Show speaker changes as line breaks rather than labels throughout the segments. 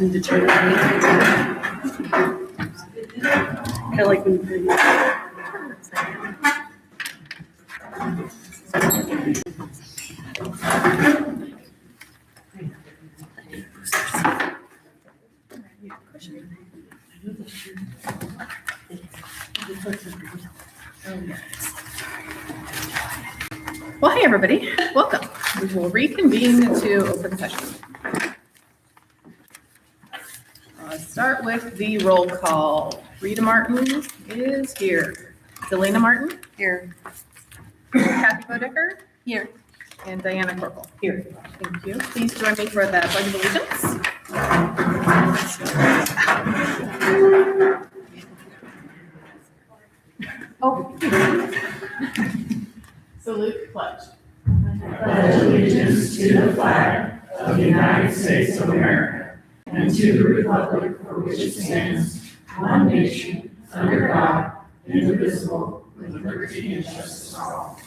Need to turn it on. Kind of like when you
Well, hey everybody, welcome. We will reconvene to open session. Start with the roll call. Rita Martin is here. Delana Martin? Here. Kathy Bodecker? Here. And Diana Corporal? Here. Thank you. Please join me for the Pledge of Allegiance. Oh. Salute, pledge.
Pledge allegiance to the flag of the United States of America and to the republic for which it stands, one nation, under God, indivisible, with liberty and justice for all.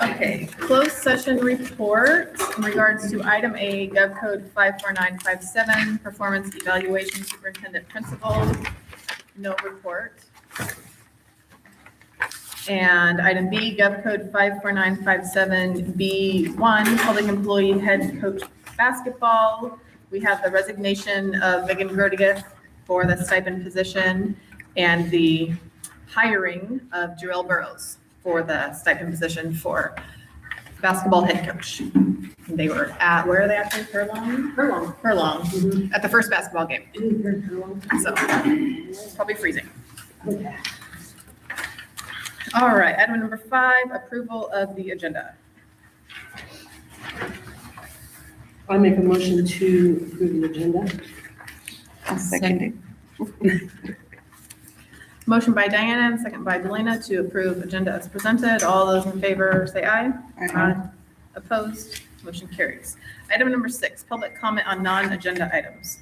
Okay, closed session report in regards to item A, Gov Code 54957, performance evaluation superintendent principal, no report. And item B, Gov Code 54957 B1, public employee head coach basketball. We have the resignation of Megan Gerdigan for the stipend position and the hiring of Jarrell Burrows for the stipend position for basketball head coach. They were at, where are they actually? Furlong,
Mm-hmm.
at the first basketball game. So, probably freezing.
Okay.
All right, item number 5, approval of the agenda.
I make a motion to approve the agenda.
I'll second it.
Motion by Diana and second by Delana to approve agenda as presented. All those in favor say aye.
Aye.
Opposed, motion carries. Item number 6, public comment on non-agenda items.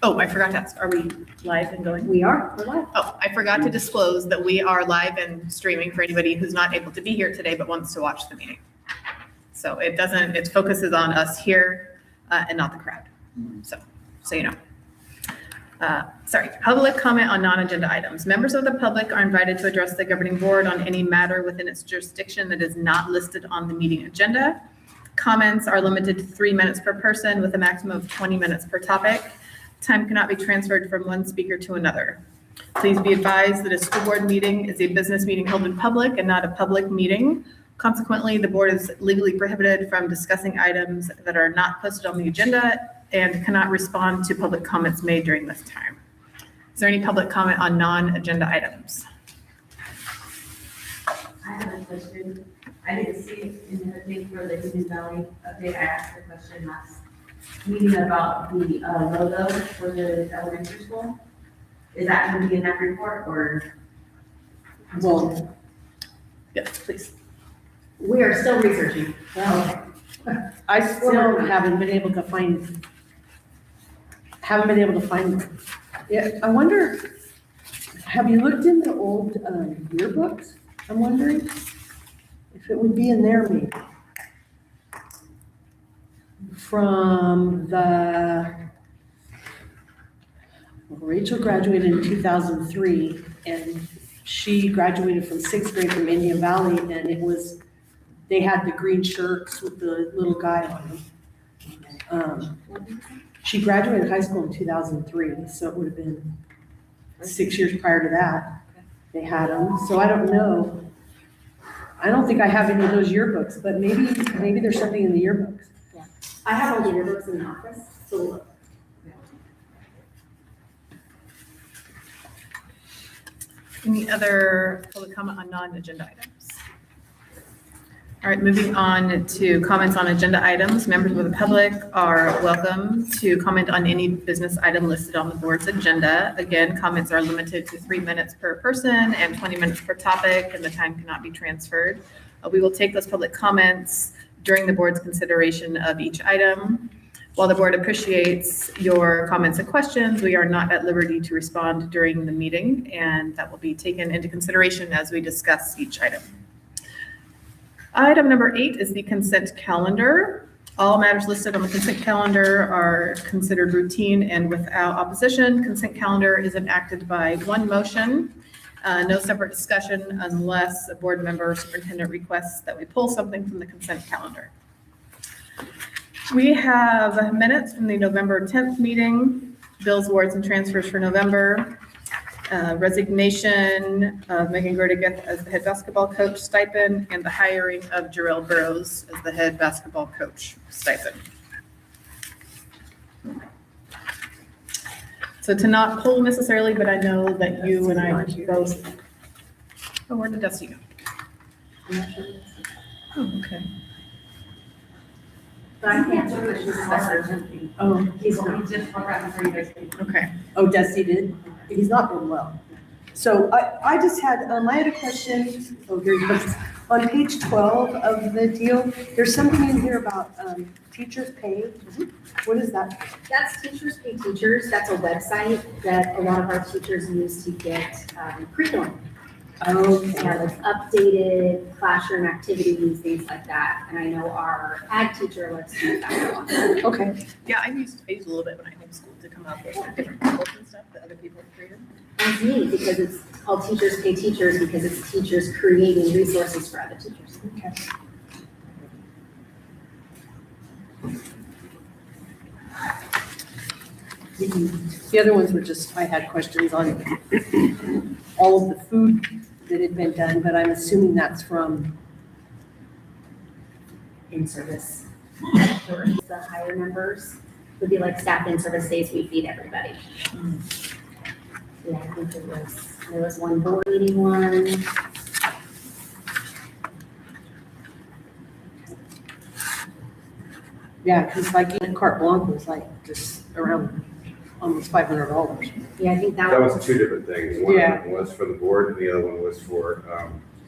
Oh, I forgot to ask, are we live and going?
We are, we're live.
Oh, I forgot to disclose that we are live and streaming for anybody who's not able to be here today but wants to watch the meeting. So it focuses on us here and not the crowd. So you know. Public comment on non-agenda items. Members of the public are invited to address the governing board on any matter within its jurisdiction that is not listed on the meeting agenda. Comments are limited to 3 minutes per person with a maximum of 20 minutes per topic. Time cannot be transferred from one speaker to another. Please be advised that a school board meeting is a business meeting held in public and not a public meeting. Consequently, the board is legally prohibited from discussing items that are not posted on the agenda and cannot respond to public comments made during this time. Is there any public comment on non-agenda items?
I have a question. I didn't see it in the thing for the Union Valley update. I asked the question last meeting about the logo for the elementary school. Is that going to be in that report or?
Well,
Yes, please.
We are still researching.
I still haven't been able to find them. Yeah, I wonder, have you looked in the old yearbooks? I'm wondering if it would be in there maybe. Rachel graduated in 2003 and she graduated from 6th grade from Indian Valley and they had the green shirts with the little guy on them. She graduated high school in 2003, so it would have been 6 years prior to that. They had them, so I don't know. I don't think I have any of those yearbooks, but maybe there's something in the yearbooks.
I have all the yearbooks in the office, so look.
Any other public comment on non-agenda items? All right, moving on to comments on agenda items. Members of the public are welcome to comment on any business item listed on the board's agenda. Again, comments are limited to 3 minutes per person and 20 minutes per topic, and the time cannot be transferred. We will take those public comments during the board's consideration of each item. While the board appreciates your comments and questions, we are not at liberty to respond during the meeting, and that will be taken into consideration as we discuss each item. Item number 8 is the consent calendar. All matters listed on the consent calendar are considered routine and without opposition. Consent calendar is enacted by one motion. No separate discussion unless a board member or superintendent requests that we pull something from the consent calendar. We have minutes from the November 10th meeting, bills, warrants, and transfers for November, resignation of Megan Gertigeth as the head basketball coach stipend, and the hiring of Jarrell Burrows as the head basketball coach stipend. So to not pull necessarily, but I know that you and I both. Oh, where did Dusty go? Oh, okay.
But I can't do it, she's better.
Oh,
He just forgot for you guys.
Okay.
oh, Dusty did? He's not doing well. So I just had, I had a question. Oh, here he goes. On page 12 of the deal, there's something in here about teachers' pay. What is that?
That's Teachers Pay Teachers. That's a website that a lot of our teachers use to get curriculum.
Oh,
And like updated classroom activities, things like that. And I know our ag teacher likes to use that one.
okay.
Yeah, I used a little bit when I homeschooled to come up with different tables and stuff that other people have created.
And it's neat because it's called Teachers Pay Teachers because it's teachers creating resources for other teachers.
Okay. The other ones were just, I had questions on all of the food that had been done, but I'm assuming that's from,
In service. The higher numbers would be like staff in service days, we feed everybody. Yeah, I think there was one board meeting one.
yeah, because like eating carte blanche was like just around almost $500.
Yeah, I think that
That
was.
was two different things. One
Yeah.
of them was for the board, and the other one was for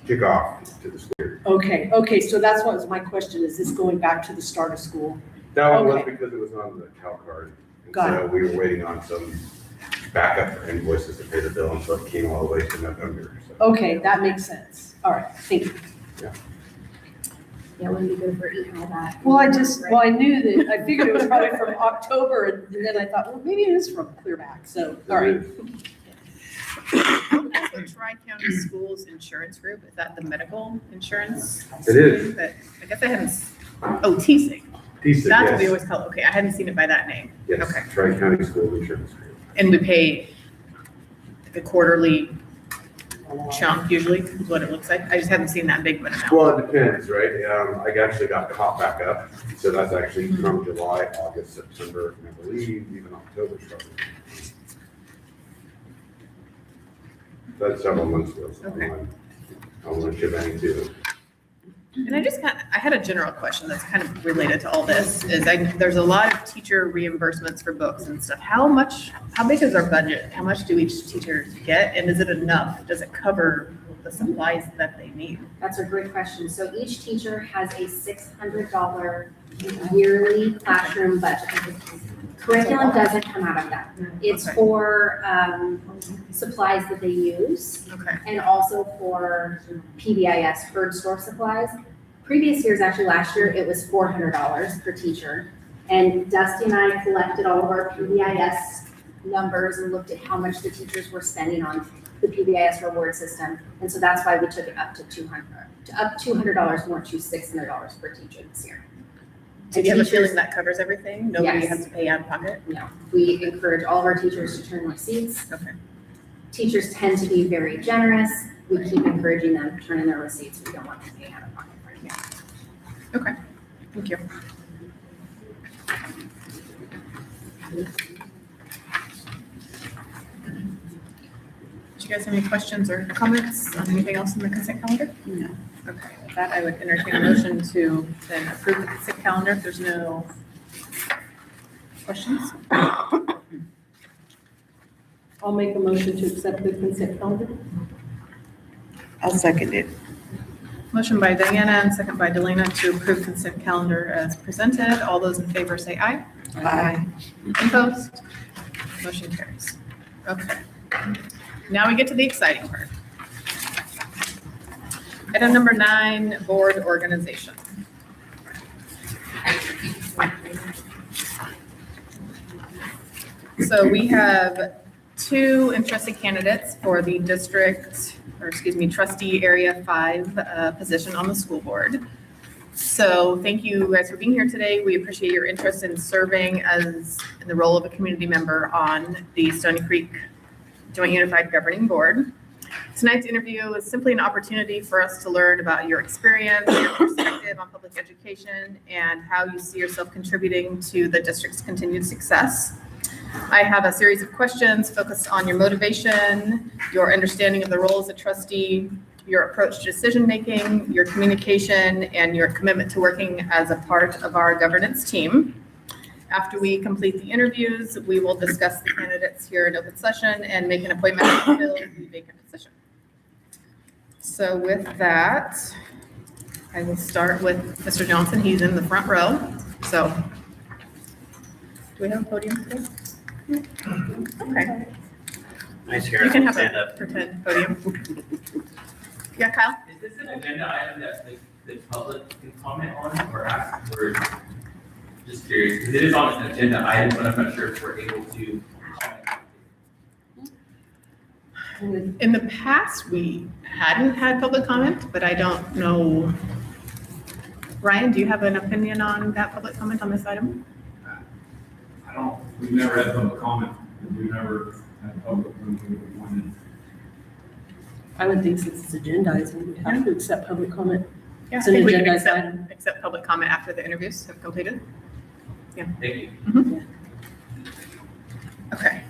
kickoff to the school year.
Okay, so that's what was my question, is this going back to the start of school?
That one was
Okay.
because it was on the cal card. And
Got
so we were waiting on some backup for invoices to pay the bill, and so it came all the way to November. So.
Okay, that makes sense. All right, thank you.
Yeah, it wouldn't be good for eating all that.
Well, I knew that, I figured it was probably from October, and then I thought, well, maybe it is from Clearback, so, all right.
That's the Tri-County Schools Insurance Group. Is that the medical insurance?
It is.
That, I guess I hadn't, oh, TSIG.
TSIG,
That's what we
yes.
always call it. Okay, I hadn't seen it by that name.
Yes,
Okay.
Tri-County School Insurance Group.
And we pay like a quarterly chunk usually, is what it looks like. I just haven't seen that big of an amount.
Well, it depends, right? I actually got caught back up, so that's actually from July, August, September, and I believe even October started. That's several months ago. So
Okay.
I'm on shebang too.
And I had a general question that's kind of related to all this, is there's a lot of teacher reimbursements for books and stuff. How big is our budget? How much do each teacher get? And is it enough? Does it cover the supplies that they need?
That's a great question. So each teacher has a $600 yearly classroom budget. Curriculum doesn't come out of that. It's
Okay.
for supplies that they use
Okay.
and also for PBIS, bird store supplies. Previous years, actually last year, it was $400 per teacher. And Dusty and I collected all of our PBIS numbers and looked at how much the teachers were spending on the PBIS reward system. And so that's why we took it up to $200. We won't choose $600 per teacher this year.
Do you have a
Teachers-
feeling that covers everything? Nobody
Yes.
has to pay out of pocket?
No, we encourage all of our teachers to turn receipts.
Okay.
Teachers tend to be very generous. We keep encouraging them to turn in their receipts. We don't want them paying out of pocket right now.
Okay. Thank you. Do you guys have any questions or comments on anything else in the consent calendar?
No.
Okay, with that, I would entertain a motion to then approve the consent calendar if there's no questions.
I'll make a motion to accept the consent calendar.
I'll second it.
Motion by Diana and second by Delina to approve consent calendar as presented. All those in favor say aye.
Aye.
Opposed? Motion carries. Okay. Now we get to the exciting part. Item number 9, board organization. So we have 2 interested candidates for the trustee area 5 position on the school board. So thank you guys for being here today. We appreciate your interest in serving as in the role of a community member on the Stony Creek Joint Unified Governing Board. Tonight's interview is simply an opportunity for us to learn about your experience, your perspective on public education, and how you see yourself contributing to the district's continued success. I have a series of questions focused on your motivation, your understanding of the role as a trustee, your approach to decision-making, your communication, and your commitment to working as a part of our governance team. After we complete the interviews, we will discuss the candidates here in open session and make an appointment to fill the vacant position. So with that, I will start with Mr. Johnson. He's in the front row. So do we have a podium today? Okay.
Nice here.
You can have
Stand
a
up.
pretend podium. Yeah, Kyle?
Is this an agenda item that the public can comment on or ask, or just curious, because it is on an agenda item, but I'm not sure if we're able to comment.
In the past, we hadn't had public comment, but I don't know. Ryan, do you have an opinion on that public comment on this item?
We've never had public comment, we've never had public when we wanted.
I would think since it's agendized, we would have to accept public comment.
Yeah,
It's
I
an
think we can
agendized item.
accept public comment after the interviews have completed.
Thank you.
Okay.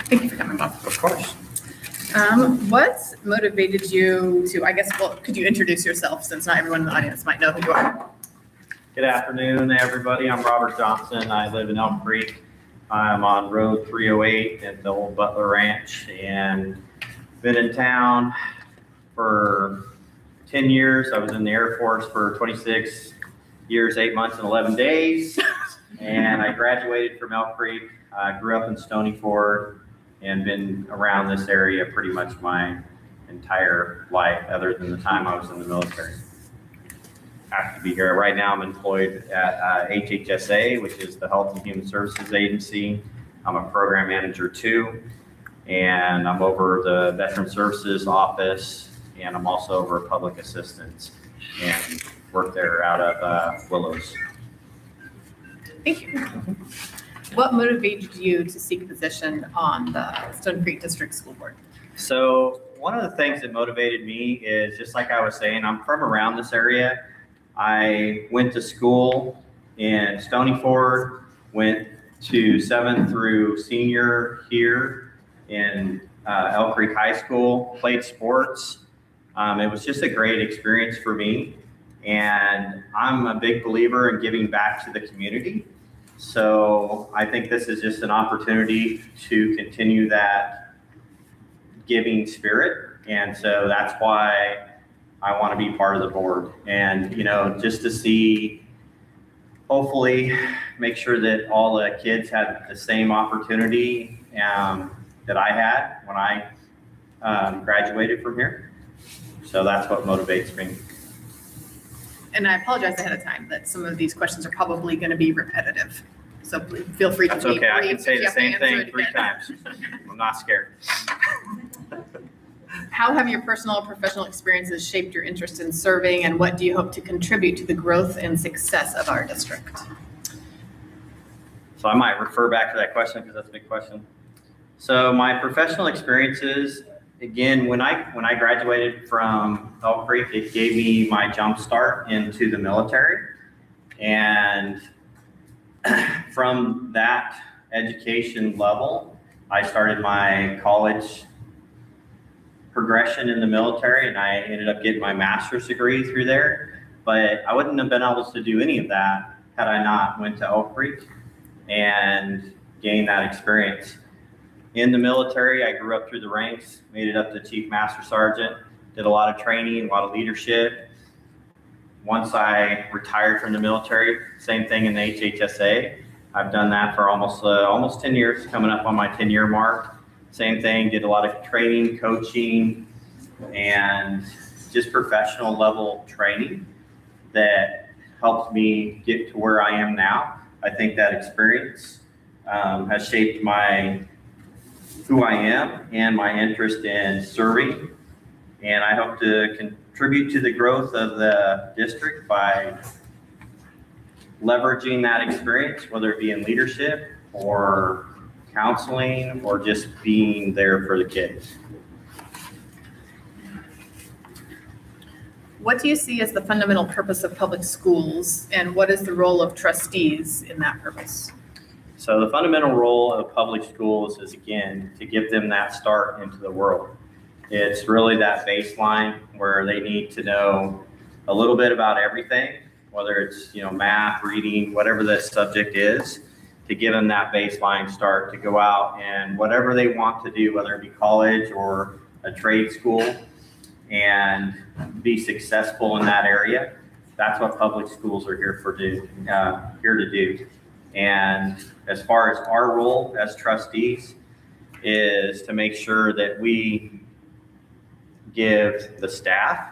Thank you for coming, Bob.
Of course.
What motivated you to, could you introduce yourself since not everyone in the audience might know who you are?
Good afternoon, everybody. I'm Robert Johnson. I live in Elk Creek. I'm on Road 308 at the old Butler Ranch and been in town for 10 years. I was in the Air Force for 26 years, 8 months, and 11 days. And I graduated from Elk Creek. I grew up in Stony and been around this area pretty much my entire life, other than the time I was in the military. Happy to be here. Right now, I'm employed at HHSA, which is the Health and Human Services Agency. I'm a program manager too, and I'm over the Veteran Services Office, and I'm also over public assistance, and work there out of Willows.
Thank you. What motivated you to seek a position on the Stony Creek District School Board?
So one of the things that motivated me is, just like I was saying, I'm from around this area. I went to school in Stony Ford, went to 7th through senior here in Elk Creek High School, played sports. It was just a great experience for me. And I'm a big believer in giving back to the community. So I think this is just an opportunity to continue that giving spirit. And so that's why I want to be part of the board, and, just to see, hopefully make sure that all the kids had the same opportunity that I had when I graduated from here. So that's what motivates me.
And I apologize ahead of time that some of these questions are probably going to be repetitive. So please feel free to
That's
be
okay. I
brief
can
if
say
you
the
have to
same
answer
thing
it
3
again.
times. I'm not scared.
How have your personal and professional experiences shaped your interest in serving, and what do you hope to contribute to the growth and success of our district?
So I might refer back to that question because that's a big question. So my professional experiences, again, when I graduated from Elk Creek, it gave me my jump start into the military. And from that education level, I started my college progression in the military, and I ended up getting my master's degree through there. But I wouldn't have been able to do any of that had I not went to Elk Creek and gained that experience. In the military, I grew up through the ranks, made it up to Chief Master Sergeant, did a lot of training, a lot of leadership. Once I retired from the military, same thing in the HHSA. I've done that for almost 10 years, coming up on my 10-year mark. Same thing, did a lot of training, coaching, and just professional level training that helped me get to where I am now. I think that experience has shaped who I am and my interest in serving. And I hope to contribute to the growth of the district by leveraging that experience, whether it be in leadership or counseling or just being there for the kids.
What do you see as the fundamental purpose of public schools, and what is the role of trustees in that purpose?
So the fundamental role of public schools is, again, to give them that start into the world. It's really that baseline where they need to know a little bit about everything, whether it's, math, reading, whatever the subject is, to give them that baseline start to go out and whatever they want to do, whether it be college or a trade school, and be successful in that area. That's what public schools are here to do. And as far as our role as trustees is to make sure that we give the staff,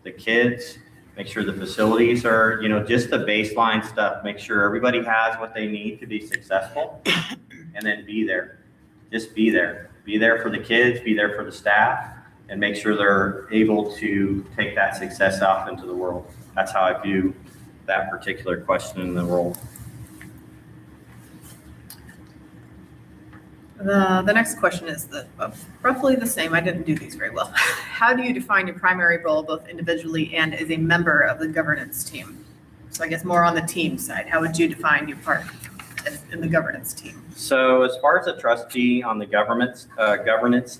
the kids, make sure the facilities are, just the baseline stuff, make sure everybody has what they need to be successful, and then be there. Just be there. Be there for the kids, be there for the staff, and make sure they're able to take that success out into the world. That's how I view that particular question in the role.
The next question is roughly the same. I didn't do these very well. How do you define your primary role, both individually and as a member of the governance team? So I guess more on the team side, how would you define your part in the governance team?
So as far as a trustee on the governance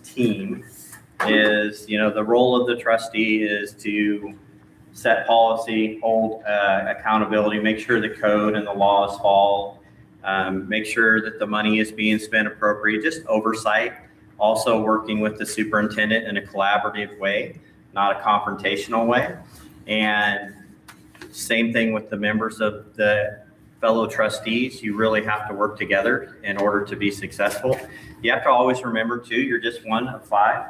team is, the role of the trustee is to set policy, hold accountability, make sure the code and the law is followed. Make sure that the money is being spent appropriately, just oversight, also working with the superintendent in a collaborative way, not a confrontational way. And same thing with the members of the fellow trustees. You really have to work together in order to be successful. You have to always remember too, you're just one of 5,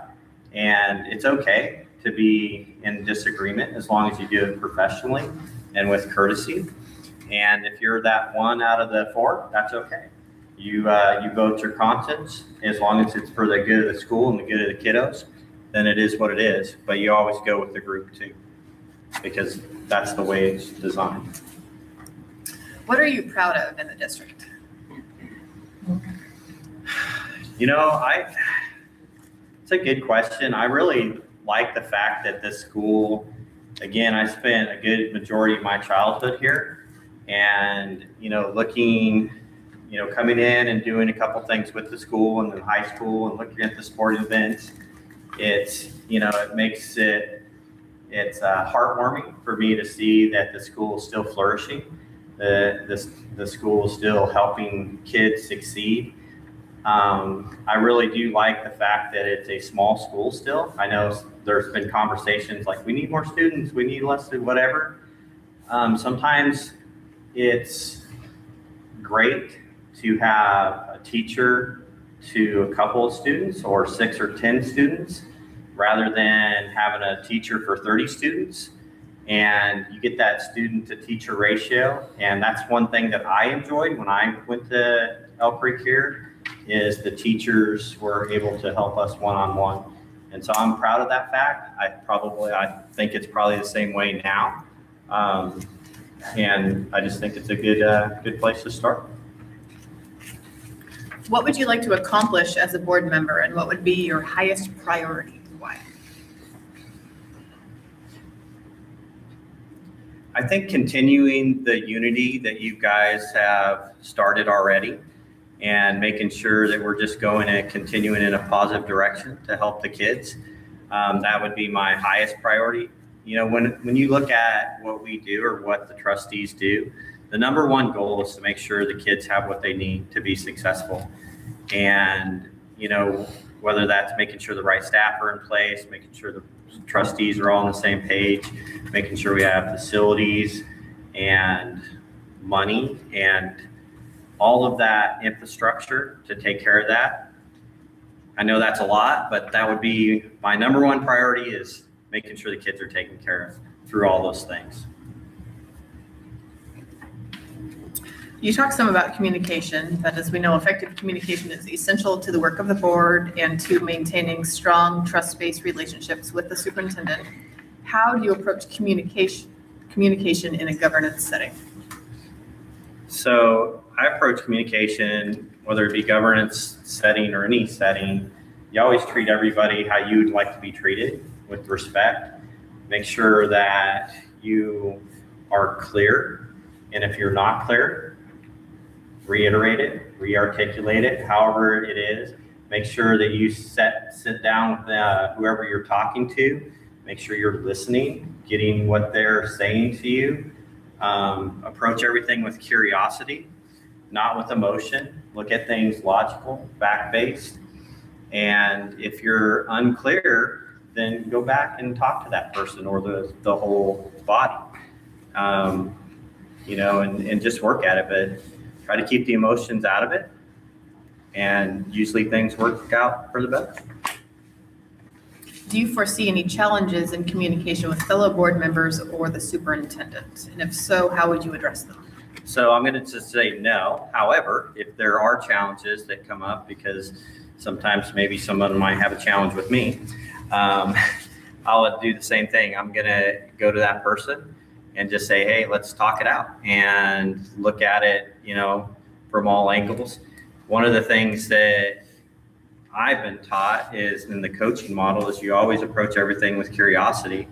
and it's okay to be in disagreement as long as you do it professionally and with courtesy. And if you're that one out of the 4, that's okay. You vote your conscience, as long as it's for the good of the school and the good of the kiddos, then it is what it is. But you always go with the group too, because that's the way it's designed.
What are you proud of in the district?
It's a good question. I really like the fact that this school, again, I spent a good majority of my childhood here. And, looking, coming in and doing a couple things with the school and the high school and looking at the sporting events, it's heartwarming for me to see that the school is still flourishing. The school is still helping kids succeed. I really do like the fact that it's a small school still. I know there's been conversations like, we need more students, we need less, whatever. Sometimes it's great to have a teacher to a couple of students or 6 or 10 students rather than having a teacher for 30 students. And you get that student to teacher ratio. And that's one thing that I enjoyed when I went to Elk Creek here, is the teachers were able to help us one-on-one. And so I'm proud of that fact. I think it's probably the same way now. And I just think it's a good place to start.
What would you like to accomplish as a board member, and what would be your highest priority? Why?
I think continuing the unity that you guys have started already and making sure that we're just going and continuing in a positive direction to help the kids. That would be my highest priority. When you look at what we do or what the trustees do, the number one goal is to make sure the kids have what they need to be successful. And, whether that's making sure the right staff are in place, making sure the trustees are all on the same page, making sure we have facilities and money and all of that infrastructure to take care of that. I know that's a lot, but that would be my number one priority, is making sure the kids are taken care of through all those things.
You talked some about communication, that as we know, effective communication is essential to the work of the board and to maintaining strong trust-based relationships with the superintendent. How do you approach communication in a governance setting?
So I approach communication, whether it be governance setting or any setting, you always treat everybody how you'd like to be treated, with respect. Make sure that you are clear, and if you're not clear, reiterate it, re-articulate it, however it is. Make sure that you sit down with whoever you're talking to. Make sure you're listening, getting what they're saying to you. Approach everything with curiosity, not with emotion. Look at things logical, fact-based. And if you're unclear, then go back and talk to that person or the whole body. And just work at it, but try to keep the emotions out of it. And usually things work out for the best.
Do you foresee any challenges in communication with fellow board members or the superintendent? And if so, how would you address them?
So I'm going to just say no. However, if there are challenges that come up, because sometimes maybe someone might have a challenge with me, I'll do the same thing. I'm going to go to that person and just say, hey, let's talk it out and look at it, from all angles. One of the things that I've been taught is in the coaching model is you always approach everything with curiosity.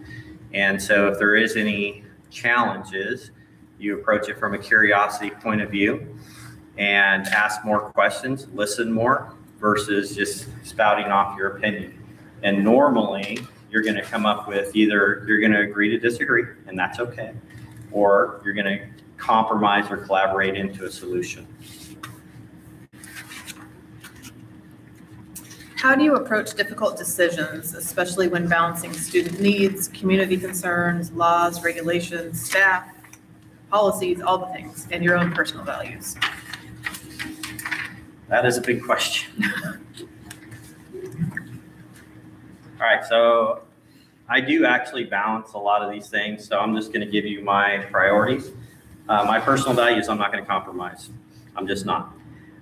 And so if there is any challenges, you approach it from a curiosity point of view and ask more questions, listen more versus just spouting off your opinion. And normally you're going to come up with either you're going to agree to disagree, and that's okay, or you're going to compromise or collaborate into a solution.
How do you approach difficult decisions, especially when balancing student needs, community concerns, laws, regulations, staff, policies, all the things, and your own personal values?
That is a big question. All right, so I do actually balance a lot of these things, so I'm just going to give you my priorities. My personal values, I'm not going to compromise. I'm just not.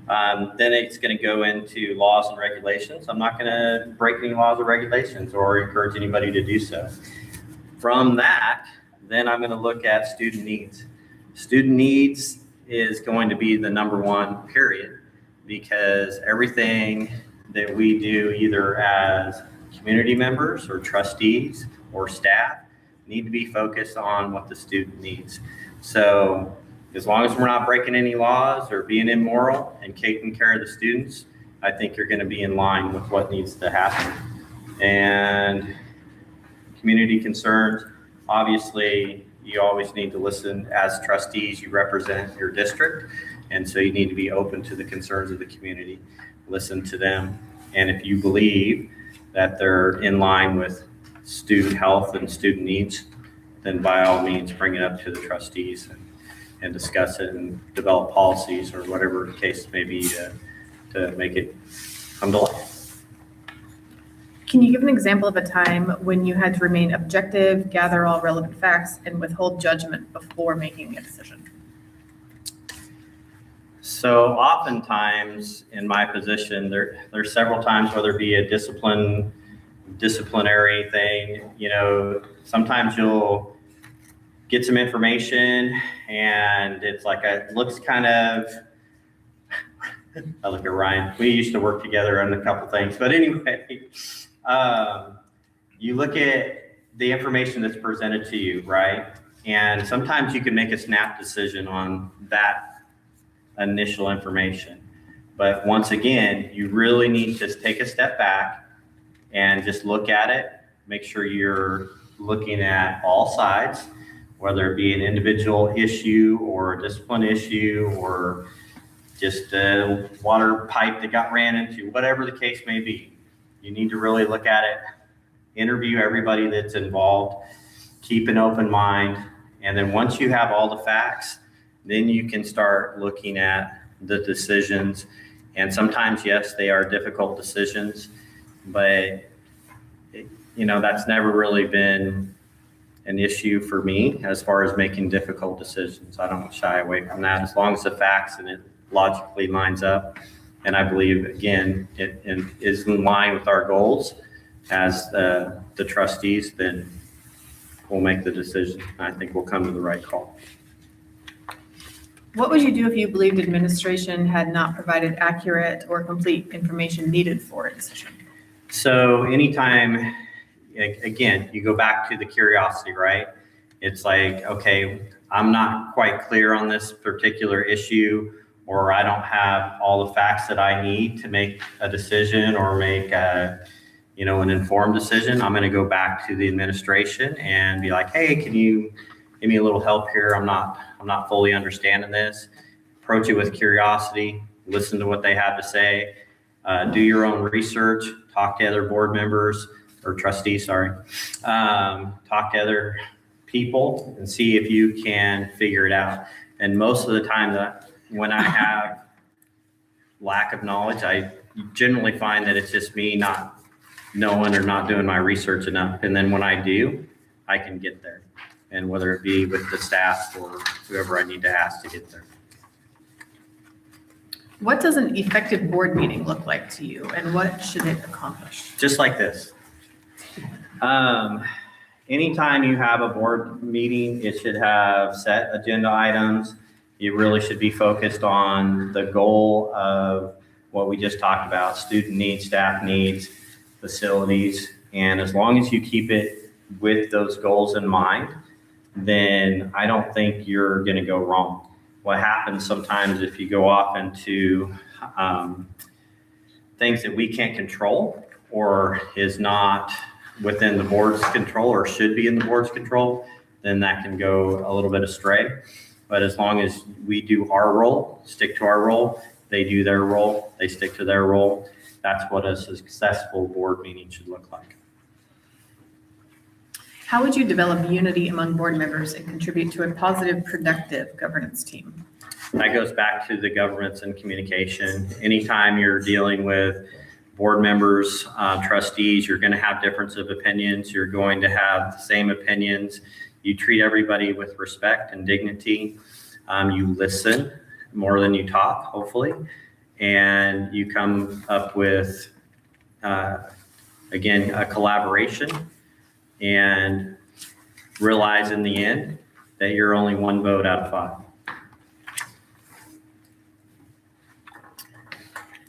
Then it's going to go into laws and regulations. I'm not going to break any laws or regulations or encourage anybody to do so. From that, then I'm going to look at student needs. Student needs is going to be the number one, period, because everything that we do either as community members or trustees or staff need to be focused on what the student needs. So as long as we're not breaking any laws or being immoral and taking care of the students, I think you're going to be in line with what needs to happen. And community concerns, obviously, you always need to listen. As trustees, you represent your district, and so you need to be open to the concerns of the community, listen to them. And if you believe that they're in line with student health and student needs, then by all means, bring it up to the trustees and discuss it and develop policies or whatever the case may be to make it come to life.
Can you give an example of a time when you had to remain objective, gather all relevant facts, and withhold judgment before making a decision?
So oftentimes in my position, there's several times, whether it be a disciplinary thing, sometimes you'll get some information and it's like it looks kind of, I look at Ryan, we used to work together on a couple things, but anyway, you look at the information that's presented to you, right? And sometimes you can make a snap decision on that initial information. But once again, you really need to take a step back and just look at it, make sure you're looking at all sides, whether it be an individual issue or a discipline issue or just a water pipe that got ran into, whatever the case may be. You need to really look at it, interview everybody that's involved, keep an open mind, and then once you have all the facts, then you can start looking at the decisions. And sometimes, yes, they are difficult decisions, but that's never really been an issue for me as far as making difficult decisions. I don't shy away from that as long as the facts and it logically lines up. And I believe, again, it is in line with our goals as the trustees, then we'll make the decision. I think we'll come to the right call.
What would you do if you believed administration had not provided accurate or complete information needed for a decision?
So anytime, again, you go back to the curiosity, right? It's like, okay, I'm not quite clear on this particular issue, or I don't have all the facts that I need to make a decision or make an informed decision. I'm going to go back to the administration and be like, hey, can you give me a little help here? I'm not fully understanding this. Approach it with curiosity, listen to what they have to say, do your own research, talk to other board members or trustees, talk to other people and see if you can figure it out. And most of the time when I have lack of knowledge, I generally find that it's just me not knowing or not doing my research enough. And then when I do, I can get there. And whether it be with the staff or whoever I need to ask to get there.
What does an effective board meeting look like to you, and what should it accomplish?
Just like this. Anytime you have a board meeting, it should have set agenda items. You really should be focused on the goal of what we just talked about: student needs, staff needs, facilities. And as long as you keep it with those goals in mind, then I don't think you're going to go wrong. What happens sometimes if you go off into things that we can't control or is not within the board's control or should be in the board's control, then that can go a little bit astray. But as long as we do our role, stick to our role, they do their role, they stick to their role, that's what a successful board meeting should look like.
How would you develop unity among board members and contribute to a positive, productive governance team?
That goes back to the governance and communication. Anytime you're dealing with board members, trustees, you're going to have difference of opinions. You're going to have the same opinions. You treat everybody with respect and dignity. You listen more than you talk, hopefully. And you come up with, again, a collaboration, and realize in the end that you're only one vote out of 5.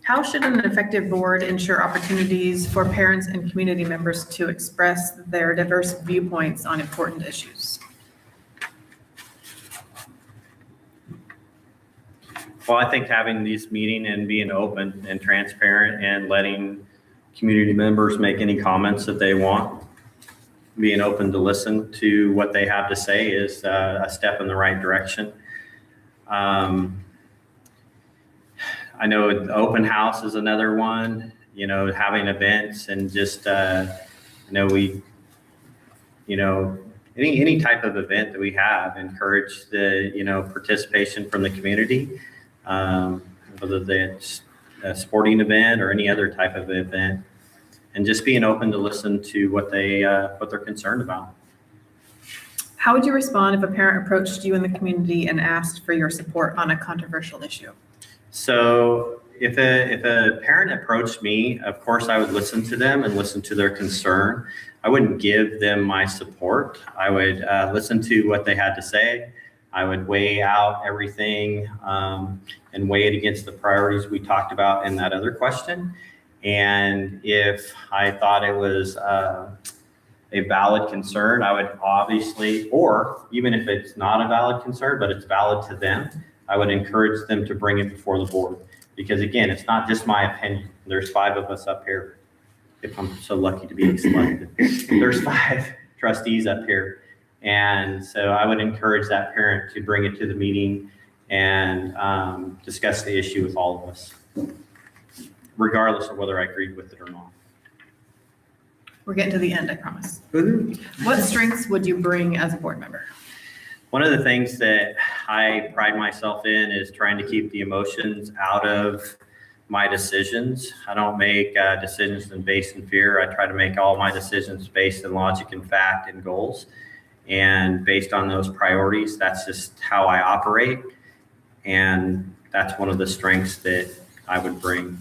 How should an effective board ensure opportunities for parents and community members to express their diverse viewpoints on important issues?
Well, I think having these meetings and being open and transparent and letting community members make any comments that they want, being open to listen to what they have to say is a step in the right direction. I know the open house is another one, having events and just, any type of event that we have, encourage the, participation from the community, whether it's a sporting event or any other type of event, and just being open to listen to what they're concerned about.
How would you respond if a parent approached you in the community and asked for your support on a controversial issue?
So if a parent approached me, of course I would listen to them and listen to their concern. I wouldn't give them my support. I would listen to what they had to say. I would weigh out everything and weigh it against the priorities we talked about in that other question. And if I thought it was a valid concern, I would obviously, or even if it's not a valid concern, but it's valid to them, I would encourage them to bring it before the board. Because again, it's not just my opinion. There's 5 of us up here. If I'm so lucky to be selected, there's 5 trustees up here. And so I would encourage that parent to bring it to the meeting and discuss the issue with all of us, regardless of whether I agreed with it or not.
We're getting to the end, I promise. What strengths would you bring as a board member?
One of the things that I pride myself in is trying to keep the emotions out of my decisions. I don't make decisions based in fear. I try to make all my decisions based in logic and fact and goals. And based on those priorities, that's just how I operate. And that's one of the strengths that I would bring.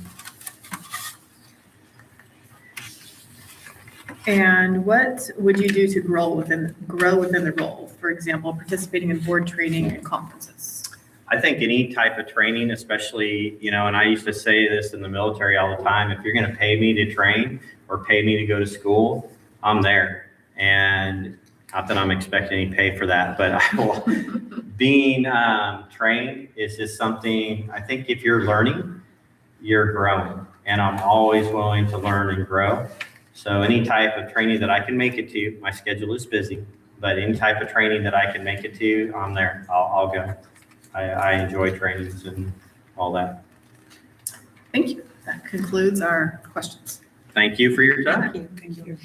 And what would you do to grow within the role? For example, participating in board training and conferences.
I think any type of training, especially, and I used to say this in the military all the time, if you're going to pay me to train or pay me to go to school, I'm there. And not that I'm expecting any pay for that, but I will. Being trained is just something, I think if you're learning, you're growing. And I'm always willing to learn and grow. So any type of training that I can make it to, my schedule is busy, but any type of training that I can make it to, I'm there. I'll go. I enjoy trainings and all that.
Thank you. That concludes our questions.
Thank you for your time.
Thank you.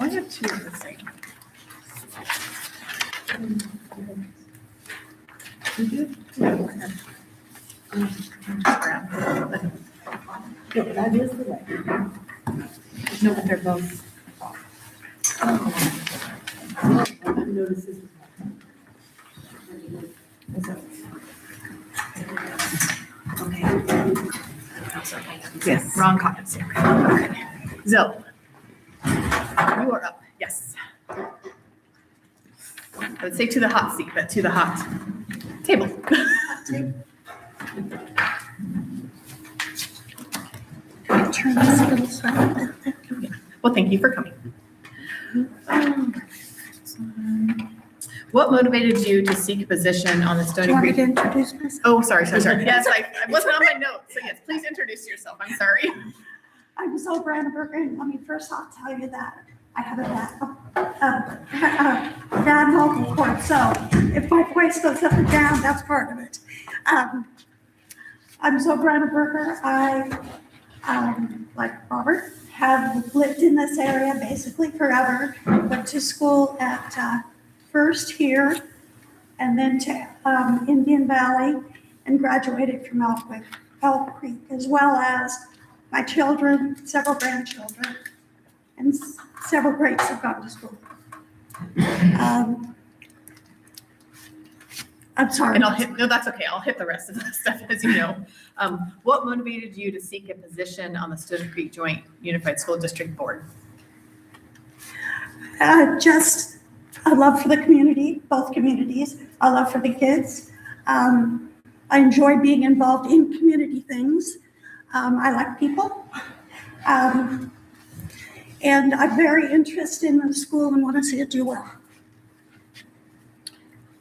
I have two of the same. You do? Yeah. go ahead. Just grab them.
Yeah, that is the way.
No, but they're both.
I noticed this
Yes. Wrong comments. Okay. Zoe, you are up. Yes. I would say to the hot seat, but to the hot table.
Turn this little side.
Well, thank you for coming. What motivated you to seek a position on the
Do
Stony
you want me
Creek?
to introduce myself?
Oh, sorry. Yes, I wasn't on my notes. So yes, please introduce yourself. I'm sorry.
I'm Zoe Brandenberger, and let me first off tell you that I have a bad vocal cord, so if my voice goes up and down, that's part of it. I'm Zoe Brandenberger. I, like Robert, have lived in this area basically forever. Went to school at first here, and then to Indian Valley, and graduated from Elk Creek, as well as my children, several grandchildren, and several greats have gone to school. I'm sorry.
And no, that's okay. I'll hit the rest of the stuff as you know. What motivated you to seek a position on the Stony Creek Joint Unified School District Board?
Just a love for the community, both communities, a love for the kids. I enjoy being involved in community things. I like people. And I'm very interested in the school and want to see it do well.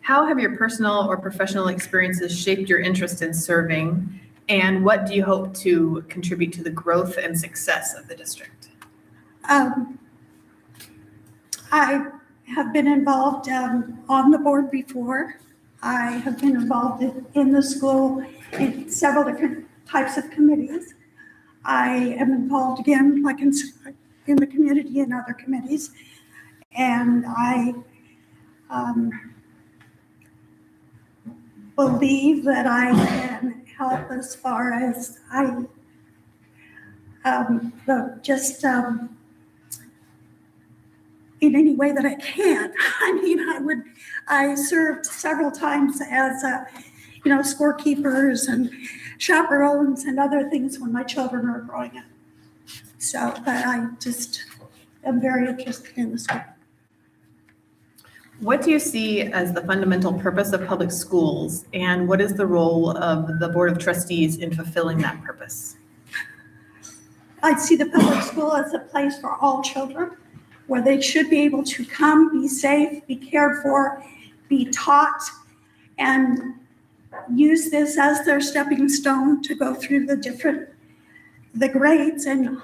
How have your personal or professional experiences shaped your interest in serving? And what do you hope to contribute to the growth and success of the district?
I have been involved on the board before. I have been involved in the school in several different types of committees. I am involved again, like in the community and other committees. And I believe that I can help as far as in any way that I can. I mean, I served several times as, scorekeepers and chaperones and other things when my children were growing up. So, but I just am very interested in the school.
What do you see as the fundamental purpose of public schools, and what is the role of the Board of Trustees in fulfilling that purpose?
I see the public school as a place for all children, where they should be able to come, be safe, be cared for, be taught, and use this as their stepping stone to go through the grades, and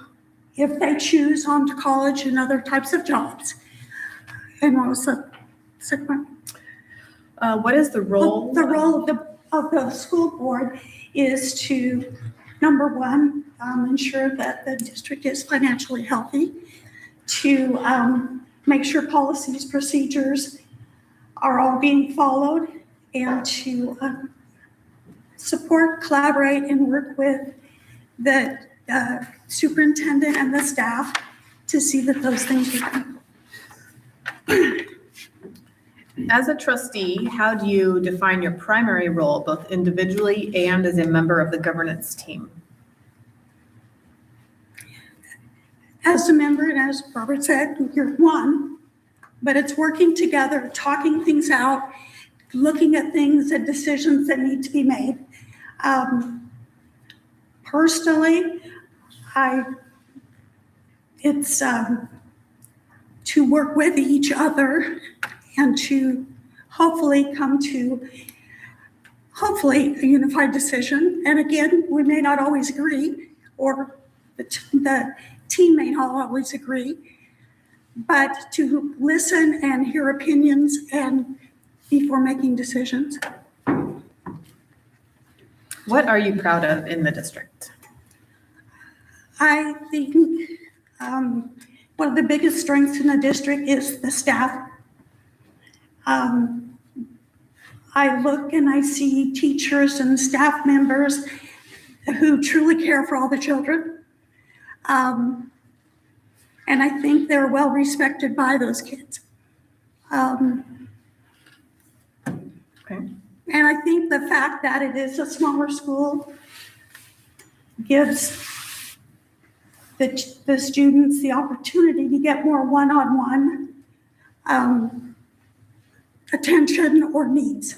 if they choose on to college and other types of jobs. And what was the second one?
What is the role?
The role of the school board is to number one, ensure that the district is financially healthy, to make sure policies, procedures are all being followed, and to support, collaborate, and work with the superintendent and the staff to see that those things are done.
As a trustee, how do you define your primary role, both individually and as a member of the governance team?
As a member, and as Robert said, you're one, but it's working together, talking things out, looking at things and decisions that need to be made. Personally, it's to work with each other and to hopefully come to a unified decision. And again, we may not always agree, or the team may not always agree, but to listen and hear opinions and before making decisions.
What are you proud of in the district?
I think one of the biggest strengths in the district is the staff. I look and I see teachers and staff members who truly care for all the children. And I think they're well respected by those kids.
Okay.
And I think the fact that it is a smaller school gives the students the opportunity to get more one-on-one attention or needs.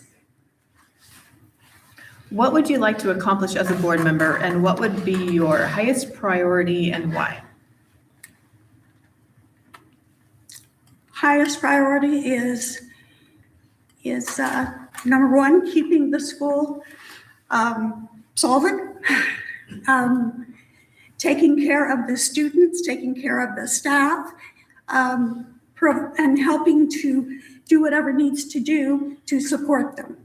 What would you like to accomplish as a board member, and what would be your highest priority and why?
Highest priority is number one, keeping the school solvent, taking care of the students, taking care of the staff, and helping to do whatever needs to do to support them.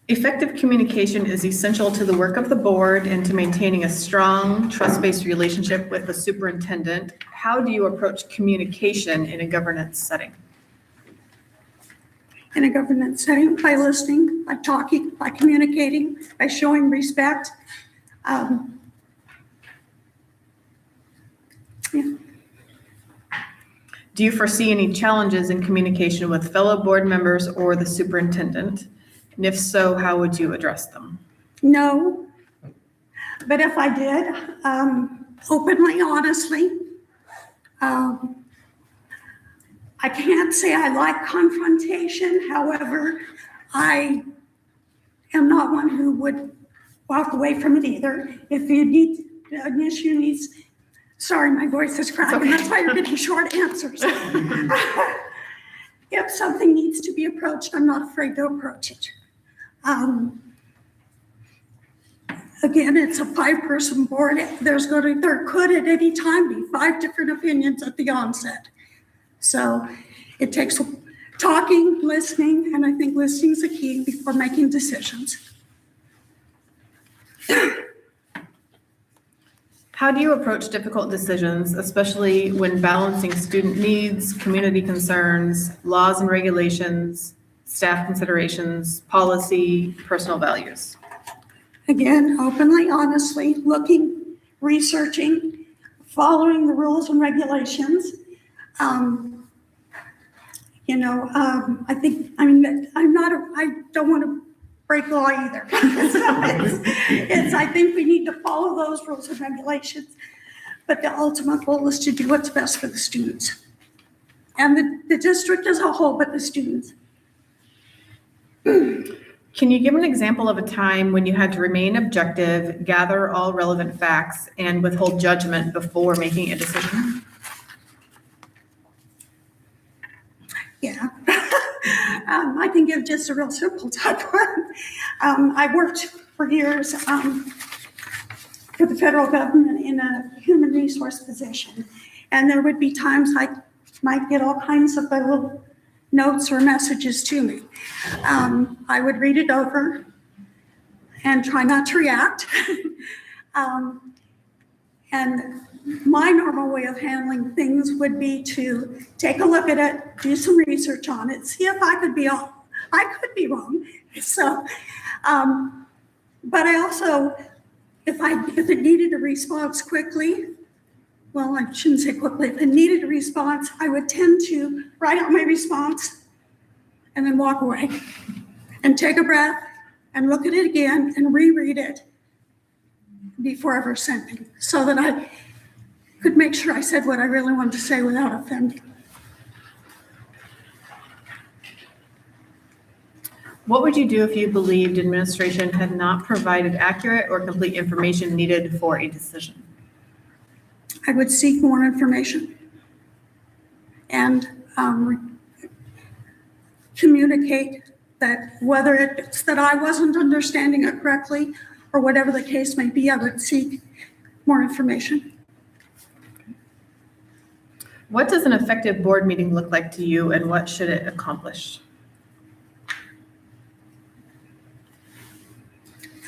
Effective communication is essential to the work of the board and to maintaining a strong, trust-based relationship with the superintendent. How do you approach communication in a governance setting?
In a governance setting, by listening, by talking, by communicating, by showing respect.
Do you foresee any challenges in communication with fellow board members or the superintendent? And if so, how would you address them?
No, but if I did, openly, honestly, I can't say I like confrontation. However, I am not one who would walk away from it either. If you need, an issue needs, sorry, my voice is cracking.
Okay.
That's why you're getting short answers. If something needs to be approached, I'm not afraid to approach it. Again, it's a 5-person board. There could at any time be 5 different opinions at the onset. So it takes talking, listening, and I think listening is the key before making decisions.
How do you approach difficult decisions, especially when balancing student needs, community concerns, laws and regulations, staff considerations, policy, personal values?
Again, openly, honestly, looking, researching, following the rules and regulations. I think, I don't want to break law either. I think we need to follow those rules and regulations, but the ultimate goal is to do what's best for the students and the district as a whole, but the students.
Can you give an example of a time when you had to remain objective, gather all relevant facts, and withhold judgment before making a decision?
Yeah. I can give just a real simple type one. I worked for years for the federal government in a human resource position. And there would be times I might get all kinds of little notes or messages to me. I would read it over, and try not to react. And my normal way of handling things would be to take a look at it, do some research on it, see if I could be wrong. I could be wrong. So, but I also, if it needed a response quickly, well, I shouldn't say quickly, if it needed a response, I would tend to write out my response and then walk away and take a breath and look at it again and reread it before ever sending, so that I could make sure I said what I really wanted to say without offending.
What would you do if you believed administration had not provided accurate or complete information needed for a decision?
I would seek more information and communicate that, whether it's that I wasn't understanding it correctly or whatever the case may be, I would seek more information.
What does an effective board meeting look like to you, and what should it accomplish?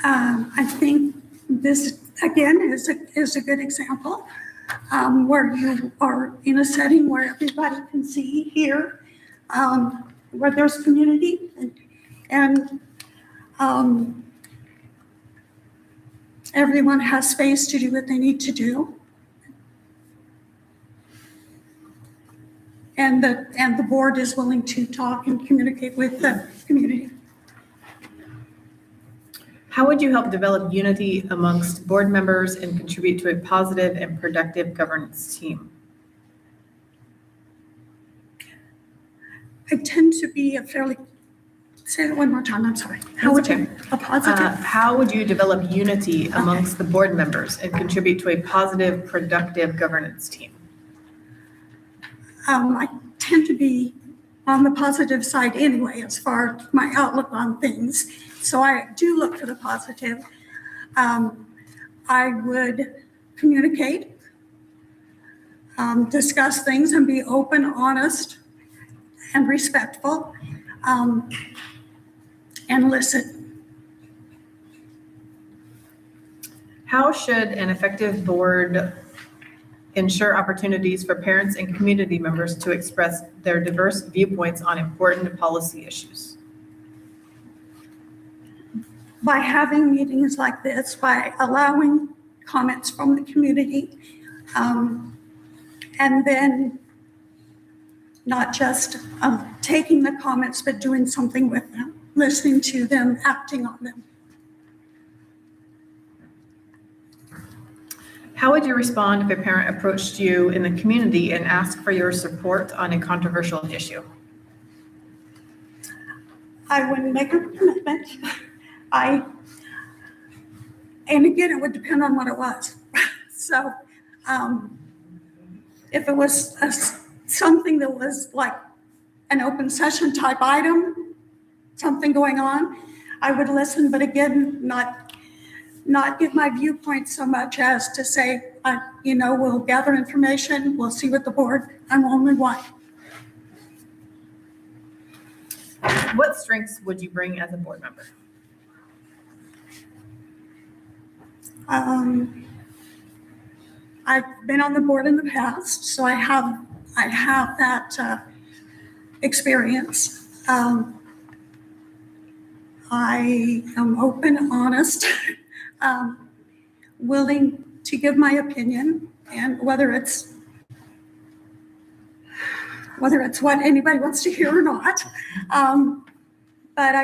I think this, again, is a good example, where you are in a setting where everybody can see, hear, where there's community, and everyone has space to do what they need to do. And the board is willing to talk and communicate with the community.
How would you help develop unity amongst board members and contribute to a positive and productive governance team?
I tend to be a fairly, say it one more time, I'm sorry. How would you, a positive?
How would you develop unity amongst the board members and contribute to a positive, productive governance team?
I tend to be on the positive side anyway, as far as my outlook on things. So I do look for the positive. I would communicate, discuss things, and be open, honest, and respectful, and listen.
How should an effective board ensure opportunities for parents and community members to express their diverse viewpoints on important policy issues?
By having meetings like this, by allowing comments from the community, and then not just taking the comments, but doing something with them, listening to them, acting on them.
How would you respond if a parent approached you in the community and asked for your support on a controversial issue?
I would make a commitment. And again, it would depend on what it was. So if it was something that was like an open session type item, something going on, I would listen, but again, not give my viewpoint so much as to say, we'll gather information, we'll see what the board, I'm only one.
What strengths would you bring as a board member?
I've been on the board in the past, so I have that experience. I am open, honest, willing to give my opinion, and whether it's what anybody wants to hear or not. But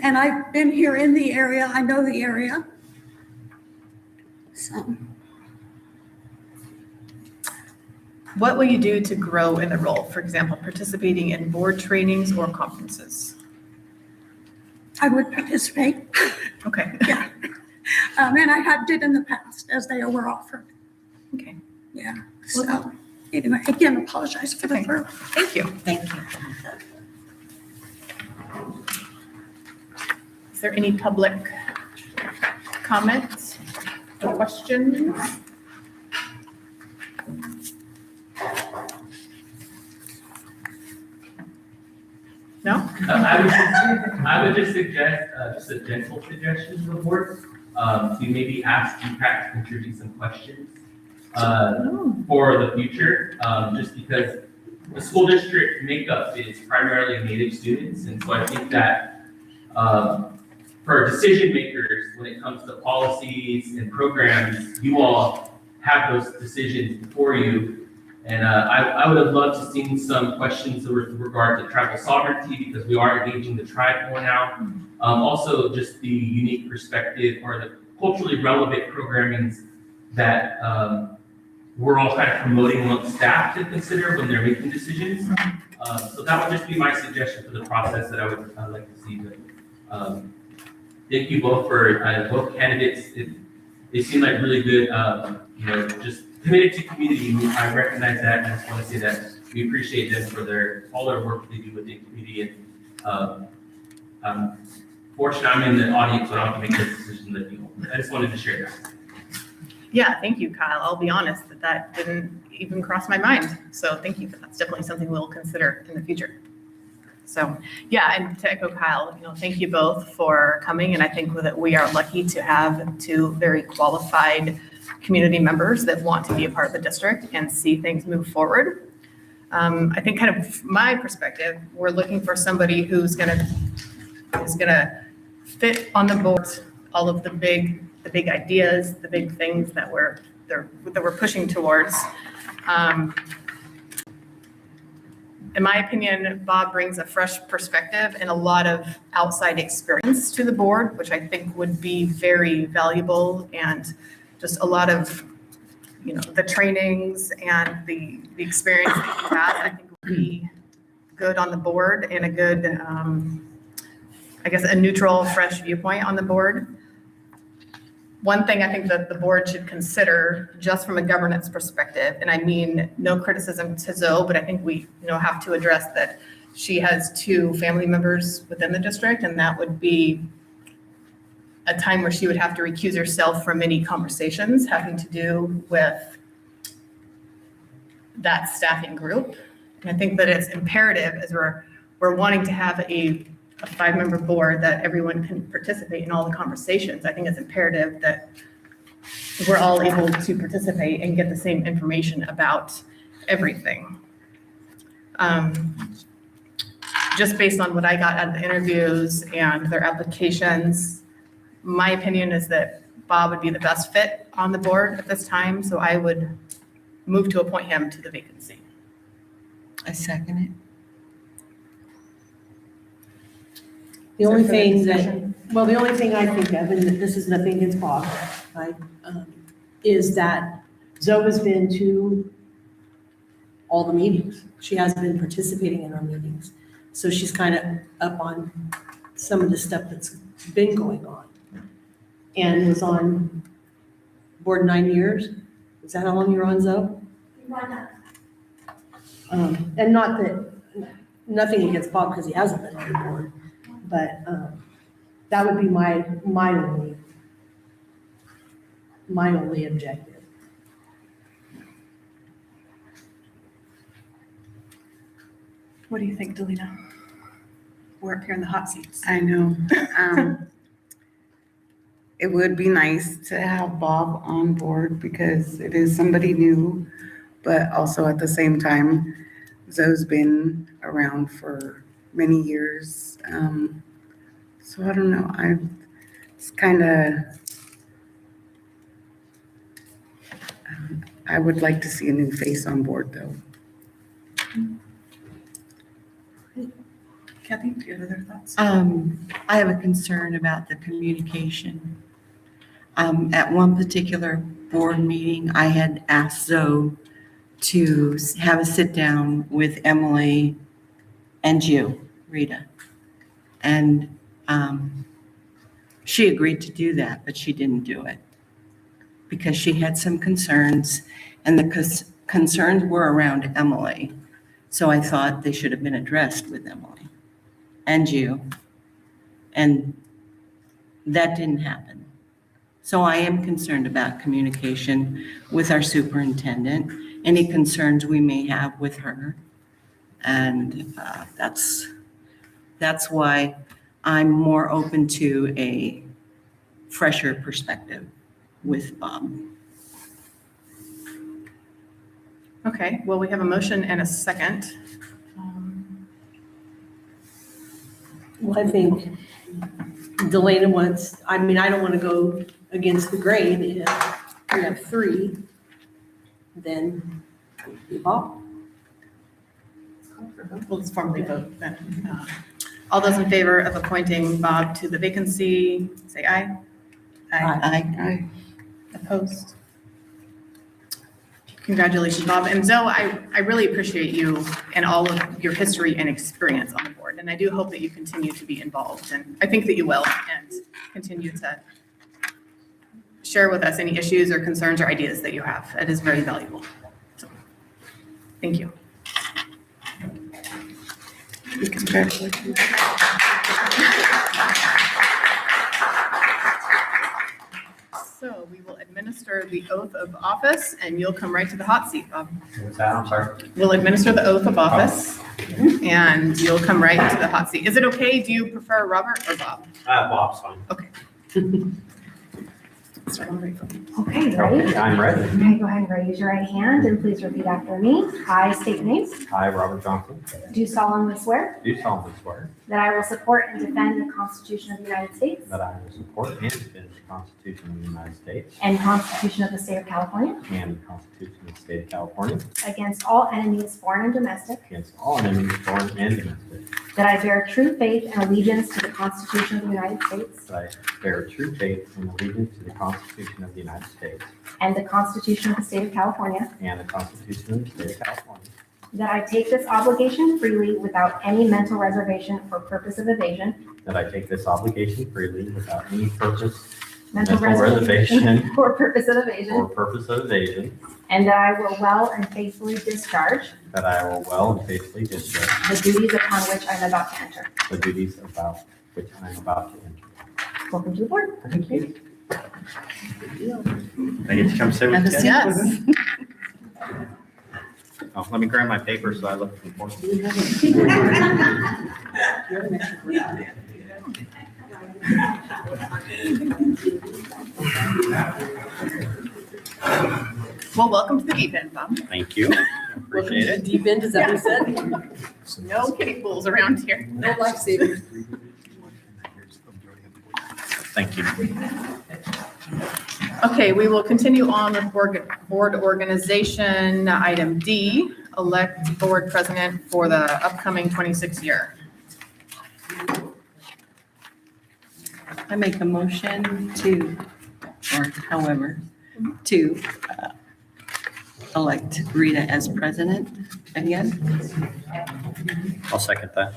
and I've been here in the area, I know the area. So.
What will you do to grow in the role? For example, participating in board trainings or conferences?
I would participate.
Okay.
Yeah. And I did in the past as they were offered.
Okay.
Yeah. So anyway, again, apologize for the throw.
Thank you.
Thank you.
Is there any public comments or questions? No?
I was I would just suggest, just a gentle suggestion to the board, to maybe ask DPAC to contribute some questions, for the future, just because the school district makeup is primarily Native students, and so I think that, for decision makers, when it comes to policies and programs, you all have those decisions before you. And I would have loved to see some questions with regard to tribal sovereignty, because we are engaging the tribe more now. Also, just the unique perspective or the culturally relevant programming that we're all kind of promoting amongst staff to consider when they're making decisions. So that would just be my suggestion for the process that I would like to see. But thank you both for both candidates. They seem like really good, just committed to community. I recognize that, and I just want to say that we appreciate them for all their work they do within community. And fortunately, I'm in the audience, so I don't have to make those decisions with you. I just wanted to share that.
Yeah, thank you, Kyle. I'll be honest that didn't even cross my mind. So thank you. That's definitely something we'll consider in the future. So yeah, and to echo Kyle, thank you both for coming. And I think that we are lucky to have two very qualified community members that want to be a part of the district and see things move forward. I think kind of my perspective, we're looking for somebody who's gonna fit on the board all of the big ideas, the big things that we're pushing towards. In my opinion, Bob brings a fresh perspective and a lot of outside experience to the board, which I think would be very valuable, and just a lot of, the trainings and the experience that he has, I think would be good on the board, and a good, a neutral, fresh viewpoint on the board. One thing I think that the board should consider, just from a governance perspective, and I mean no criticism to Zoe, but I think we have to address that she has two family members within the district, and that would be a time where she would have to recuse herself from any conversations having to do with that staffing group. And I think that it's imperative, as we're wanting to have a 5-member board, that everyone can participate in all the conversations. I think it's imperative that we're all able to participate and get the same information about everything. Just based on what I got out of the interviews and their applications, my opinion is that Bob would be the best fit on the board at this time, so I would move to appoint him to the vacancy.
I second it.
The only thing I think of, and this is nothing against Bob, is that Zoe has been to all the meetings. She has been participating in our meetings. So she's kind of up on some of the stuff that's been going on. And was on board 9 years. Is that how long you're on, Zoe? And not that, nothing against Bob because he hasn't been on the board. But that would be my only objective.
What do you think, Delina? We're up here in the hot seats.
I know. It would be nice to have Bob on board because it is somebody new, but also at the same time, Zoe's been around for many years. So I don't know. I would like to see a new face on board though.
Kathy, do you have other thoughts?
I have a concern about the communication. At one particular board meeting, I had asked Zoe to have a sit down with Emily and you, Rita. And she agreed to do that, but she didn't do it because she had some concerns, and the concerns were around Emily. So I thought they should have been addressed with Emily and you, and that didn't happen. So I am concerned about communication with our superintendent, any concerns we may have with her. And that's why I'm more open to a fresher perspective with Bob.
Okay, well, we have a motion and a second.
Well, I think Delana wants, I mean, I don't want to go against the grain. If we have 3, then Bob.
We'll just formally vote then. All those in favor of appointing Bob to the vacancy, say aye.
I
Opposed? Congratulations, Bob. And Zoe, I really appreciate you and all of your history and experience on the board. And I do hope that you continue to be involved. And I think that you will and continue to share with us any issues or concerns or ideas that you have. It is very valuable. So, thank you.
Congratulations.
So we will administer the oath of office and you'll come right to the hot seat, Bob.
What's that? I'm sorry.
We'll administer the oath of office and you'll come right to the hot seat. Is it okay? Do you prefer Robert or Bob?
Bob's fine.
Okay, ready?
I'm ready.
Okay, go ahead and raise your right hand and please repeat after me. I state your names.
I, Robert Johnson,
Do solemnly swear
do solemnly swear
that I will support and defend the Constitution of the United States
that I will support and defend the Constitution of the United States
and Constitution of the State of California
and the Constitution of the State of California
against all enemies, foreign and domestic,
against all enemies, foreign and domestic,
that I bear true faith and allegiance to the Constitution of the United States
that I bear true faith and allegiance to the Constitution of the United States
and the Constitution of the State of California,
and the Constitution of the State of California,
that I take this obligation freely without any mental reservation for purpose of evasion,
that I take this obligation freely without any purpose,
mental
mental
reservation
reservation,
for purpose of
or
evasion,
purpose of evasion,
and that I will well and faithfully discharge
that I will well and faithfully discharge
the duties upon which I'm about to enter.
the duties about which I am about to enter.
Welcome to the board.
Thank you. I get to come sit with you?
Yes.
Oh, let me grab my paper so I look important.
Well, welcome to the deep end, Bob.
Thank you. Appreciate it.
Deep end, is that what you said?
No kiddie pools around here.
No lifesavers.
Thank you.
Okay, we will continue on with board organization. Item D, elect board president for the upcoming 26 year.
I make a motion to, or however, to elect Rita as president again.
I'll second that.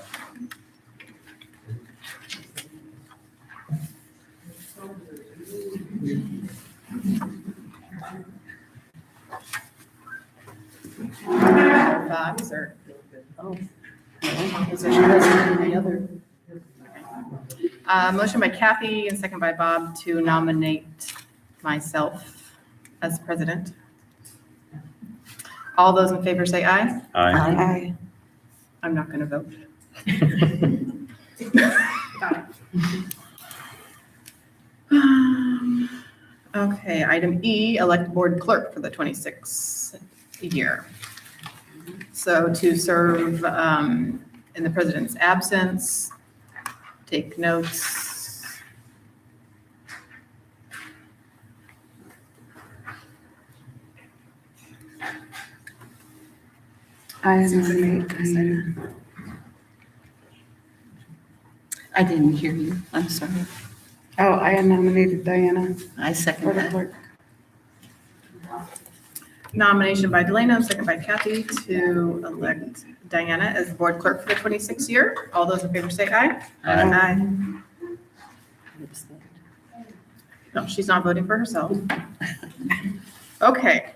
Thoughts or?
Oh, no, because she wasn't in the other.
Motion by Kathy and second by Bob to nominate myself as president. All those in favor say aye.
Aye.
I'm not going to vote. Okay, item E, elect board clerk for the 26th year. So to serve in the president's absence, take notes.
I nominate Diana.
I didn't hear you. I'm sorry.
Oh, I had nominated Diana
I second
for the
that.
clerk.
Nomination by Delana, second by Kathy to elect Diana as board clerk for the 26th year. All those in favor say aye.
Aye.
No, she's not voting for herself. Okay.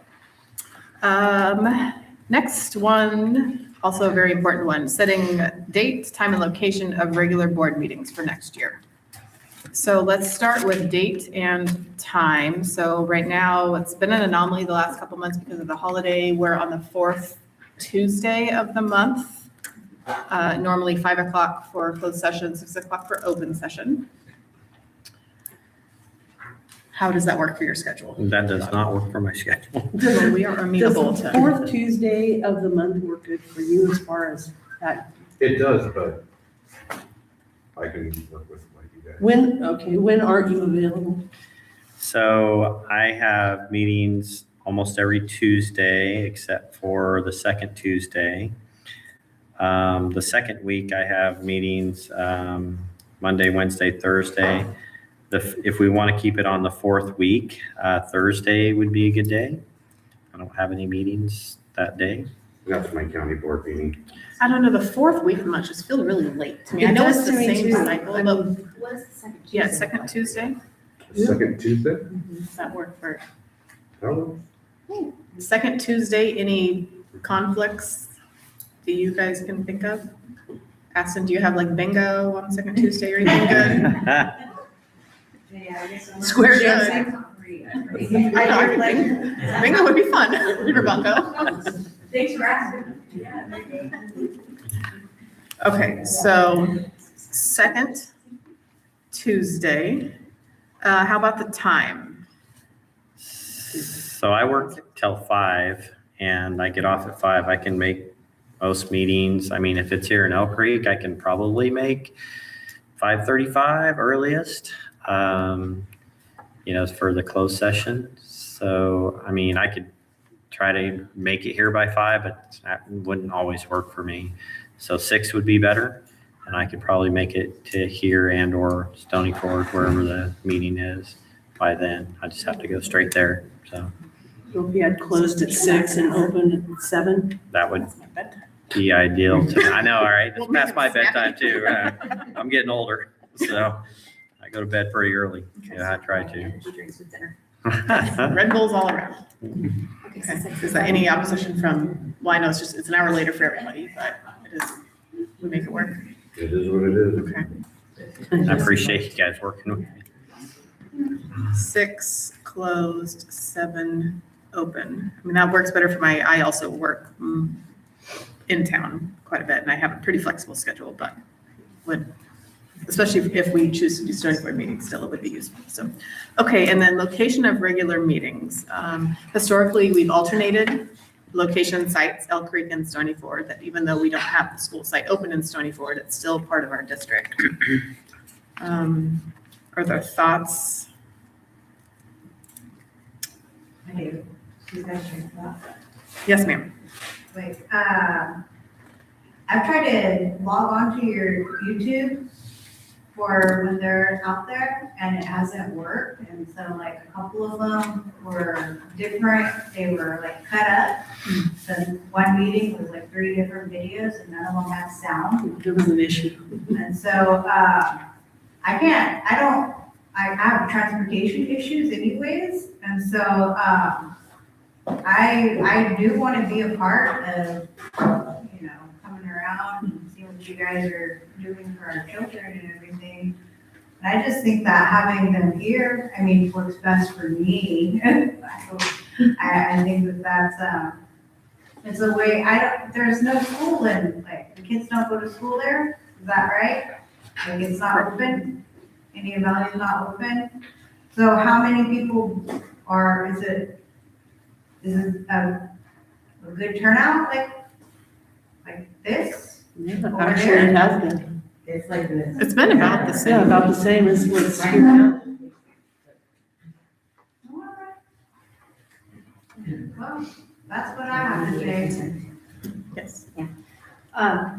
Next one, also a very important one, setting date, time, and location of regular board meetings for next year. So let's start with date and time. So right now, it's been an anomaly the last couple months because of the holiday. We're on the fourth Tuesday of the month. Normally 5 o'clock for closed session, 6 o'clock for open session. How does that work for your schedule?
That does not work for my schedule.
Well, we are amenable
Does the
to.
fourth Tuesday of the month work good for you as far as that?
It does, but I can work with like you guys.
When aren't you available?
So I have meetings almost every Tuesday except for the second Tuesday. The second week I have meetings Monday, Wednesday, Thursday. If we want to keep it on the fourth week, Thursday would be a good day. I don't have any meetings that day.
That's my county board meeting.
I don't know, the fourth week of March just feels really late to me. I
It
know
does
it's the
to me
same
too.
cycle,
I
but
mean,
What is the second Tuesday?
yeah, second Tuesday,
Second Tuesday?
does that work for?
I don't know.
Second Tuesday, any conflicts that you guys can think of? Aston, do you have like bingo on second Tuesday or anything good?
Yeah, I guess I'm.
Square
Should.
dancing?
I know, I think bingo would be fun, River Bungo.
Thanks for asking.
Okay, so second Tuesday, how about the time?
So I work till 5 and I get off at 5. I can make most meetings. I mean, if it's here in Elk Creek, I can probably make 5:35 earliest, for the closed session. So, I mean, I could try to make it here by 5, but that wouldn't always work for me. So 6 would be better, and I could probably make it to here and or Stony Ford, wherever the meeting is by then. I just have to go straight there. So
So if you had closed at 6 and opened at 7?
that would
That's my bedtime.
be ideal to, I know, all right?
We'll
It's past
make
my
it snappy.
bedtime too. I'm getting older, so I go to bed pretty early. Yeah, I try to.
Energy drinks with dinner.
Red Bulls all around.
Okay, so
Okay,
six
is there any opposition from, well, I know it's an hour later for everybody, but it is, we make it work.
It is what it is.
Okay.
I appreciate you guys working with me.
6 closed, 7 open. I mean, that works better for I also work in town quite a bit, and I have a pretty flexible schedule, but would, especially if we choose to do Stony Ford meetings, still it would be useful. So, okay, and then location of regular meetings. Historically, we've alternated location sites, Elk Creek and Stony Ford, that even though we don't have the school site open in Stony Ford, it's still part of our district. Are there thoughts?
I do. You guys drink that?
Yes, ma'am.
Wait, I've tried to log on to your YouTube for when they're out there and it hasn't worked. And so like a couple of them were different. They were like cut up. So one meeting was like 3 different videos and none of them had sound.
There was an issue.
And so, I have transportation issues anyways. And so, I do want to be a part of, coming around and seeing what you guys are doing for our children and everything. And I just think that having them here, works best for me. I think that that's, it's a way, there's no school in, like, the kids don't go to school there, is that right? Like, it's not open, Indian Valley is not open. So how many people is it a good turnout, like this?
Yeah, actually, it has been.
It's like this.
It's been about the
Yeah,
same.
about the same as what's here now.
Well, that's what I have to say.
Yes.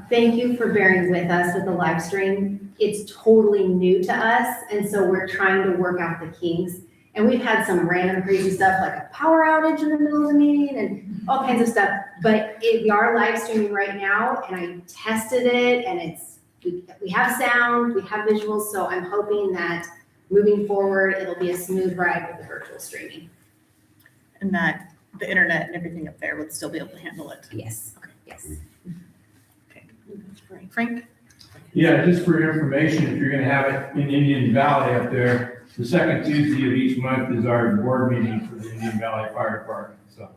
Thank you for bearing with us with the live stream. It's totally new to us, and so we're trying to work out the kinks. And we've had some random crazy stuff like a power outage in the middle of the meeting and all kinds of stuff. But we are live streaming right now, and I tested it, and we have sound, we have visuals, so I'm hoping that moving forward, it'll be a smooth ride with the virtual streaming.
And that the internet and everything up there would still be able to handle it.
Yes,
Okay.
yes.
Frank?
Yeah, just for your information, if you're gonna have it in Indian Valley up there, the second Tuesday of each month is our board meeting for the Indian Valley Fire Department, so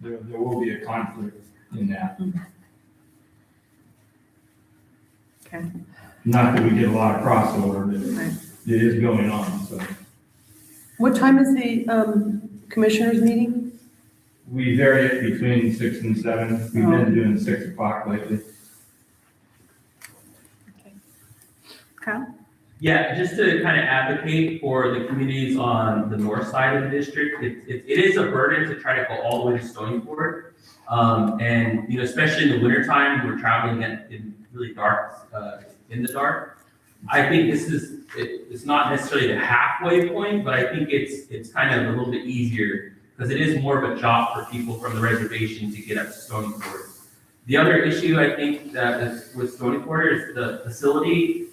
there will be a conflict in that.
Okay.
Not that we get a lot of crossover,
Right.
but it is going on, so.
What time is the commissioners meeting?
We vary it between 6 and 7. We've been doing 6 o'clock lately.
Kyle?
Yeah, just to kind of advocate for the communities on the north side of the district, it is a burden to try to go all the way to Stony Ford. And, you know, especially in the wintertime, we're traveling in really dark, in the dark. I think it's not necessarily the halfway point, but I think it's kind of a little bit easier because it is more of a job for people from the reservation to get up to Stony Ford. The other issue I think that is with Stony Ford is the facility.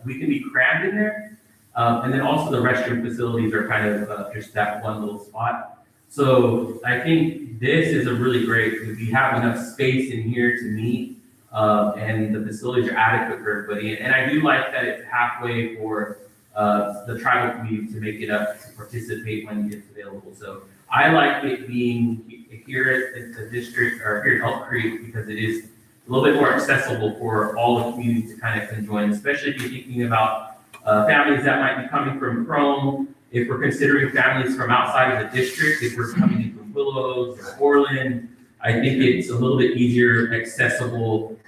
We can be crammed in there. And then also the restroom facilities are kind of just that one little spot. So I think this is a really great, if you have enough space in here to meet, and the facilities are adequate for everybody. And I do like that it's halfway for the tribal community to make it up to participate when it's available. So I like it being here at the district or here at Elk Creek because it is a little bit more accessible for all the community to kind of conjoin, especially if you're thinking about families that might be coming from Chrome. If we're considering families from outside of the district, if we're coming in from Willows or Orland, I think it's a little bit easier accessible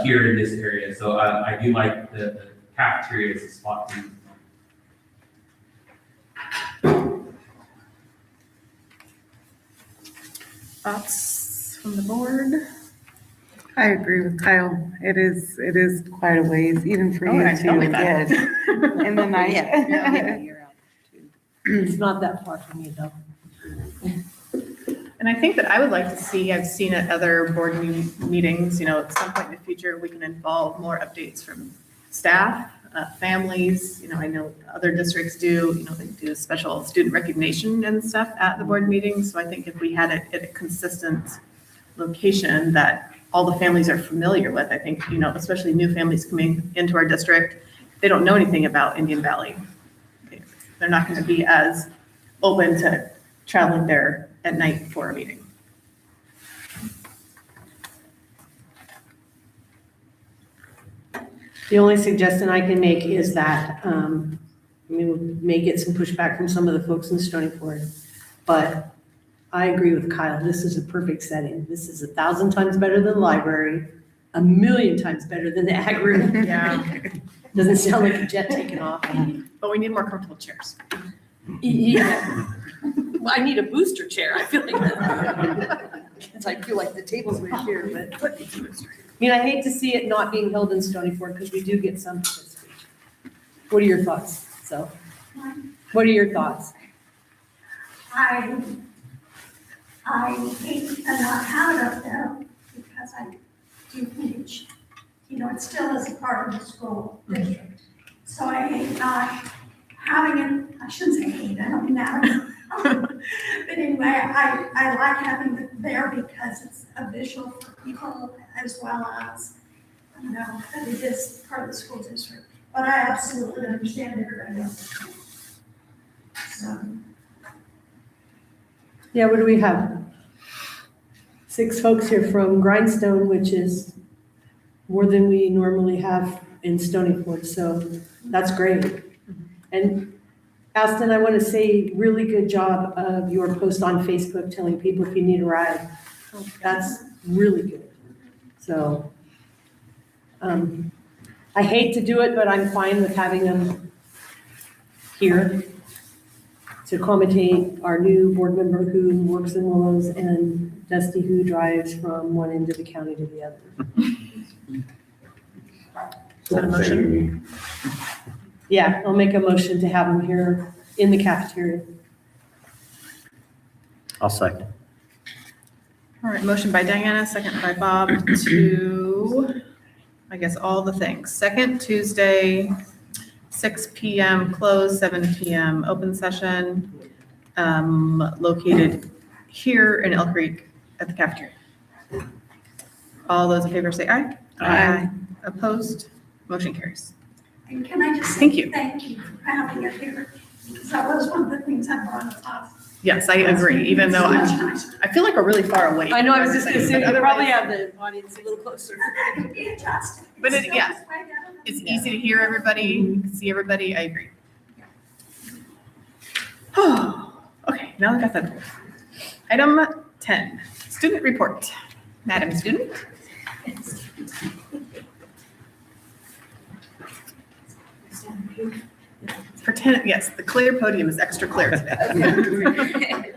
here in this area. So I do like the cafeteria as a spot to use.
Thoughts from the board?
I agree with Kyle. It is quite a ways, even for you
Okay, tell me
to
that.
get in the night.
It's not that far from you though.
And I think that I would like to see, I've seen at other board meetings, you know, at some point in the future, we can involve more updates from staff, families. You know, I know other districts do, you know, they do special student recognition and stuff at the board meetings. So I think if we had it at a consistent location that all the families are familiar with, I think, you know, especially new families coming into our district, they don't know anything about Indian Valley. They're not going to be as open to traveling there at night for a meeting.
The only suggestion I can make is that, I mean, we may get some pushback from some of the folks in Stony Ford, but I agree with Kyle. This is a perfect setting. This is 1,000 times better than the library, 1,000,000 times better than the ag room.
Yeah.
Doesn't sound like a jet taking off.
But we need more comfortable chairs.
Yeah. Well, I need a booster chair. I feel like because I feel like the table's right here, but I mean, I hate to see it not being held in Stony Ford because we do get some participation. What are your thoughts? So, what are your thoughts?
I hate to not have it up there because I do think it should, you know, it still is a part of the school district. So I hate not having it, I shouldn't say hate, I don't mean that. But anyway, I like having it there because it's a visual for people as well as, you know, that it is part of the school district. But I absolutely understand everybody else. So.
Yeah, what do we have? 6 folks here from Grindstone, which is more than we normally have in Stony Ford, so that's great. And Aston, I want to say really good job of your post on Facebook telling people if you need a ride. That's really good. So I hate to do it, but I'm fine with having them here to accommodate our new board member who works in Willows and Dusty who drives from one end of the county to the other.
Is that a motion?
Yeah, I'll make a motion to have them here in the cafeteria.
I'll second.
All right, motion by Diana, second by Bob to, I guess, all the things. Second Tuesday, 6 PM closed, 7 PM open session, located here in Elk Creek at the cafeteria. All those in favor say aye.
Aye.
Opposed? Motion carries.
And can I just say
Thank you.
thank you for having it here, because that was one of the things I brought up
Yes, I agree, even though I feel like we're really far away.
I know, I was just gonna say,
But
you probably
otherwise-
have the audience a little closer.
But it, yeah, it's easy to hear everybody, see everybody, I agree. Okay, now I got that. Item 10, student report. Madam Student? Pretend, yes, the clear podium is extra clear today.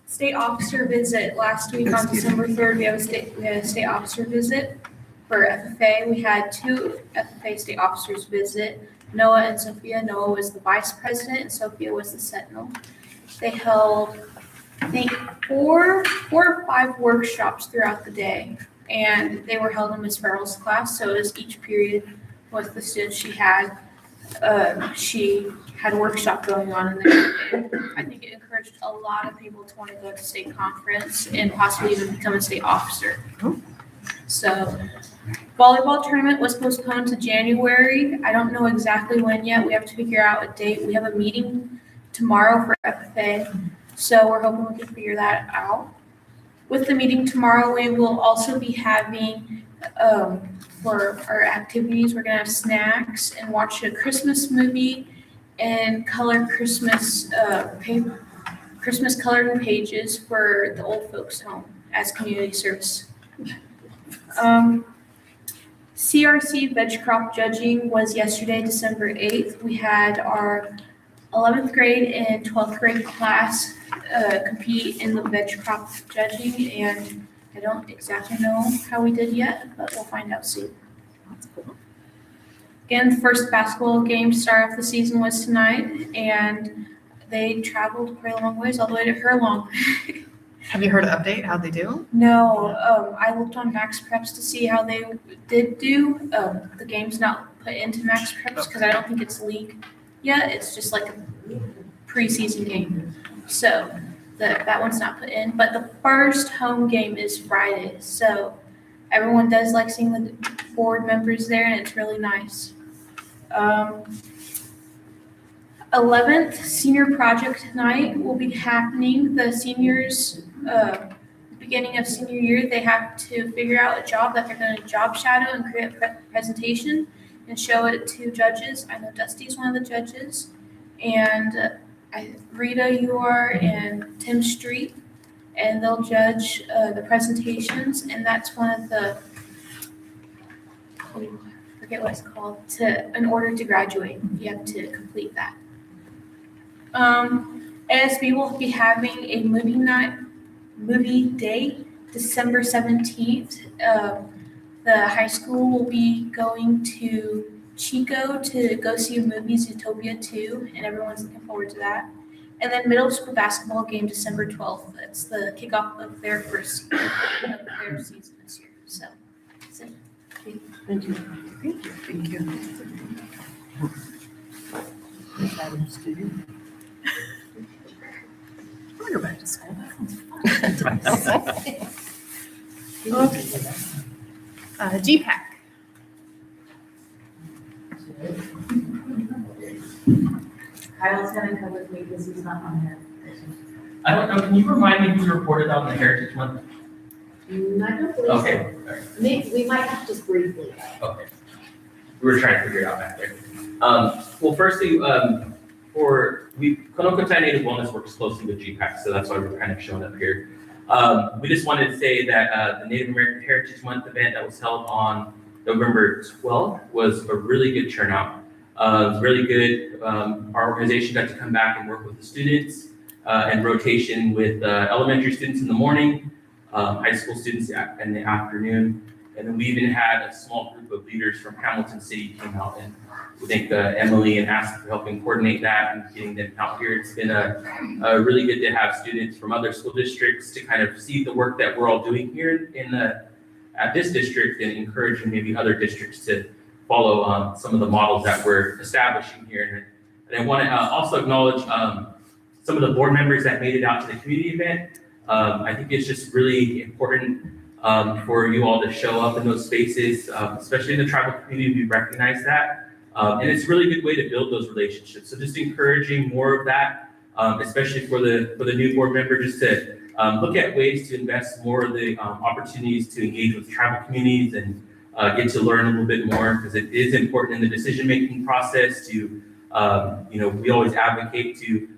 State officer visit last week on December 3rd. We had a state officer visit for FFA. We had 2 FFA state officers visit, Noah and Sophia. Noah was the vice president and Sophia was the sentinel. They held, I think, 4 or 5 workshops throughout the day, and they were held in Ms. Farrell's class. So it was each period with the students she had a workshop going on in there. And I think it encouraged a lot of people to want to go to state conference and possibly even become a state officer. So volleyball tournament was postponed to January. I don't know exactly when yet. We have to figure out a date. We have a meeting tomorrow for FFA. So we're hoping we can figure that out. With the meeting tomorrow, we will also be having, for our activities, we're gonna have snacks and watch a Christmas movie and color Christmas coloring pages for the old folks home as community service. CRC veg crop judging was yesterday, December 8th. We had our 11th grade and 12th grade class compete in the veg crop judging, and I don't exactly know how we did yet, but we'll find out soon. Again, the first basketball game to start off the season was tonight, and they traveled a pretty long ways all the way to Hurlong.
Have you heard an update, how'd they do?
No, I looked on Max Preps to see how they did do. The game's not put into Max Preps because I don't think it's league yet. It's just like a preseason game. So that one's not put in. But the first home game is Friday. So everyone does like seeing the board members there, and it's really nice. 11th senior project night will be happening. The seniors, beginning of senior year, they have to figure out a job that they're going to job shadow and create a presentation and show it to judges. I know Dusty's one of the judges, and Rita, you are, and Tim Street, and they'll judge the presentations, and that's one of the, I forget what it's called, in order to graduate, you have to complete that. ASB will be having a movie day, December 17th. The high school will be going to Chico to go see a movie, Zootopia 2, and everyone's looking forward to that. And then middle school basketball game, December 12th. That's the kickoff of their first of their season this year. So, that's it.
Thank you.
Thank you.
Madam Student.
I want to go back to school, that sounds fun. Okay. GPAC.
Kyle's gonna come with me because he's not on here.
I don't know, can you remind me who reported on the Heritage Month?
I don't believe
Okay,
so. We might have just briefly.
okay. We were trying to figure it out back there. Well, firstly, Konokotai Native Wellness works closely with GPAC, so that's why we're kind of showing up here. We just wanted to say that the Native American Heritage Month event that was held on November 12th was a really good turnout. It was really good. Our organization got to come back and work with the students in rotation with elementary students in the morning, high school students in the afternoon. And then we even had a small group of leaders from Hamilton City came out, and we thank Emily and Ashley for helping coordinate that and getting them out here. It's been a really good to have students from other school districts to kind of see the work that we're all doing here at this district, and encouraging maybe other districts to follow some of the models that we're establishing here. And I want to also acknowledge some of the board members that made it out to the community event. I think it's just really important for you all to show up in those spaces, especially in the tribal community. We recognize that. And it's a really good way to build those relationships. So just encouraging more of that. especially for the new board member, just to look at ways to invest more of the opportunities to engage with tribal communities and get to learn a little bit more, because it is important in the decision-making process to, we always advocate to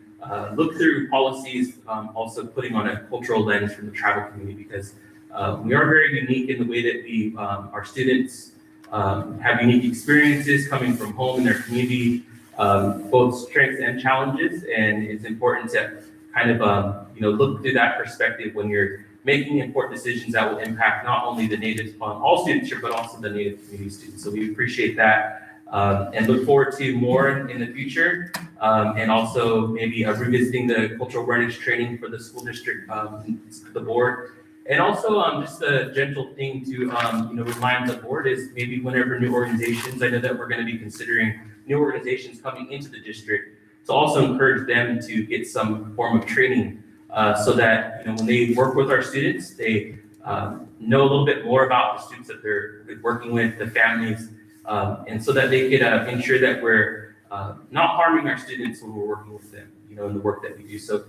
look through policies, also putting on a cultural lens from the tribal community, because we are very unique in the way that our students have unique experiences coming from home and their community, both strengths and challenges, and it's important to kind of, look through that perspective when you're making important decisions that will impact not only the Native, all students here, but also the Native community students. So we appreciate that and look forward to more in the future, and also maybe revisiting the cultural awareness training for the school district, the board. And also, just a gentle thing to, remind the board is maybe whenever new organizations, I know that we're going to be considering new organizations coming into the district, to also encourage them to get some form of training, so that, when they work with our students, they know a little bit more about the students that they're working with, the families, and so that they could ensure that we're not harming our students when we're working with them, in the work that we do. So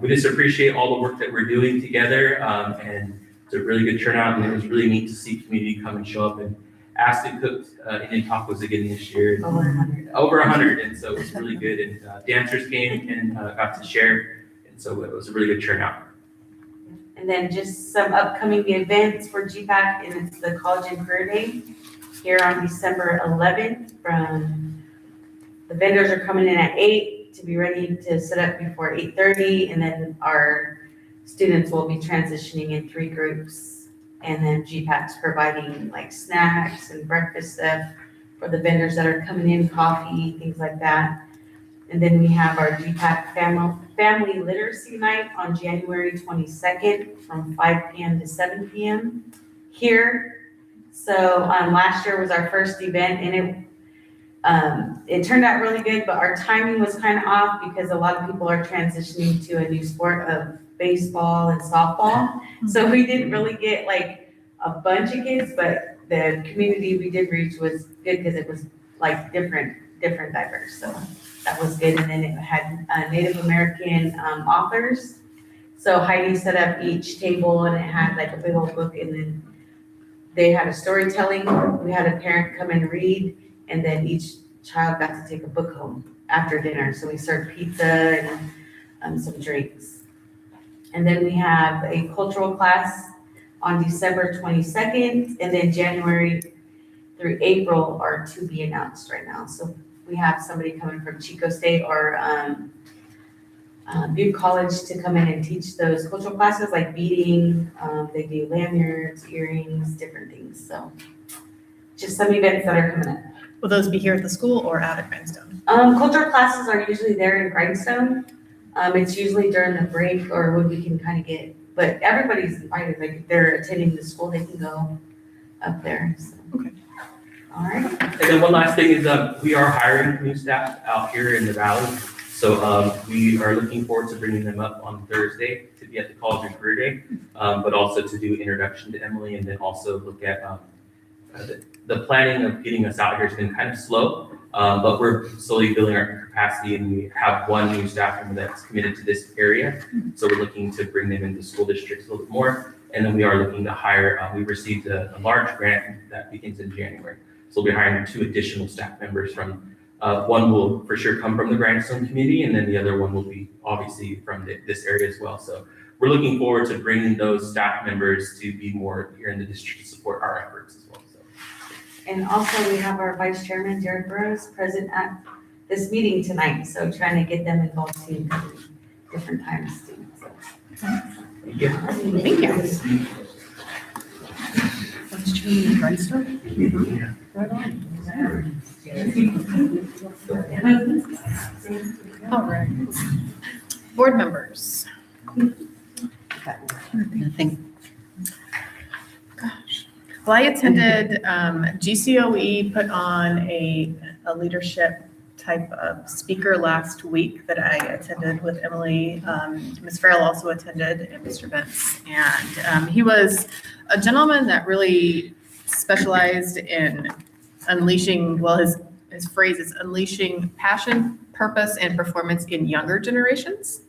we just appreciate all the work that we're doing together, and it's a really good turnout, and it was really neat to see community come and show up and ask to cook Indian tacos again this year. Over 100, and so it was really good, and dancers came and got to share, and so it was a really good turnout.
And then just some upcoming events for GPAC, and it's the College and Career Day here on December 11th. The vendors are coming in at 8 to be ready to set up before 8:30, and then our students will be transitioning in 3 groups. And then GPAC's providing like snacks and breakfast stuff for the vendors that are coming in, coffee, things like that. And then we have our GPAC Family Literacy Night on January 22nd from 5 p.m. to 7 p.m. here. So last year was our first event, and it turned out really good, but our timing was kind of off because a lot of people are transitioning to a new sport of baseball and softball. So we didn't really get like a bunch of kids, but the community we did reach was good because it was like different diverse. So that was good. And then it had Native American authors. So Heidi set up each table, and it had like a big old book, and then they had a storytelling. We had a parent come and read, and then each child got to take a book home after dinner. So we served pizza and some drinks. And then we have a cultural class on December 22nd, and then January through April are to be announced right now. So we have somebody coming from Chico State or Butte College to come in and teach those cultural classes, like beading. They do lanyards, earrings, different things. So just some events that are coming up.
Will those be here at the school or out at Grindstone?
Cultural classes are usually there in Grindstone. It's usually during the break or when we can kind of get, but everybody's invited. Like if they're attending the school, they can go up there. So.
Okay.
All right.
And then one last thing is we are hiring new staff out here in the valley. So we are looking forward to bringing them up on Thursday to be at the College and Career Day, but also to do introduction to Emily, and then also look at the planning of getting us out here has been kind of slow, but we're slowly building our capacity, and we have one new staff member that's committed to this area. So we're looking to bring them into school districts a little bit more. And then we are looking to hire, we received a large grant that begins in January. So we'll be hiring 2 additional staff members from, one will for sure come from the Grindstone community, and then the other one will be obviously from this area as well. So we're looking forward to bringing those staff members to be more here in the district to support our efforts as well. So.
And also we have our Vice Chairman, Jared Burrows, present at this meeting tonight. So trying to get them involved too, different times too. So.
Thank you.
Thank you.
Vice Chairman Grindstone?
Yeah.
Right on.
All right. Board members.
Nothing.
Gosh. Well, I attended, GCOE put on a leadership type of speaker last week that I attended with Emily. Ms. Farrell also attended, and Mr. Vince. And he was a gentleman that really specialized in unleashing, well, his his phrase is unleashing passion, purpose, and performance in younger generations.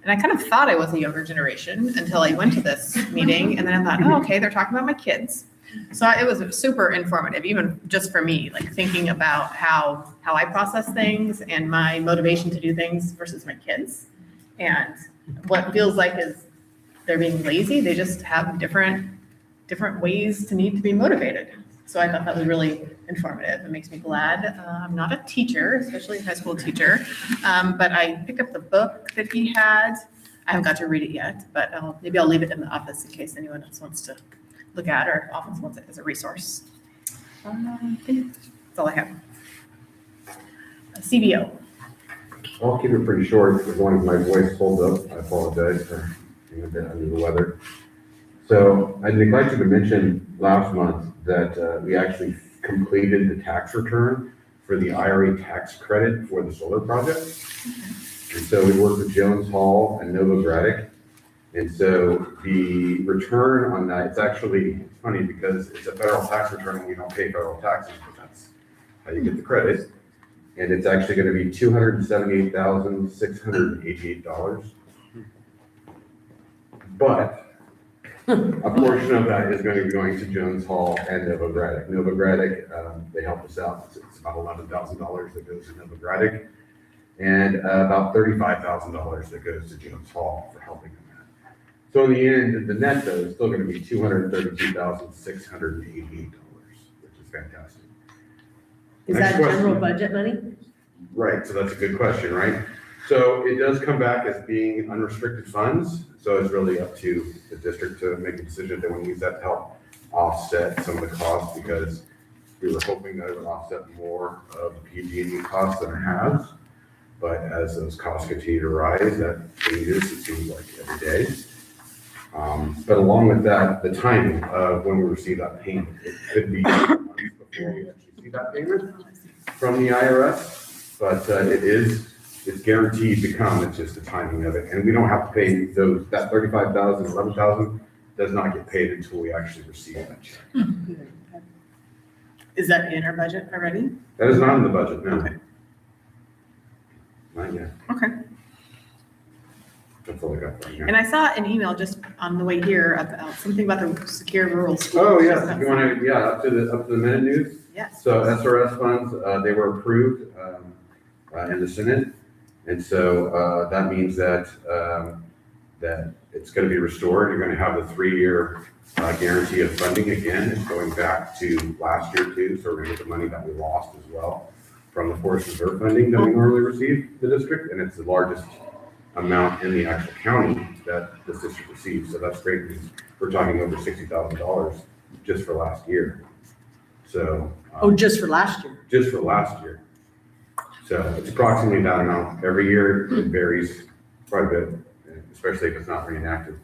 And I kind of thought I was a younger generation until I went to this meeting, and then I thought, oh, okay, they're talking about my kids. So it was super informative, even just for me, like thinking about how I process things and my motivation to do things versus my kids. And what feels like is they're being lazy. They just have different ways to need to be motivated. So I thought that was really informative. It makes me glad. I'm not a teacher, especially a high school teacher, but I picked up the book that he had. I haven't got to read it yet, but maybe I'll leave it in the office in case anyone else wants to look at or office wants it as a resource. That's all I have. CBO.
I'll keep it pretty short, as long as my voice holds up. I apologize for being a bit under the weather. So I neglected to mention last month that we actually completed the tax return for the IRA tax credit for the solar project. And so we worked with Jones Hall and Novogradac. And so the return on that, it's funny because it's a federal tax return and we don't pay federal taxes, but that's how you get the credit. And it's actually going to be $278,688. But a portion of that is going to be going to Jones Hall and Novogradac. Novogradac, they helped us out. It's about $11,000 that goes to Novogradac and about $35,000 that goes to Jones Hall for helping them out. So in the end, the net though is still going to be $232,688, which is fantastic.
Is
Next
that
question.
general budget money?
Right, so that's a good question, right? So it does come back as being unrestricted funds, so it's really up to the district to make a decision if they want to use that to help offset some of the costs, because we were hoping that it would offset more of the PG&E costs than it has. But as those costs continue to rise, that changes, it seems like every day. But along with that, the timing of when we receive that payment, it could be months before we actually see that payment from the IRS, but it's guaranteed to come. It's just the timing of it, and we don't have to pay that $35,000, $11,000 does not get paid until we actually receive that check.
Is that in our budget already?
That is not in the budget, no.
Okay.
Not yet.
Okay.
That's all I got right now.
And I saw an email just on the way here about something about the secure rural schools.
Oh, yes, if you want to, up to the minute news.
Yes.
So SRS funds, they were approved in the Senate. And so that means that it's going to be restored. You're going to have the 3-year guarantee of funding again. It's going back to last year too. So we're going to get the money that we lost as well from the forest reserve funding that we normally receive the district. And it's the largest amount in the actual county that this district receives. So that's great news. We're talking over $60,000 just for last year. So.
Just for last year?
Just for last year. So it's approximately that amount. Every year it varies quite a bit, especially if it's not reenacted.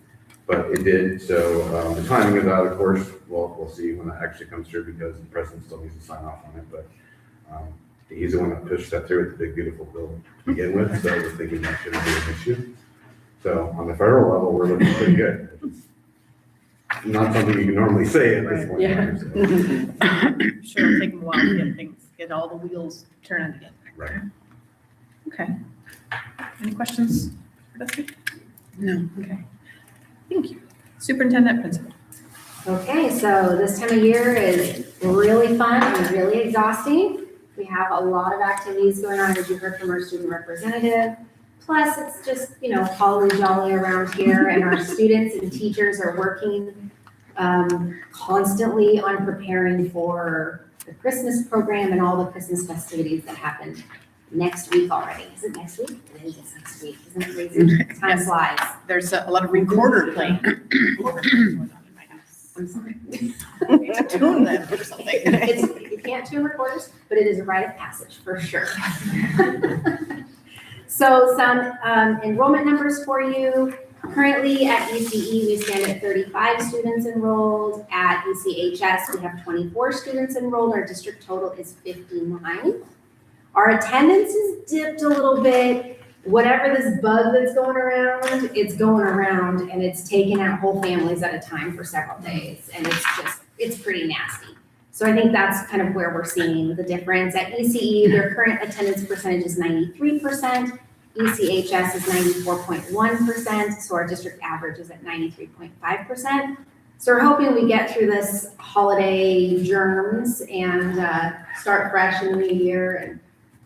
But it did. So the timing of that, of course, we'll see when that actually comes through, because the president still needs to sign off on it. But he's the one that pushed that through with the big, beautiful bill to begin with. So we're thinking that shouldn't be an issue. So on the federal level, we're looking pretty good. Not something you can normally say at this point.
Yeah.
I'm sure it'll take them a while to get all the wheels turning again.
Right.
Okay. Any questions for Dusty?
No.
Okay. Thank you. Superintendent, principal.
Okay, so this time of year is really fun and really exhausting. We have a lot of activities going on, as you heard from our student representative. Plus, it's just, holly jolly around here, and our students and teachers are working constantly on preparing for the Christmas program and all the Christmas festivities that happen next week already. Is it next week? It is next week. Isn't it crazy? Time flies.
There's a lot of recorder playing.
I'm sorry.
Tune them or something.
You can't tune recorders, but it is a rite of passage for sure. So some enrollment numbers for you. Currently at UCE, we stand at 35 students enrolled. At UCHS, we have 24 students enrolled. Our district total is 59. Our attendance has dipped a little bit. Whatever this bug that's going around, it's going around, and it's taking out whole families at a time for several days. And it's pretty nasty. So I think that's kind of where we're seeing the difference. At ECE, their current attendance percentage is 93%. ECHS is 94.1%. So our district average is at 93.5%. So we're hoping we get through this holiday germs and start fresh in the new year. And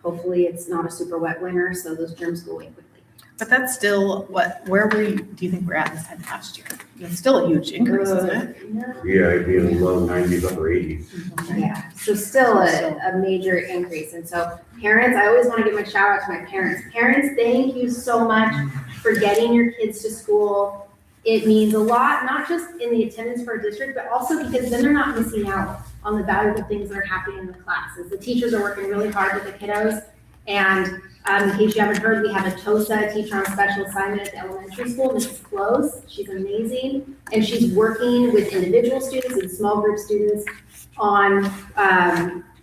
hopefully it's not a super wet winter, so those germs go away quickly.
But that's still where do you think we're at this time last year? It's still a huge increase, isn't it?
Yeah, it'd be in the low 90s, upper 80s.
Yeah, so still a major increase. And so parents, I always want to give a shout out to my parents. Parents, thank you so much for getting your kids to school. It means a lot, not just in the attendance for our district, but also because then they're not missing out on the valuable things that are happening in the classes. The teachers are working really hard with the kiddos. And in case you haven't heard, we have a TOSA, teacher on special assignment at the elementary school, Mrs. Close. She's amazing. And she's working with individual students and small group students on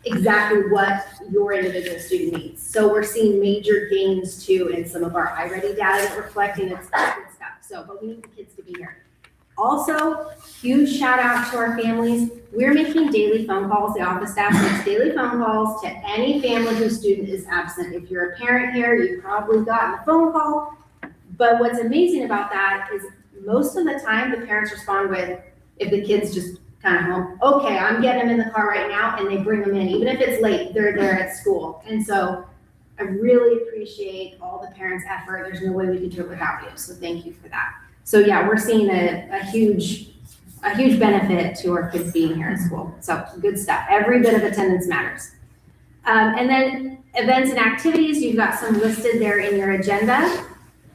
exactly what your individual student needs. So we're seeing major gains too in some of our iReady data that we're collecting. It's good stuff. So, but we need the kids to be here. Also, huge shout out to our families. We're making daily phone calls. The office staff makes daily phone calls to any family whose student is absent. If you're a parent here, you've probably gotten a phone call. But what's amazing about that is most of the time the parents respond with, if the kid's just kind of home, okay, I'm getting them in the car right now, and they bring them in. Even if it's late, they're there at school. And so I really appreciate all the parents' effort. There's no way we could do it without you. So thank you for that. So yeah, we're seeing a huge benefit to our kids being here at school. So good stuff. Every bit of attendance matters. And then events and activities, you've got some listed there in your agenda.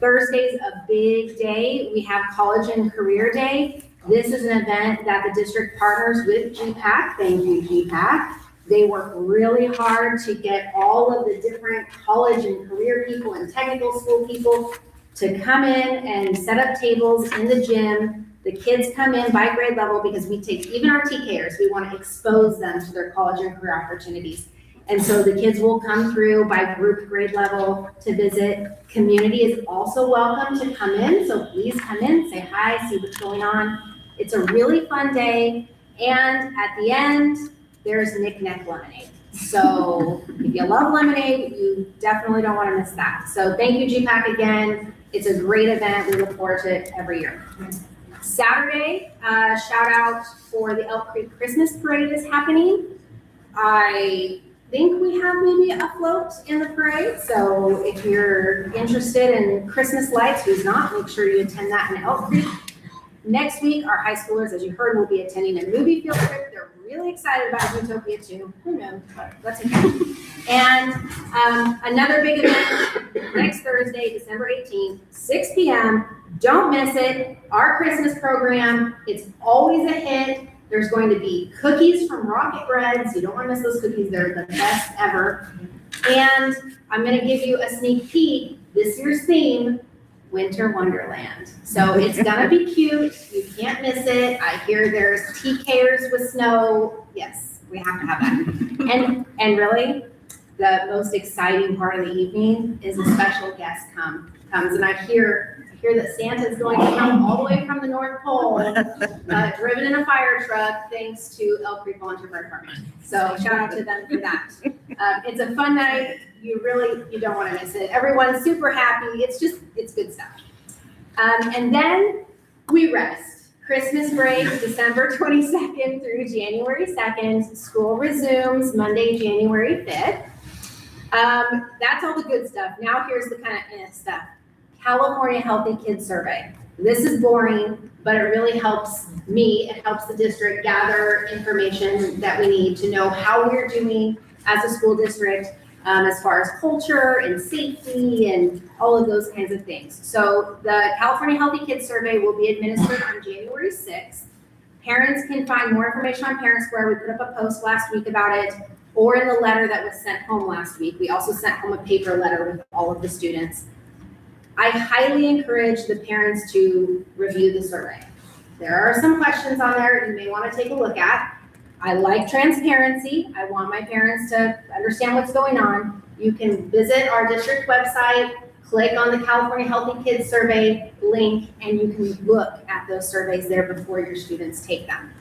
Thursday's a big day. We have College and Career Day. This is an event that the district partners with GPAC. Thank you, GPAC. They work really hard to get all of the different college and career people and technical school people to come in and set up tables in the gym. The kids come in by grade level because we take even our TKers, we want to expose them to their college and career opportunities. And so the kids will come through by group grade level to visit. Community is also welcome to come in. So please come in, say hi, see what's going on. It's a really fun day. And at the end, there's Nick Neck Lemonade. So if you love lemonade, you definitely don't want to miss that. So thank you, GPAC, again. It's a great event. We look forward to it every year. Saturday, shout out for the Elk Creek Christmas Parade is happening. I think we have maybe a float in the parade. So if you're interested in Christmas lights, who's not, make sure you attend that in Elk Creek. Next week, our high schoolers, as you heard, will be attending a movie field trip. They're really excited about Zootopia too. Who knows, but that's okay. And another big event next Thursday, December 18th, 6 p.m. Don't miss it. Our Christmas program, it's always a hit. There's going to be cookies from Rocket Bread, so you don't want to miss those cookies. They're the best ever. And I'm going to give you a sneak peek. This year's theme, Winter Wonderland. So it's gonna be cute. You can't miss it. I hear there's TKers with snow. Yes, we have to have that. And really, the most exciting part of the evening is a special guest comes, and I hear that Santa's going to come all the way from the North Pole, driven in a fire truck, thanks to Elk Creek Volunteer Fire Department. So shout out to them for that. It's a fun night. You don't want to miss it. Everyone's super happy. It's good stuff. And then we rest. Christmas break, December 22nd through January 2nd. School resumes Monday, January 5th. That's all the good stuff. Now here's the kind of stuff. California Healthy Kids Survey. This is boring, but it really helps me. It helps the district gather information that we need to know how we're doing as a school district as far as culture and safety and all of those kinds of things. So the California Healthy Kids Survey will be administered on January 6th. Parents can find more information on Parent Square. We put up a post last week about it, or in the letter that was sent home last week. We also sent home a paper letter with all of the students. I highly encourage the parents to review the survey. There are some questions on there you may want to take a look at. I like transparency. I want my parents to understand what's going on. You can visit our district website, click on the California Healthy Kids Survey link, and you can look at those surveys there before your students take them.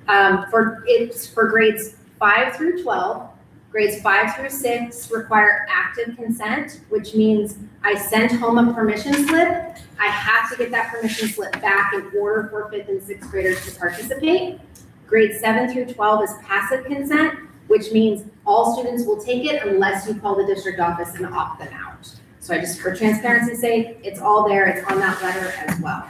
It's for grades 5 through 12. Grades 5 through 6 require active consent, which means I sent home a permission slip. I have to get that permission slip back in order for 5th and 6th graders to participate. Grades 7 through 12 is passive consent, which means all students will take it unless you call the district office and opt them out. So I just, for transparency's sake, it's all there, it's on that letter as well.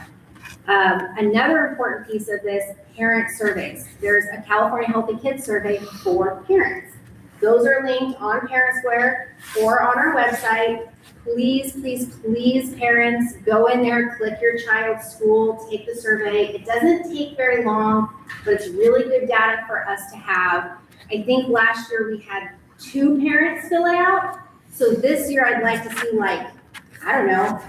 Another important piece of this, parent surveys. There's a California Healthy Kids survey for parents. Those are linked on Parent Square or on our website. Please, please, please, parents, go in there, click your child's school, take the survey. It doesn't take very long, but it's really good data for us to have. I think last year we had 2 parents fill it out. So this year I'd like to see like, I don't know,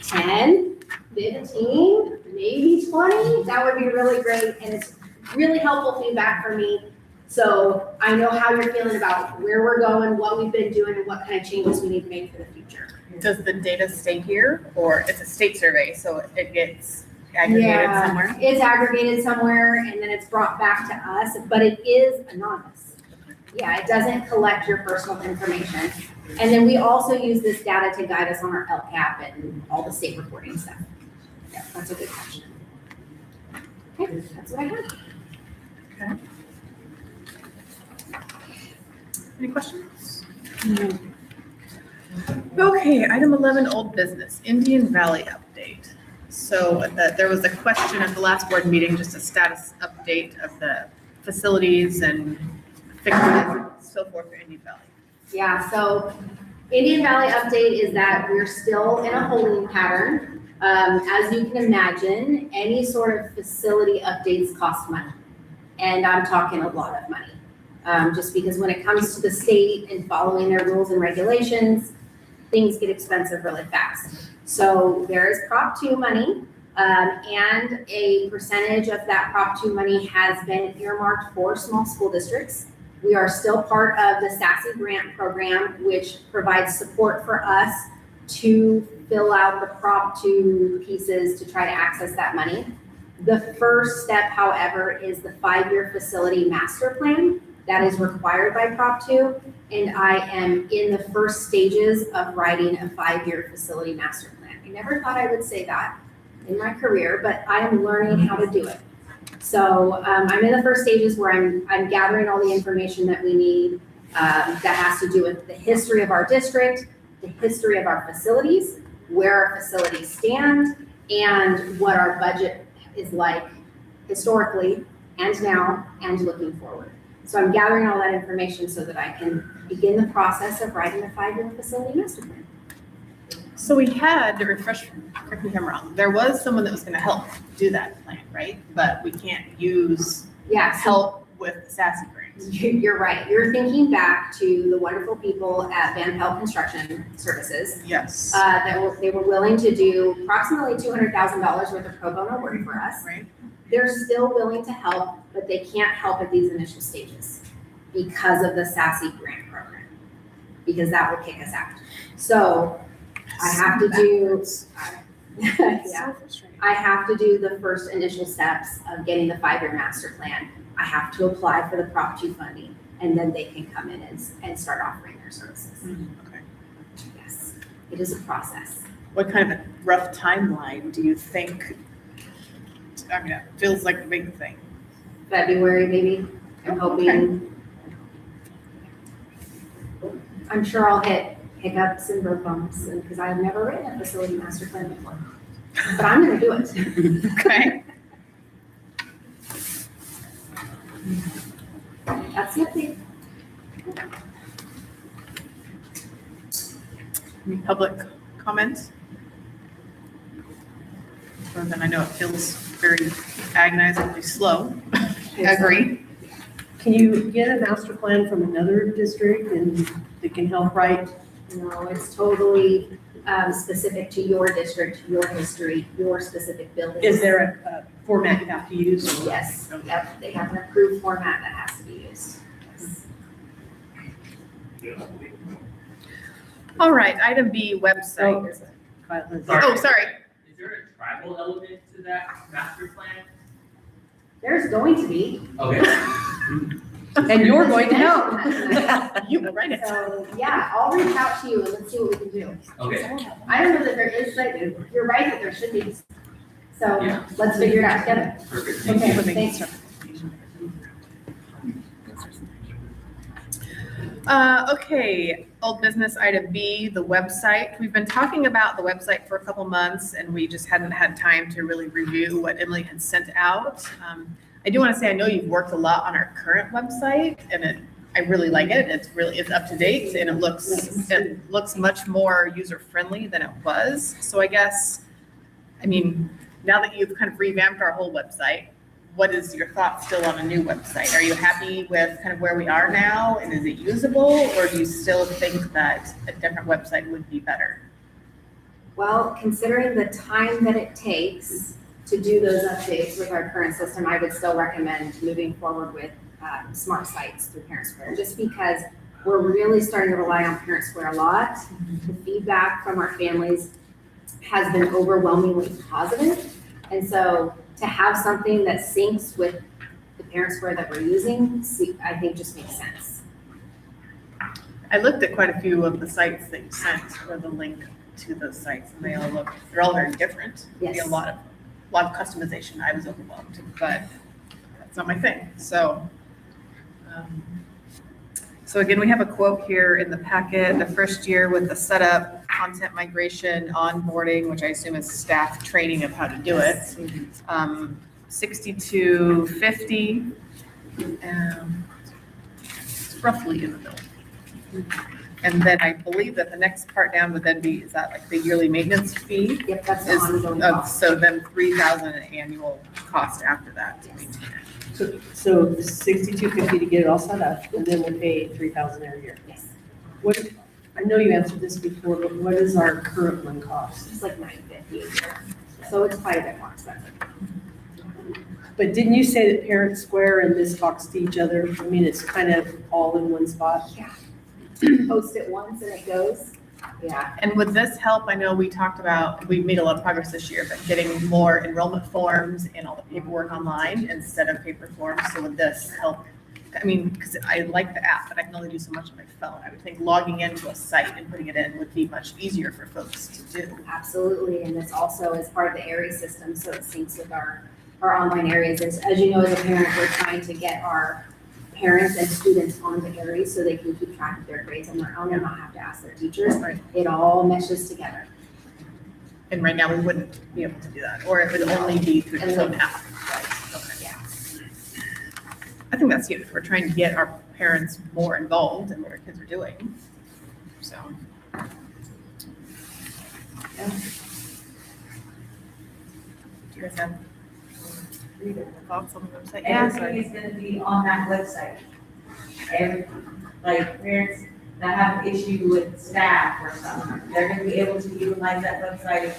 10, 15, maybe 20. That would be really great. And it's really helpful feedback for me. So I know how you're feeling about where we're going, what we've been doing, and what kind of changes we need to make for the future.
Does the data stay here, or it's a state survey, so it gets aggregated somewhere?
It's aggregated somewhere and then it's brought back to us, but it is anonymous. Yeah, it doesn't collect your personal information. And then we also use this data to guide us on our LCAP and all the state reporting stuff. Yeah, that's a good question. Okay, that's what I have.
Okay. Any questions? Okay, item 11, old business, Indian Valley update. So there was a question at the last board meeting, just a status update of the facilities and fixes and so forth for Indian Valley.
Yeah, so Indian Valley update is that we're still in a holding pattern. As you can imagine, any sort of facility updates cost money. And I'm talking a lot of money. Just because when it comes to the state and following their rules and regulations, things get expensive really fast. So there is Prop 2 money, and a percentage of that Prop 2 money has been earmarked for small school districts. We are still part of the SASE grant program, which provides support for us to fill out the Prop 2 pieces to try to access that money. The first step, however, is the 5-year facility master plan. That is required by Prop 2, and I am in the first stages of writing a 5-year facility master plan. I never thought I would say that in my career, but I am learning how to do it. So I'm in the first stages where I'm gathering all the information that we need that has to do with the history of our district, the history of our facilities, where our facilities stand, and what our budget is like historically and now and looking forward. So I'm gathering all that information so that I can begin the process of writing a 5-year facility master plan.
So we had, to refresh, correct me if I'm wrong, there was someone that was gonna help do that plan, right? But we can't use help with the SASE grants.
You're right. You're thinking back to the wonderful people at Van Pelt Construction Services.
Yes.
They were willing to do approximately $200,000 worth of pro bono work for us.
Right.
They're still willing to help, but they can't help at these initial stages because of the SASE grant program, because that will kick us out. So I have to do, I have to do the first initial steps of getting the 5-year master plan. I have to apply for the Prop 2 funding, and then they can come in and start offering their services.
Okay.
Yes, it is a process.
What kind of a rough timeline do you think? I mean, it feels like a big thing.
February, maybe. I'm hoping. Okay. I'm sure I'll hit hiccups and road bumps, and because I've never written a facility master plan before. But I'm gonna do it.
Okay.
That's the update.
Any public comments? So then I know it feels very agonizingly slow. I agree.
Can you get a master plan from another district and that can help write?
No, it's totally specific to your district, your history, your specific building.
Is there a format you have to use?
Yes, yep, they have an approved format that has to be used. Yes.
All right, item B, website.
Sorry.
Oh, sorry.
Is there a tribal element to that master plan?
There's going to be.
Okay.
And you're going to help.
You will write it.
So, yeah, I'll reach out to you and let's see what we can do.
Okay.
I don't know that there is, but you're right that there should be. So
Yeah.
let's figure it out together.
Perfect.
Okay, thanks.
Okay, old business item B, the website. We've been talking about the website for a couple months and we just hadn't had time to really review what Emily had sent out. I do want to say, I know you've worked a lot on our current website and I really like it. It's up to date and it looks much more user friendly than it was. So I guess, I mean, now that you've kind of revamped our whole website, what is your thought still on a new website? Are you happy with kind of where we are now and is it usable or do you still think that a different website would be better?
Well, considering the time that it takes to do those updates with our current system, I would still recommend moving forward with smart sites through Parent Square, just because we're really starting to rely on Parent Square a lot. The feedback from our families has been overwhelmingly positive. And so to have something that syncs with the Parent Square that we're using, I think just makes sense.
I looked at quite a few of the sites that you sent or the link to those sites and they're all very different.
Yes.
A lot of customization. I was overwhelmed, but that's not my thing. So again, we have a quote here in the packet, the first year with the setup, content migration, onboarding, which I assume is staff training of how to do it. $62.50. It's roughly in the middle. And then I believe that the next part down would then be, is that like the yearly maintenance fee?
Yep, that's the ongoing cost.
So then $3,000 an annual cost after that to maintain it.
So $62.50 to get it all set up, and then we'll pay $3,000 every year.
Yes,
What, I know you answered this before, but what is our current one cost?
it's like $950 a year. So it's quite a bit more expensive.
But didn't you say that Parent Square and this talks to each other? I mean, it's kind of all in one spot.
Yeah. Post it once and it goes. Yeah.
And would this help? I know we talked about, we've made a lot of progress this year, but getting more enrollment forms and all the paperwork online instead of paper forms. So would this help? I mean, because I like the app, but I can only do so much on my phone. I would think logging into a site and putting it in would be much easier for folks to do.
Absolutely, and this also is part of the area system, so it syncs with our online areas. As you know, as a parent, we're trying to get our parents and students onto areas so they can keep track of their grades on their own and not have to ask their teachers.
Right.
It all meshes together.
And right now we wouldn't be able to do that, or it would only be through the phone app. Okay.
Yeah.
I think that's huge. We're trying to get our parents more involved in what our kids are doing. So. Yeah. Do you guys have thoughts on the website?
Everything is gonna be on that website. Like parents that have an issue with staff or something, they're gonna be able to utilize that website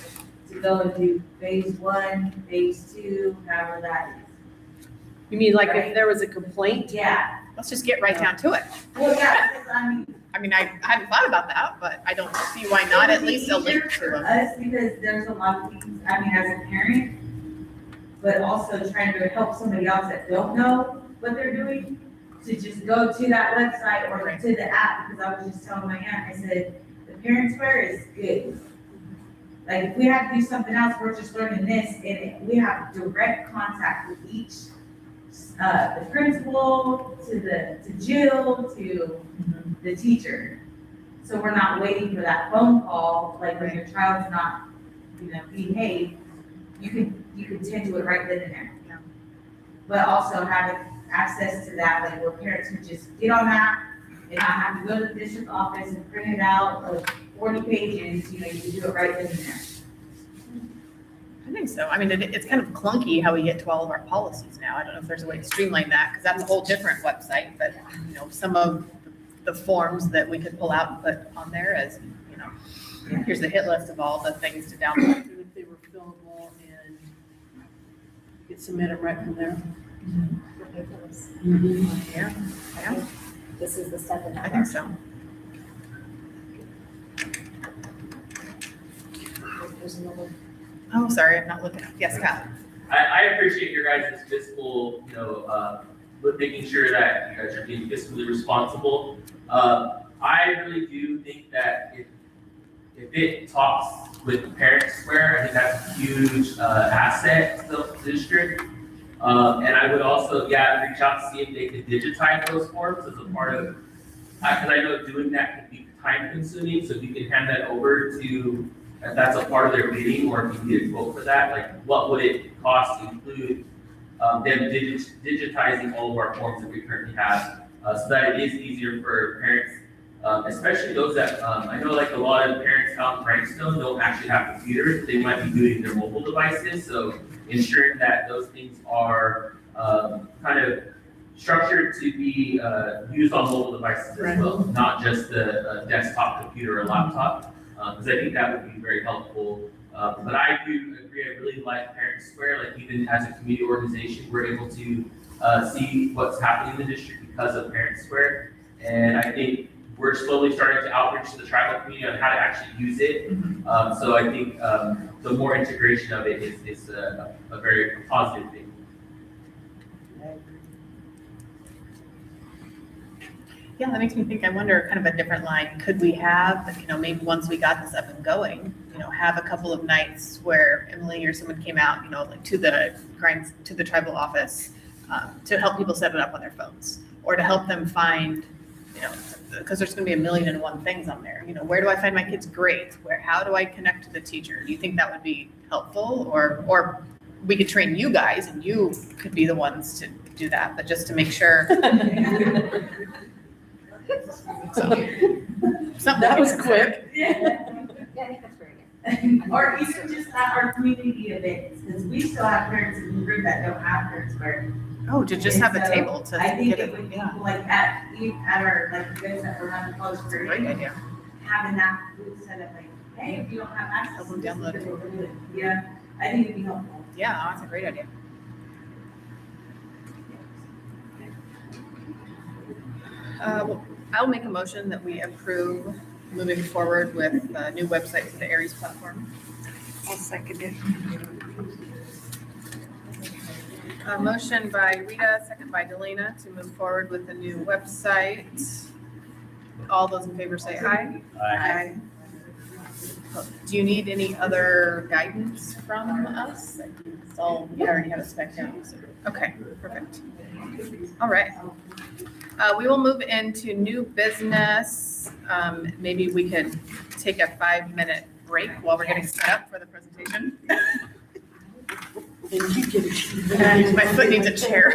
to go and do phase 1, phase 2, however that is.
You mean like if there was a complaint?
Yeah.
Let's just get right down to it.
Well, yeah, because
I mean, I hadn't thought about that, but I don't see why not at least a link to them.
us, because there's a lot of things, I mean, as a parent, but also trying to help somebody else that don't know what they're doing, to just go to that website or to the app, because I was just telling my aunt, I said, the Parent Square is good. Like, if we have to do something else, we're just learning this, and we have direct contact with each, the principal, to Jill, to the teacher. So we're not waiting for that phone call, like when your child's not, behave, you can tend to it right then and there.
Yeah.
But also having access to that, like where parents can just get on that and not have to go to the district office and print it out of 40 pages, you can do it right then and there.
I think so. I mean, it's kind of clunky how we get to all of our policies now. I don't know if there's a way to streamline that, because that's a whole different website, but, some of the forms that we could pull out and put on there as, here's the hit list of all the things to download.
If they were fillable and you could submit them right from there.
Ridiculous.
Yeah, yeah,
This is the step in that.
I think so.
There's another.
Oh, sorry, I'm not looking. Yes, Kyle.
I appreciate your guys' fiscal, with making sure that you guys are being fiscally responsible. I really do think that if it talks with Parents Square, I think that's a huge asset to the district. And I would also, reach out to see if they could digitize those forms as a part of, because I know doing that can be time consuming, so if you can hand that over to, if that's a part of their bidding, or if you need a quote for that, like what would it cost to include them digitizing all of our forms that we currently have, so that it is easier for parents, especially those that, I know like a lot of parents out in Brightstone don't actually have computers, they might be doing their mobile devices, so ensuring that those things are kind of structured to be used on mobile devices as well, not just the desktop computer or laptop, because I think that would be very helpful. But I do agree, I really like Parents Square, like even as a community organization, we're able to see what's happening in the district because of Parents Square. And I think we're slowly starting to outreach to the tribal community on how to actually use it. So I think the more integration of it is a very positive thing.
Yeah, that makes me think, I wonder, kind of a different line, could we have, maybe once we got this up and going, have a couple of nights where Emily or someone came out, like to the tribal office, to help people set it up on their phones, or to help them find, because there's gonna be 1,000,001 things on there, where do I find my kid's grades? How do I connect to the teacher? Do you think that would be helpful, or we could train you guys and you could be the ones to do that, but just to make sure.
That was quick.
Yeah.
Yeah, I think that's very good.
Or even just at our community events, because we still have parents in the group that don't have Parents Square.
Oh, to just have a
And so
table to
I think
get
it
it,
would be
yeah.
like at our, like events that we're having close for,
Great idea.
having that booth set up, like, hey, if you don't have access.
Help them
to this,
download it.
this is what we're doing. Yeah, I think it'd be helpful.
Yeah, that's a great idea. Well, I'll make a motion that we approve moving forward with a new website for the Aries platform.
I'll second it.
A motion by Rita, second by Delana, to move forward with a new website. All those in favor say aye.
Aye.
Do you need any other guidance from us? It's all, we already have it spec'd out. So- Okay, perfect. All right. We will move into new business. Maybe we could take a 5-minute break while we're getting set up for the presentation.
And you get a
My foot needs a chair.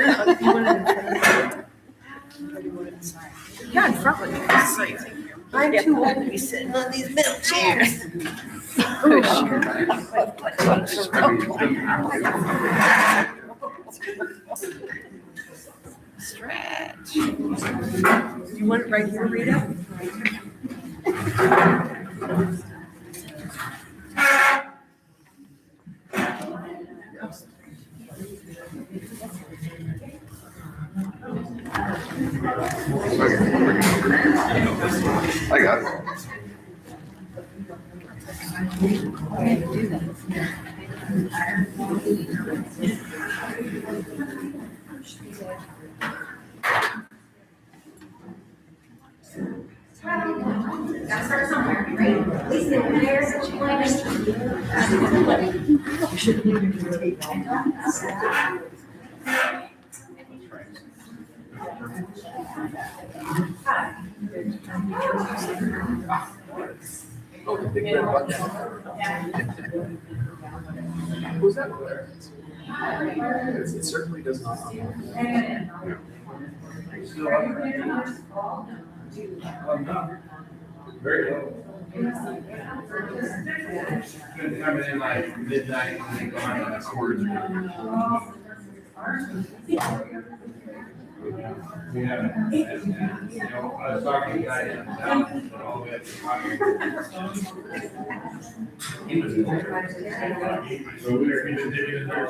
Yeah, in front with you. Sweet.
I'm too old to be sitting on these middle chairs. Stretch.
You want it right here, Rita?
I got it.
Gotta start somewhere, right? At least there's a
You should leave your tape on.
Who's that? It certainly does not. Very low.
Been coming in like midnight and then gone afterwards. We haven't, I was talking to a guy down all the way up to Concord. He was in there. So we were even digging in there.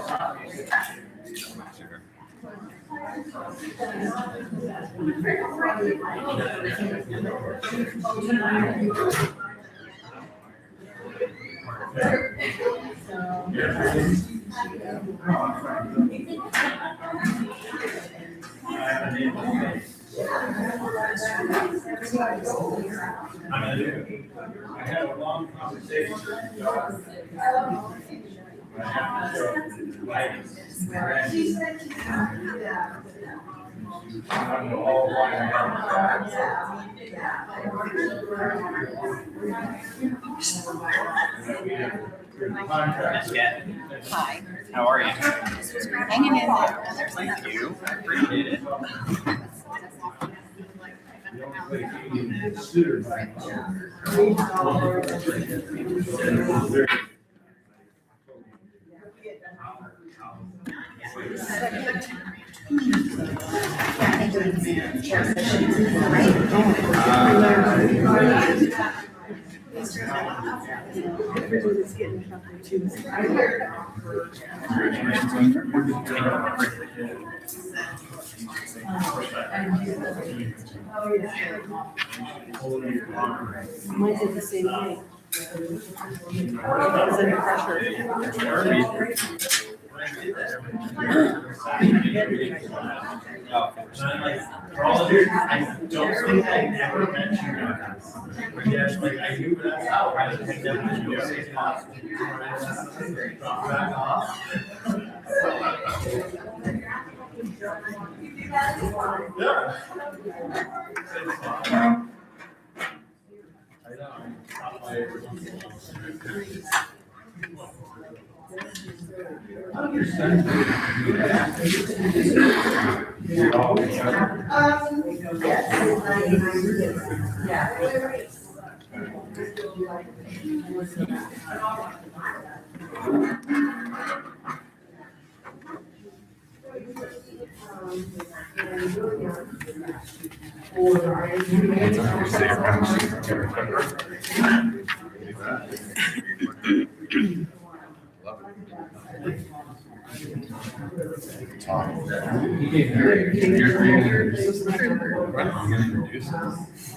I had a long conversation with John. I know all
Hi.
How are you?
Hanging in there.
Thank you. I appreciate it.
Everybody that's getting in trouble too. Might did the same thing. Was under pressure.
For all of you, I don't think I ever mentioned that. But yes, like I knew that's how I was thinking that you say drop back off. Yeah. I know. How your son?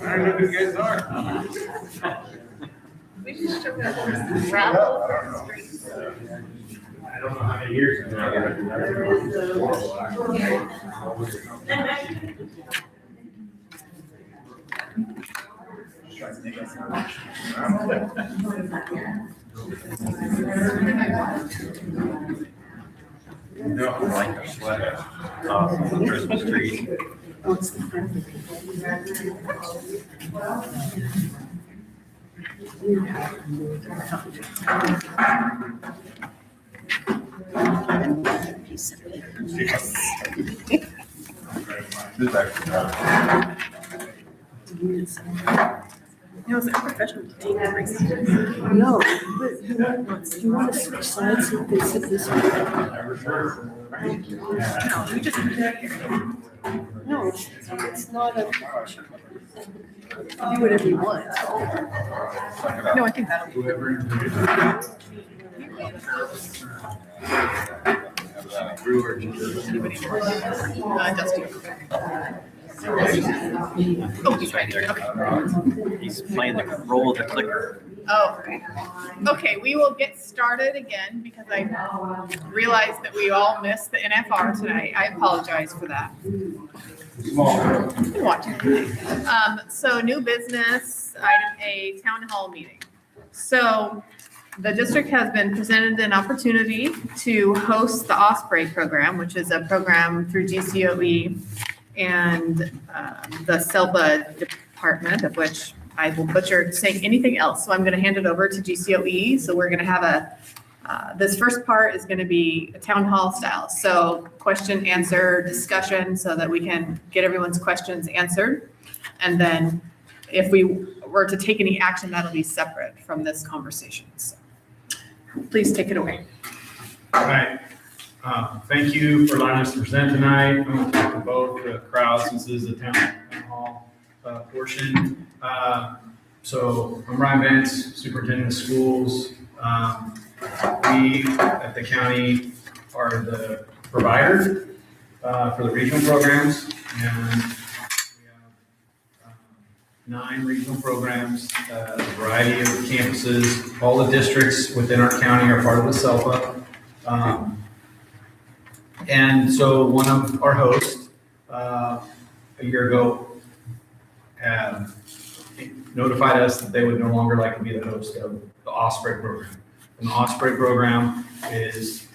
I don't know who you guys are.
We just took a gravel.
I don't know how many years ago.
No, I like your sweater. Christmas tree.
No, it's unprofessional to take every. No, but you want to switch sides so they sit this way? No, we just. No, it's not a. Do whatever you want.
No, I think that'll be. Dusty. Oh, he's right there. Okay.
He's playing the role of the clicker.
Oh, okay, we will get started again because I realized that we all missed the NFR tonight. I apologize for that. So new business, item A, town hall meeting. So the district has been presented an opportunity to host the Osprey program, which is a program through GCOE and the SELPA department, of which I will butcher saying anything else. So I'm going to hand it over to GCOE. So we're going to have this first part is going to be a town hall style. So question, answer, discussion so that we can get everyone's questions answered. And then if we were to take any action, that'll be separate from this conversation. So please take it away.
All right. Thank you for allowing us to present tonight. I'm going to talk to both the crowd since this is a town hall portion. So I'm Ryan Vance, Superintendent of Schools. We at the county are the provider for the regional programs, and we have 9 regional programs, a variety of campuses. All the districts within our county are part of the SELPA. And so one of our hosts a year ago notified us that they would no longer like to be the host of the Osprey program. And the Osprey program is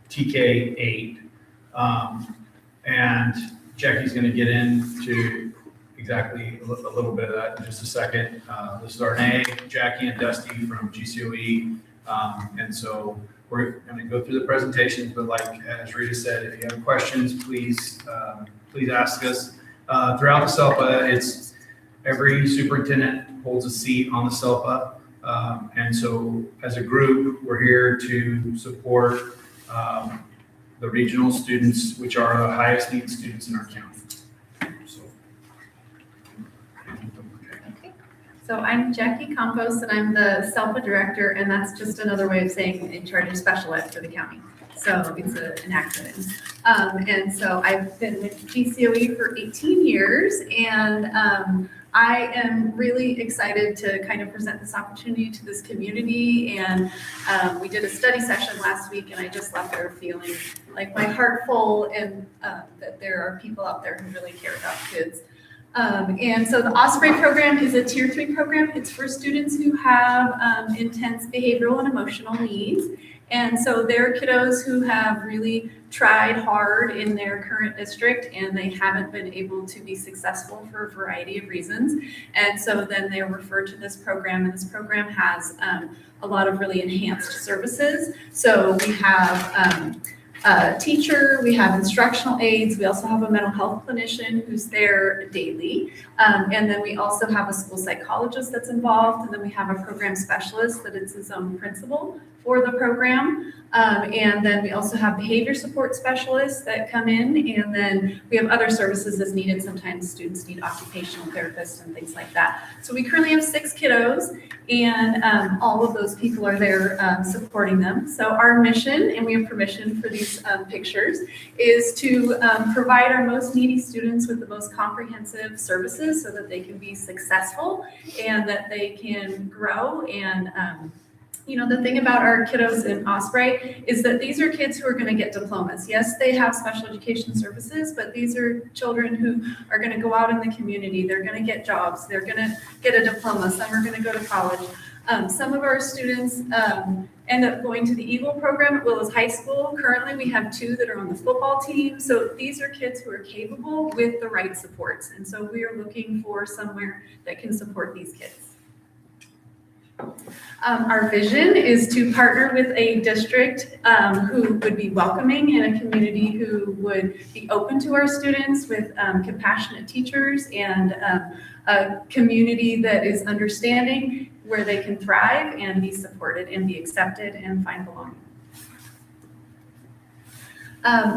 TK8. And Jackie's going to get into exactly a little bit of that in just a second. This is Arne, Jackie, and Dusty from GCOE. And so we're going to go through the presentations, but like as Rita said, if you have questions, please ask us. Throughout the SELPA, it's every superintendent holds a seat on the SELPA. And so as a group, we're here to support the regional students, which are the highest need students in our county. So.
Okay. So I'm Jackie Campos, and I'm the SELPA director, and that's just another way of saying in charge of special ed for the county. So it's an acronym. And so I've been with GCOE for 18 years, and I am really excited to kind of present this opportunity to this community. And we did a study session last week, and I just left there feeling like my heart full, and that there are people out there who really care about kids. And so the Osprey program is a tier 3 program. It's for students who have intense behavioral and emotional needs. And so they're kiddos who have really tried hard in their current district, and they haven't been able to be successful for a variety of reasons. And so then they're referred to this program, and this program has a lot of really enhanced services. So we have a teacher, we have instructional aides, we also have a mental health clinician who's there daily. And then we also have a school psychologist that's involved, and then we have a program specialist that is his own principal for the program. And then we also have behavior support specialists that come in, and then we have other services as needed. Sometimes students need occupational therapists and things like that. So we currently have 6 kiddos, and all of those people are there supporting them. So our mission, and we have permission for these pictures, is to provide our most needy students with the most comprehensive services so that they can be successful and that they can grow. And you know, the thing about our kiddos in Osprey is that these are kids who are going to get diplomas. Yes, they have special education services, but these are children who are going to go out in the community. They're going to get jobs. They're going to get a diploma. Some are going to go to college. Some of our students end up going to the Eagle program at Willows High School. Currently, we have 2 that are on the football team. So these are kids who are capable with the right supports. And so we are looking for somewhere that can support these kids. Our vision is to partner with a district who would be welcoming and a community who would be open to our students with compassionate teachers and a community that is understanding where they can thrive and be supported and be accepted and find belonging.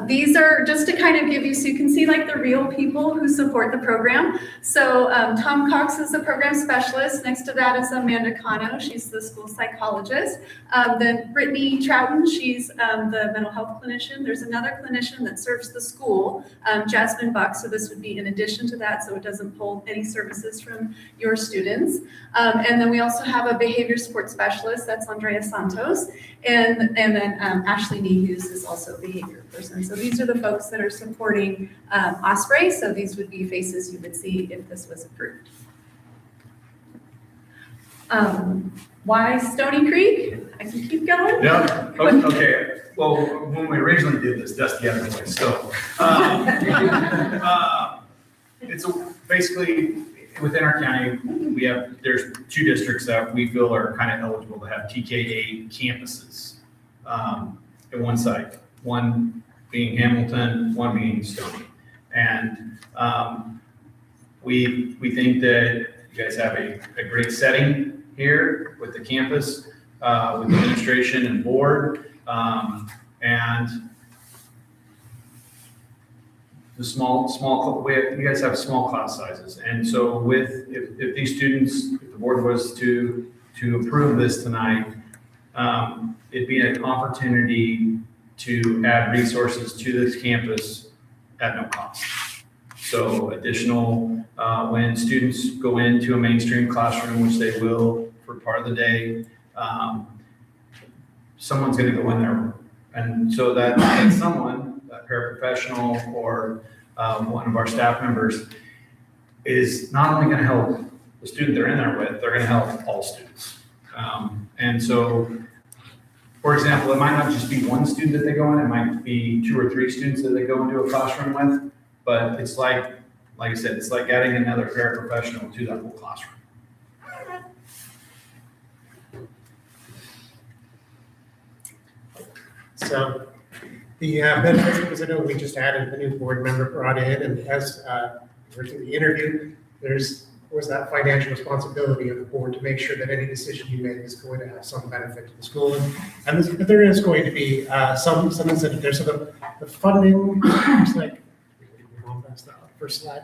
These are just to kind of give you, so you can see like the real people who support the program. So Tom Cox is the program specialist. Next to that is Amanda Cano. She's the school psychologist. Then Brittany Trouton, she's the mental health clinician. There's another clinician that serves the school, Jasmine Buck. So this would be in addition to that, so it doesn't pull any services from your students. And then we also have a behavior support specialist. That's Andrea Santos. And then Ashley Nehus is also a behavior person. So these are the folks that are supporting Osprey. So these would be faces you would see if this was approved. Why Stony Creek? I can keep going.
Yeah. Okay. Well, when we originally did this, Dusty had a voice. So it's basically within our county, there's 2 districts that we feel are kind of eligible to have TK8 campuses at one site. One being Hamilton, one being Stony. And we think that you guys have a great setting here with the campus, with administration and board, and the you guys have small class sizes. And so if these students, if the board was to approve this tonight, it'd be an opportunity to add resources to this campus at no cost. So additional, when students go into a mainstream classroom, which they will for part of the day, someone's going to go in there. And so that someone, that paraprofessional or one of our staff members, is not only going to help the student they're in there with, they're gonna help all students. And so, for example, it might not just be one student that they go in, it might be 2 or 3 students that they go into a classroom with, but it's like I said, it's like adding another paraprofessional to that whole classroom.
So the benefits, because I know we just added a new board member brought in, and as we're through the interview, there's was that financial responsibility of the board to make sure that any decision you make is going to have some benefit to the school. And there is going to be some incentive there. So the funding, looks like, that's the first slide.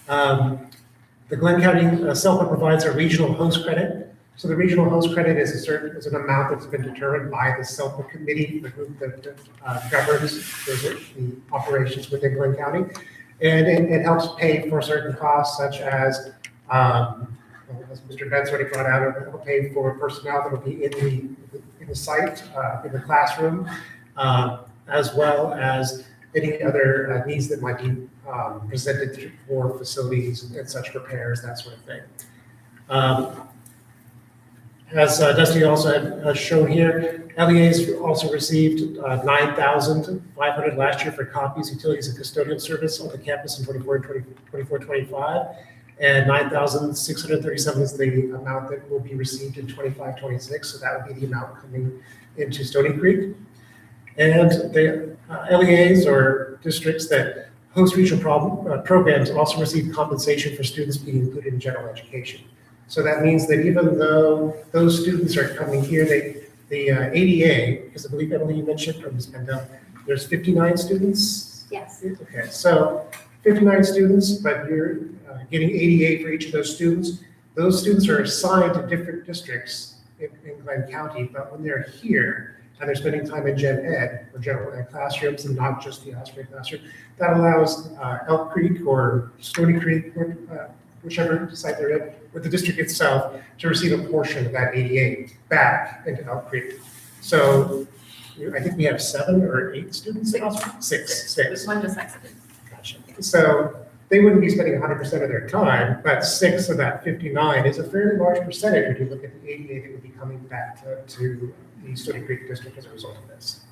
The Glenn County SELPA provides a regional host credit. So the regional host credit is an amount that's been determined by the SELPA committee, the group that governs the operations within Glenn County. And it helps pay for certain costs such as as Mr. Ben's already brought out, it will pay for personnel that will be in the site, in the classroom, as well as any other needs that might be presented for facilities and such repairs, that sort of thing. As Dusty also had shown here, LEAs also received $9,500 last year for copies, utilities, and custodial service on the campus in 24-25. And $9,637 is the amount that will be received in 25-26. So that would be the amount coming into Stony Creek. And the LEAs, or districts that host regional programs, also receive compensation for students being included in general education. So that means that even though those students are coming here, the ADA, because I believe Emily, you mentioned, or Ms. Pendel, there's 59 students?
Yes.
Okay, so 59 students, but you're getting 88 for each of those students. Those students are assigned to different districts in Glenn County, but when they're here and they're spending time in gen ed or general ed classrooms and not just the Osprey classroom, that allows Elk Creek or Stony Creek, whichever site they're in, with the district itself, to receive a portion of that 88 back into Elk Creek. So I think we have 7 or 8 students. Six.
This one just exited.
Gotcha. So they wouldn't be spending 100% of their time, but 6 of that 59 is a fairly large percentage if you look at the 88 that would be coming back to the Stony Creek district as a result of this.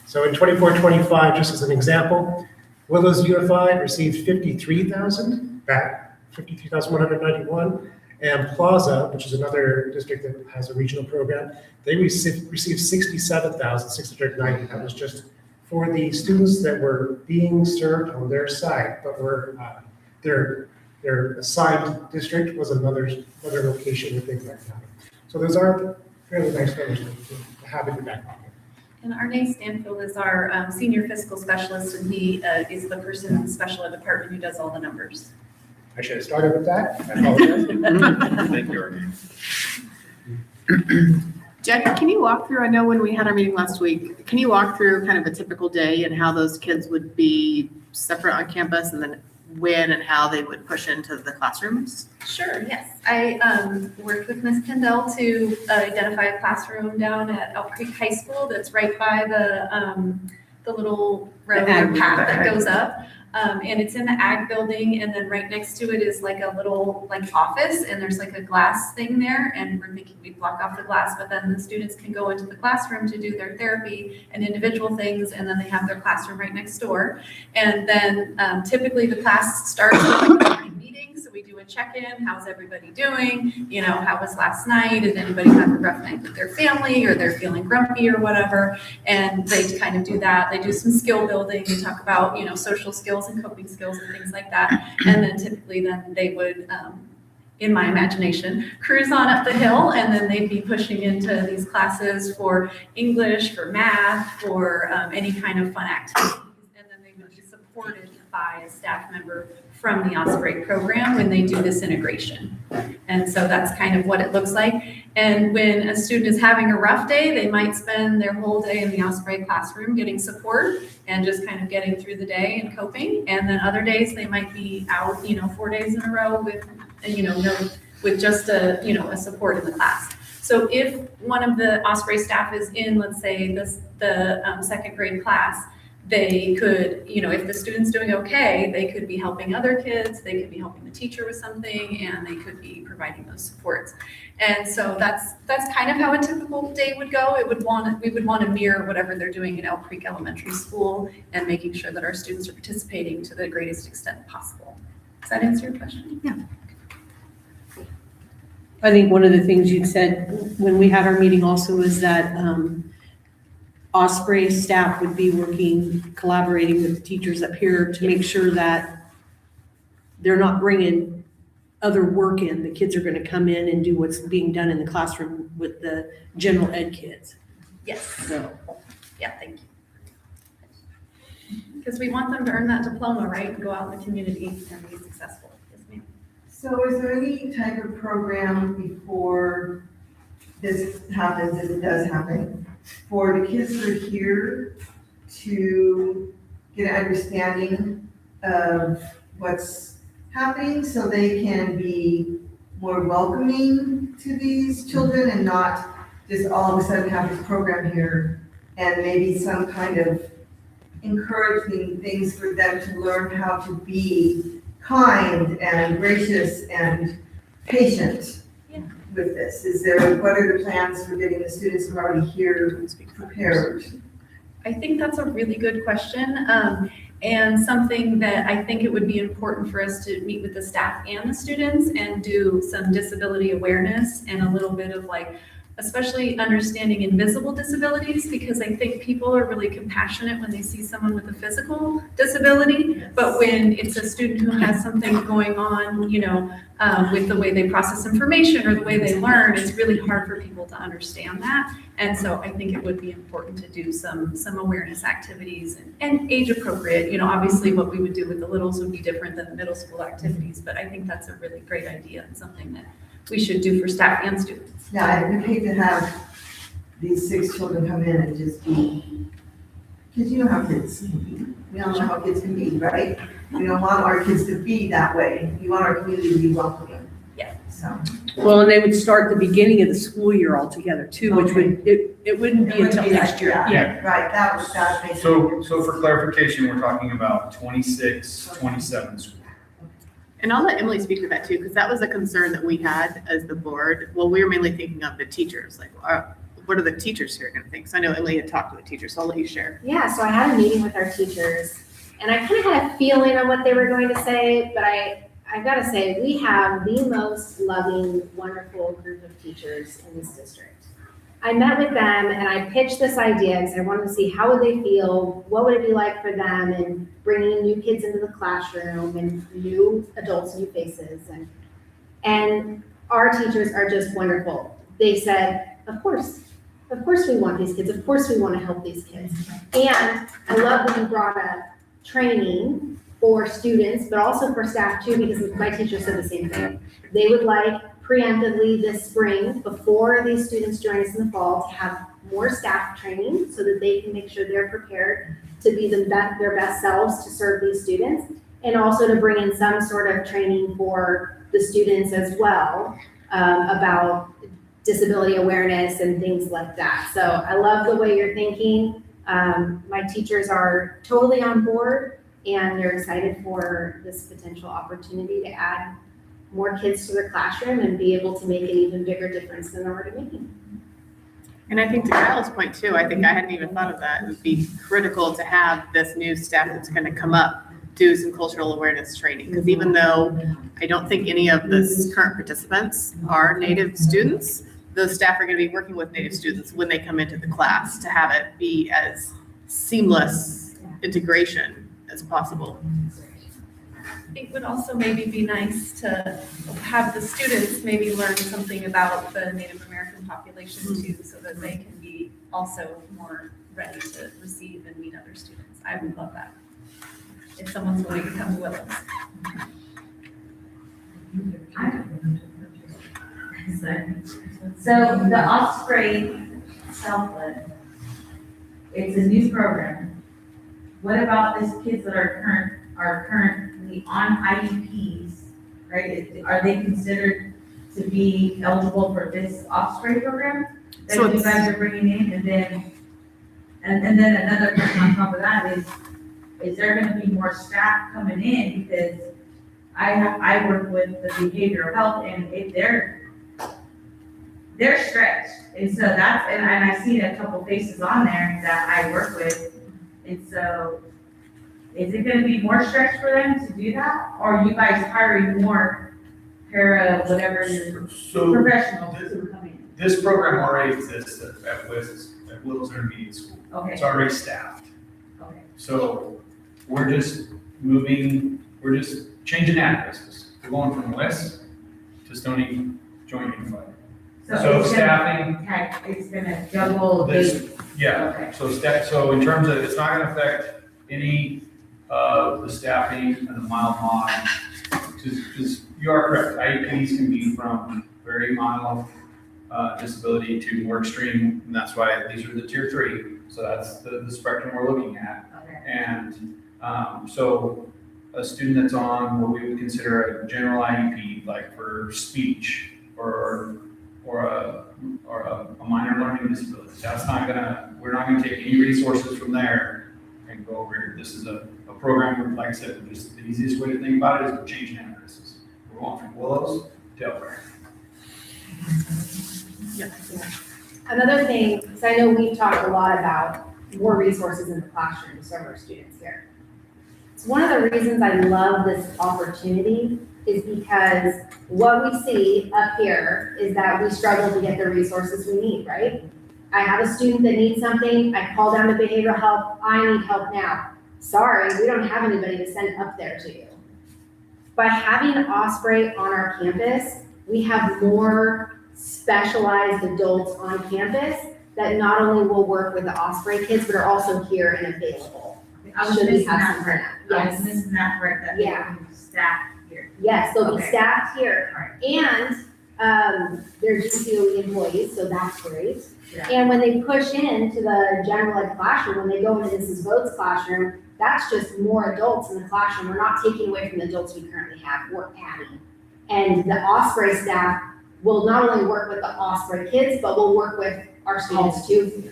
So in 24-25, just as an example, Willows Unified received $53,000 back, $53,191, and Plaza, which is another district that has a regional program, they received $67,690. That was just for the students that were being served on their site, but were their assigned district was another location within Glenn County. So those are fairly nice numbers to have in your back pocket.
And Arne Stanfield is our senior fiscal specialist, and he is the person in the special ed department who does all the numbers.
I should have started with that. I apologize.
Thank you, Arne.
Jackie, can you walk through, I know when we had our meeting last week, can you walk through kind of a typical day and how those kids would be separate on campus, and then when and how they would push into the classrooms?
Sure, yes. I worked with Ms. Kendall to identify a classroom down at Elk Creek High School that's right by the little railroad path that goes up. And it's in the ag building, and then right next to it is like a little office, and there's like a glass thing there, and we're thinking we'd block off the glass, but then the students can go into the classroom to do their therapy and individual things, and then they have their classroom right next door. And then typically the class starts with like a morning meeting, so we do a check-in, how's everybody doing, how was last night, did anybody have a rough night with their family, or they're feeling grumpy or whatever, and they kind of do that. They do some skill building, they talk about social skills and coping skills and things like that. And then typically then they would, in my imagination, cruise on up the hill, and then they'd be pushing into these classes for English, for math, for any kind of fun activities. And then they would be supported by a staff member from the Osprey program when they do this integration. And so that's kind of what it looks like. And when a student is having a rough day, they might spend their whole day in the Osprey classroom getting support and just kind of getting through the day and coping. And then other days they might be out, 4 days in a row with, with just a support in the class. So if one of the Osprey staff is in, let's say, the second grade class,
they could, if the student's doing okay, they could be helping other kids, they could be helping the teacher with something, and they could be providing those supports. And so that's kind of how a typical day would go. We would want to mirror whatever they're doing at Elk Creek Elementary School and making sure that our students are participating to the greatest extent possible. Does that answer your question?
Yeah. I think one of the things you said when we had our meeting also is that Osprey staff would be collaborating with the teachers up here to make sure that they're not bringing other work in. The kids are going to come in and do what's being done in the classroom with the general ed kids.
Yes.
So,
yeah, thank you. Because we want them to earn that diploma, right, and go out in the community and be successful. Yes, ma'am.
So is there any type of program before this happens, if it does happen, for the kids that are here to get an understanding of what's happening so they can be more welcoming to these children and not just all of a sudden have this program here and maybe some kind of encouraging things for them to learn how to be kind and gracious and patient with this? What are the plans for getting the students who are already here prepared?
I think that's a really good question, and something that I think it would be important for us to meet with the staff and the students and do some disability awareness and a little bit of especially understanding invisible disabilities, because I think people are really compassionate when they see someone with a physical disability, but when it's a student who has something going on, with the way they process information or the way they learn, it's really hard for people to understand that. And so I think it would be important to do some awareness activities and age appropriate. Obviously what we would do with the littles would be different than the middle school activities, but I think that's a really great idea and something that we should do for staff and students.
Yeah, I would hate to have these 6 children come in and just be, because you know how kids can be. We all know how kids can be, right? We don't want our kids to be that way. We want our community to be welcoming.
Yeah.
So.
well, and they would start the beginning of the school year altogether too, which it wouldn't be until next year.
Yeah, right, that makes
So for clarification, we're talking about 26, 27 school.
And I'll let Emily speak to that too, because that was a concern that we had as the board. Well, we were mainly thinking of the teachers, what are the teachers here going to think? So I know Emily had talked to the teachers, so I'll let you share.
Yeah, so I had a meeting with our teachers, and I kind of had a feeling on what they were going to say, but I've got to say, we have the most loving, wonderful group of teachers in this district. I met with them and I pitched this idea because I wanted to see how would they feel, what would it be like for them, and bringing new kids into the classroom and new adults, new faces. And our teachers are just wonderful. They said, of course we want these kids. Of course we want to help these kids. And I love that you brought up training for students, but also for staff too, because my teacher said the same thing. They would like preemptively this spring, before these students join us in the fall, to have more staff training so that they can make sure they're prepared to be their best selves to serve these students, and also to bring in some sort of training for the students as well about disability awareness and things like that. So I love the way you're thinking. My teachers are totally on board, and they're excited for this potential opportunity to add more kids to their classroom and be able to make an even bigger difference than they're already making.
And I think to Kyle's point too, I think I hadn't even thought of that. It would be critical to have this new staff that's going to come up do some cultural awareness training. Because even though I don't think any of the current participants are Native students, those staff are going to be working with Native students when they come into the class to have it be as seamless integration as possible. It would also maybe be nice to have the students maybe learn something about the Native American population too, so that they can be also more ready to receive and meet other students. I would love that, if someone's willing to come to Willows.
So the Osprey Southland, it's a new program. What about these kids that are currently on IEPs, right? Are they considered to be eligible for this Osprey program that you guys are bringing in? And then And then another question on top of that is there gonna be more staff coming in? Because I work with the behavioral health and if they're stretched. And so and I see a couple faces on there that I work with. And so is it gonna be more stretched for them to do that? Or are you guys hiring more whatever
So
professionals to come in?
this program already exists at Willows Intermediate School.
Okay.
It's already staffed.
Okay.
So we're just changing addresses. We're going from West to Stony Joint Unified. So
it's
staffing,
it's gonna double
this, yeah,
Okay.
so in terms of, it's not gonna affect any of the staffing and the mild mod. Because you are correct, IEPs can be from very mild disability to more extreme, and that's why these are the tier 3. So that's the spectrum we're looking at.
Okay.
And so a student that's on what we would consider a general IEP, like for speech or a minor learning disability, we're not gonna take any resources from there and go over here. This is a program where, like I said, just the easiest way to think about it is we're changing addresses. We're going from Willows to Elk Creek.
Another thing, because I know we've talked a lot about more resources in the classroom to serve our students here. So one of the reasons I love this opportunity is because what we see up here is that we struggle to get the resources we need, right? I have a student that needs something, I call down to behavioral health, I need help now. Sorry, we don't have anybody to send up there to you. By having Osprey on our campus, we have more specialized adults on campus that not only will work with the Osprey kids, but are also here and available.
I was
Should we
missing
have
that
something?
part. I was missing that part, that
Yeah.
staff here.
Yes, they'll be
Okay.
staffed here.
Alright.
And they're GCOE employees, so that's great.
Yeah.
And when they push into the general ed classroom, when they go into Mrs. Voigt's classroom, that's just more adults in the classroom. We're not taking away from the adults we currently have, we're adding. And the Osprey staff will not only work with the Osprey kids, but will work with our students too.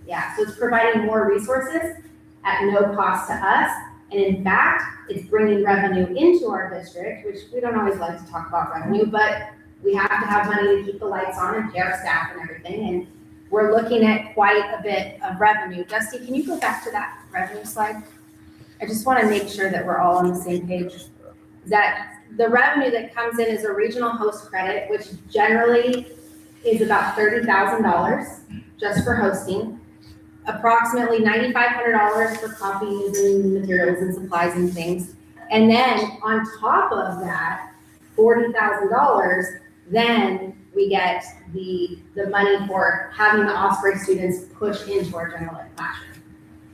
Yeah, so it's providing more resources at no cost to us. And in fact, it's bringing revenue into our district, which we don't always like to talk about revenue, but we have to have money to keep the lights on and pay our staff and everything. And we're looking at quite a bit of revenue. Dusty, can you go back to that revenue slide? I just want to make sure that we're all on the same page. That the revenue that comes in is a regional host credit, which generally is about $30,000 just for hosting. Approximately $9,500 for copies and materials and supplies and things. And then on top of that, $40,000, then we get the money for having the Osprey students push into our general ed classroom.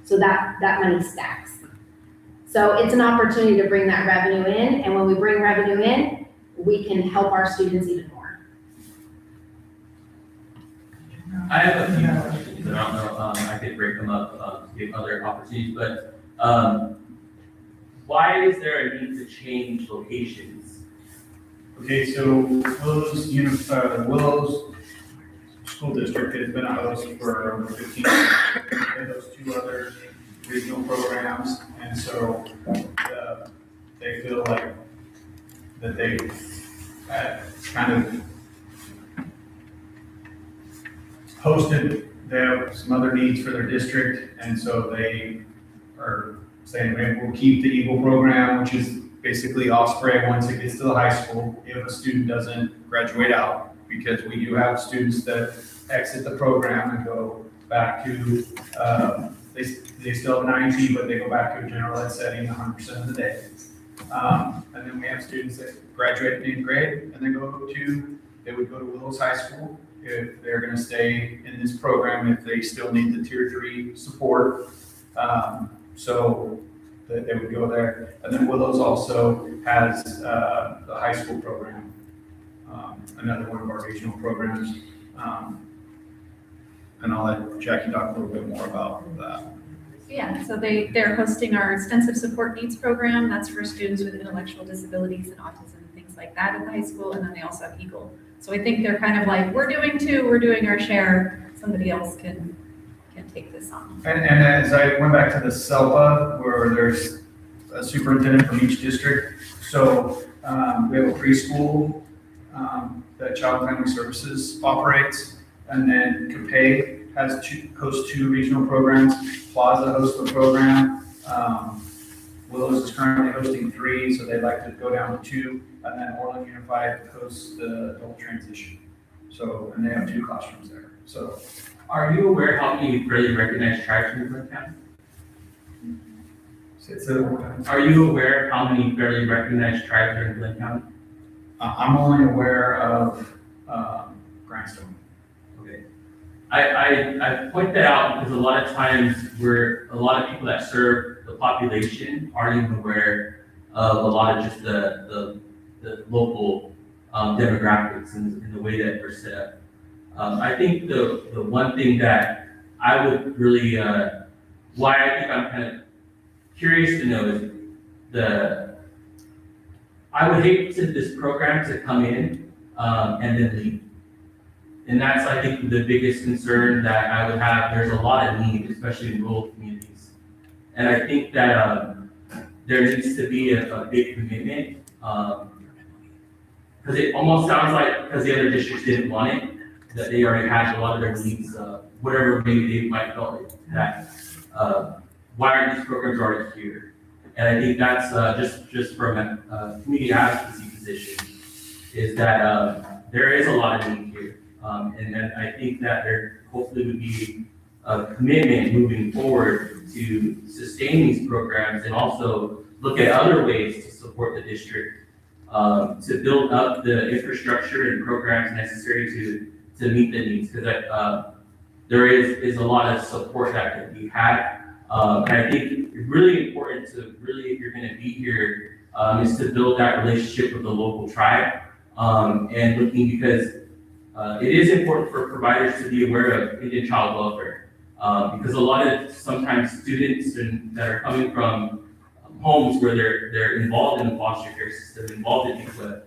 So that money stacks. So it's an opportunity to bring that revenue in, and when we bring revenue in, we can help our students even more.
I have a few questions, and I don't know, I could break them up, to give other opportunities, but, why is there a need to change locations?
Okay, so Willows School District has been a host for over 15 years. And those 2 other regional programs, and so they feel like that they kind of hosted, they have some other needs for their district, and so they are saying, maybe we'll keep the Eagle program, which is basically Osprey once it gets to the high school, if a student doesn't graduate out, because we do have students that exit the program and go back to, they still have an IEP, but they go back to a general ed setting 100% of the day. And then we have students that graduate in 8th grade and then they would go to Willows High School if they're gonna stay in this program, if they still need the tier 3 support. So they would go there. And then Willows also has the high school program, another one of our regional programs. And I'll let Jackie talk a little bit more about that.
Yeah, so they're hosting our extensive support needs program. That's for students with intellectual disabilities and autism and things like that at the high school. And then they also have Eagle. So I think they're kind of like, we're doing our share. Somebody else can take this on.
And as I went back to the SELPA, where there's a superintendent from each district. So we have a preschool that Child and Family Services operates, and then Capay hosts two regional programs. Plaza hosts a program. Willows is currently hosting 3, so they'd like to go down to 2, and then Orland Unified hosts the adult transition. So, and they have 2 classrooms there. So,
Are you aware how many fairly recognized tribes in Glenn County? Are you aware how many fairly recognized tribes are in Glenn County?
I'm only aware of Grindstone.
Okay. I point that out because a lot of times a lot of people that serve the population aren't even aware of a lot of just the local demographics and the way that we're set up. I think the one thing that I would really, why I think I'm kind of curious to know is I would hate to this program to come in and then leave. And that's, I think, the biggest concern that I would have. There's a lot of need, especially in rural communities. And I think that there needs to be a big commitment. Because it almost sounds like, because the other districts didn't want it, that they already had a lot of their needs, whatever maybe they might felt that, why aren't these programs already here? And I think that's just from a community advocacy position, is that there is a lot of need here. And I think that there hopefully would be a commitment moving forward to sustain these programs and also look at other ways to support the district, to build up the infrastructure and programs necessary to meet the needs, because there is a lot of support that can be had. And I think it's really important to really, if you're going to be here, is to build that relationship with the local tribe, and looking, because it is important for providers to be aware of Indian child welfare, because a lot of sometimes students that are coming from homes where they're involved in the foster care system, involved in ICWA,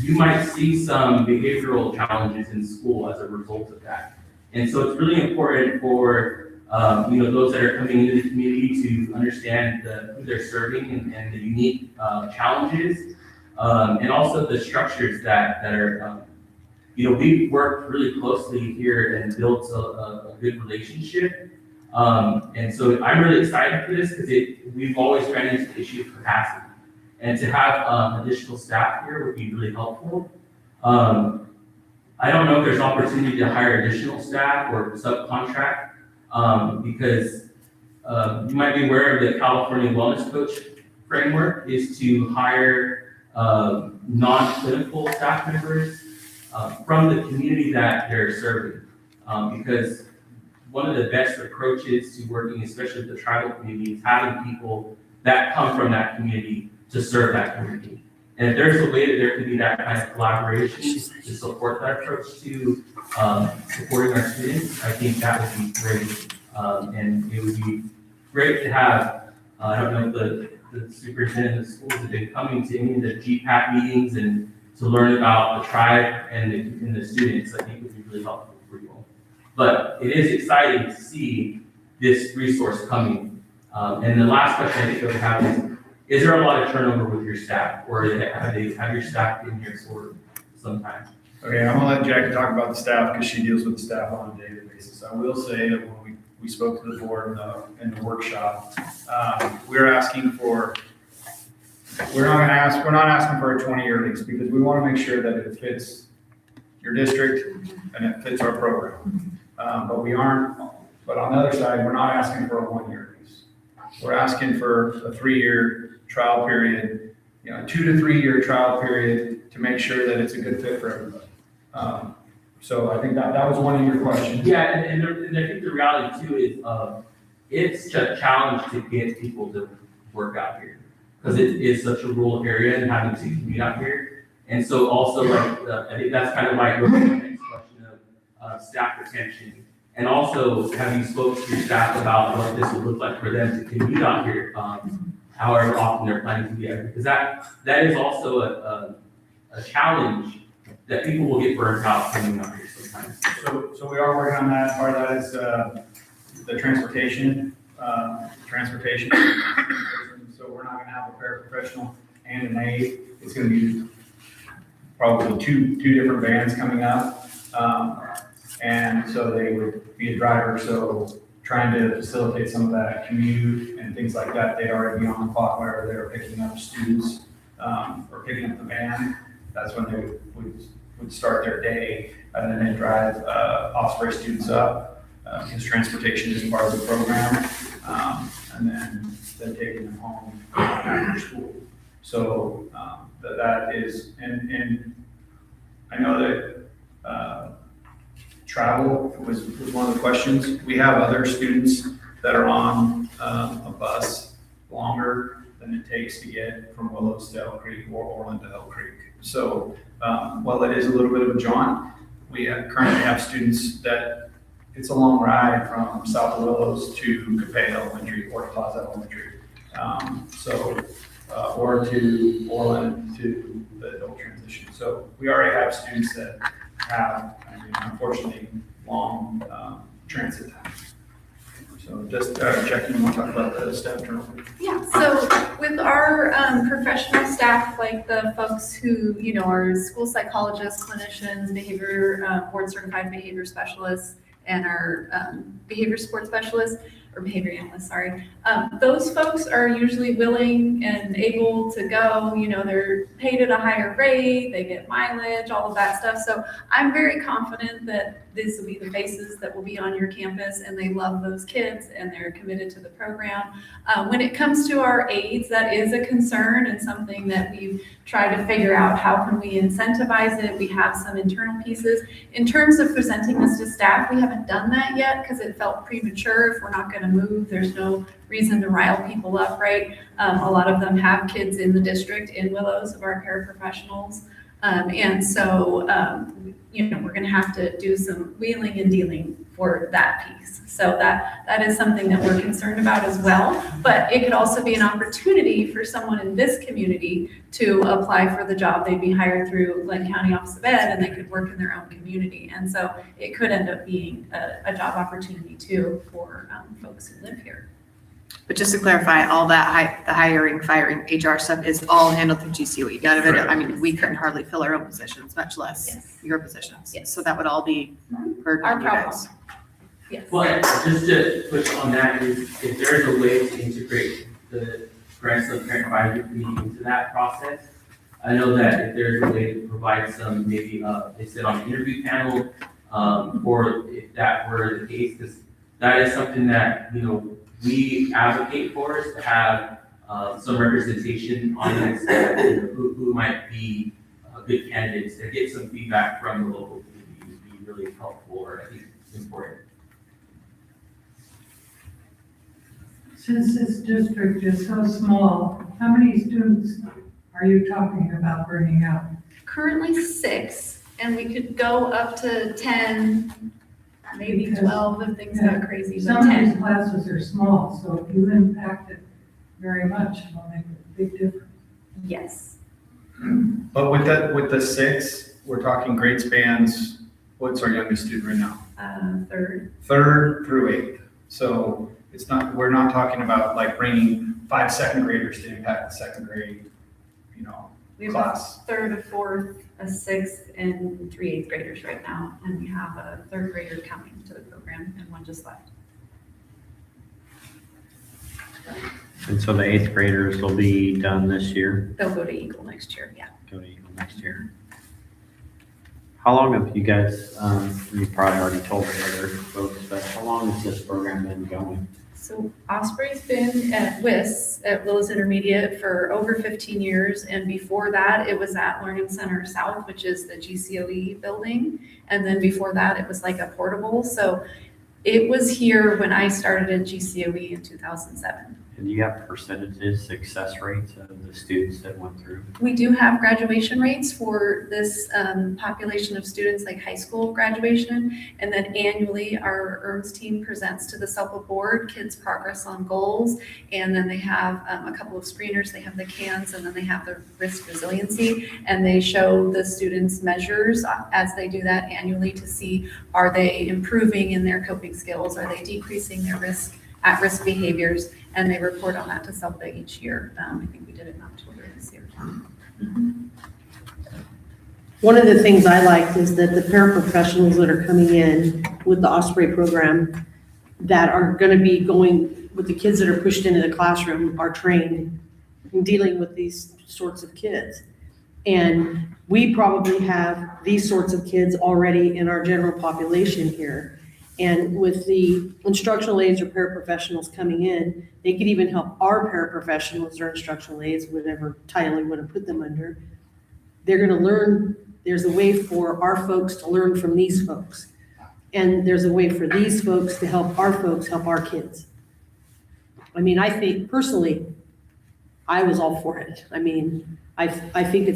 you might see some behavioral challenges in school as a result of that. And so it's really important for those that are coming into the community to understand who they're serving and the unique challenges, and also the structures that are, we've worked really closely here and built a good relationship. And so I'm really excited for this because we've always ran into the issue of capacity. And to have additional staff here would be really helpful. I don't know if there's opportunity to hire additional staff or subcontract, because you might be aware of the California Wellness Coach framework is to hire non-clinical staff members from the community that they're serving. Because one of the best approaches to working, especially with the tribal community, is having people that come from that community to serve that community. And if there's a way that there could be that kind of collaboration to support that approach to supporting our students, I think that would be great. And it would be great to have, I don't know if the superintendent of the schools have been coming to any of the GPAT meetings and to learn about the tribe and the students. I think would be really helpful for you all. But it is exciting to see this resource coming. And the last question I think I would have is there a lot of turnover with your staff, or have your staff been here for some time?
Okay, I'm gonna let Jackie talk about the staff because she deals with the staff on a daily basis. I will say that when we spoke to the board in the workshop, we're not asking for a 20-year lease because we want to make sure that it fits your district and it fits our program. But on the other side, we're not asking for a 1-year lease. We're asking for a 3-year trial period, 2 to 3 year trial period to make sure that it's a good fit for everybody. So I think that was one of your questions.
Yeah, and I think the reality too is it's a challenge to get people to work out here because it is such a rural area and having to commute out here. And so also I think that's kind of like the next question of staff retention. And also, have you spoke to your staff about what this would look like for them to commute out here, however often they're planning to be out here? Because that is also a challenge that people will get burnt out coming out here sometimes.
So we are working on that. Part of that is the transportation. So we're not gonna have a paraprofessional and an aide. It's gonna be probably two different vans coming up. And so they would be a driver, so trying to facilitate some of that commute and things like that, they'd already be on the clock whenever they were picking up students, or picking up the van. That's when they would start their day, and then they'd drive, Osprey students up, because transportation is part of the program, and then taking them home after school. So, that is, and I know that, travel was one of the questions. We have other students that are on a bus longer than it takes to get from Willows to Elk Creek or Orland to Elk Creek. So while it is a little bit of a jaunt, we currently have students that it's a long ride from South Willows to Capay Elementary or Plaza Elementary. Or to Orland to the adult transition. So we already have students that have, unfortunately, long transit time. So just checking, we'll talk about the staff turnover.
Yeah, so with our professional staff, like the folks who, are school psychologists, clinicians, board certified behavior specialists, and our behavior support specialists, or behavior analysts, sorry. Those folks are usually willing and able to go, they're paid at a higher rate, they get mileage, all of that stuff. So I'm very confident that these will be the faces that will be on your campus, and they love those kids and they're committed to the program. When it comes to our aides, that is a concern and something that we've tried to figure out, how can we incentivize it? We have some internal pieces. In terms of presenting this to staff, we haven't done that yet because it felt premature. If we're not going to move, there's no reason to rile people up, right? A lot of them have kids in the district in Willows of our paraprofessionals. And so, we're going to have to do some wheeling and dealing for that piece. So that is something that we're concerned about as well. But it could also be an opportunity for someone in this community to apply for the job. They'd be hired through Glenn County Office of Ed, and they could work in their own community. And so it could end up being a job opportunity too for folks who live here.
But just to clarify, all that the hiring, firing, HR stuff is all handled through GCOE. None of it, we couldn't hardly fill our own positions, much less your positions.
Yes.
So that would all be burden on you guys.
Yes.
Well, just to push on that is, if there is a way to integrate the grandson parent advisory committee into that process, I know that if there's a way to provide some, maybe they sit on an interview panel, or if that were the case, because that is something that, we advocate for, is to have some representation on this, who might be good candidates, to get some feedback from the local community would be really helpful, or I think important.
Since this district is so small, how many students are you talking about bringing out?
Currently 6, and we could go up to 10, maybe 12 if things got crazy, but
Some of
10.
these classes are small, so if you impact it very much, it'll make a big difference.
Yes.
But with the 6, we're talking grade spans, what's our youngest student right now?
3rd.
3rd through 8th. So we're not talking about like bringing 5 second graders to impact the second grade,
We have
class.
a 3rd, a 4th, a 6th, and 3 8th graders right now, and we have a 3rd grader coming to the program, and 1 just left.
And so the 8th graders will be done this year,
They'll go to Eagle next year, yeah.
go to Eagle next year. How long have you guys, you probably already told the other folks, but how long has this program been going?
So Osprey's been at WIS, at Willows Intermediate, for over 15 years, and before that, it was at Learning Center South, which is the GCOE building, and then before that, it was like a portable, so it was here when I started at GCOE in 2007.
And you have percentages, success rates of the students that went through?
We do have graduation rates for this population of students, like high school graduation. And then annually, our EARNS team presents to the SELPA board kids' progress on goals. And then they have a couple of screeners. They have the CANs, and then they have the risk resiliency. And they show the students measures as they do that annually to see, are they improving in their coping skills? Are they decreasing their at-risk behaviors? And they report on that to SELPA each year. I think we did it in October this year.
One of the things I liked is that the paraprofessionals that are coming in with the Osprey program that are going to be going with the kids that are pushed into the classroom are trained in dealing with these sorts of kids. And we probably have these sorts of kids already in our general population here. And with the instructional aides or paraprofessionals coming in, they could even help our paraprofessionals or instructional aides, whatever title you want to put them under. They're going to learn, there's a way for our folks to learn from these folks. And there's a way for these folks to help our folks help our kids. I mean, I think personally, I was all for it. I mean, I think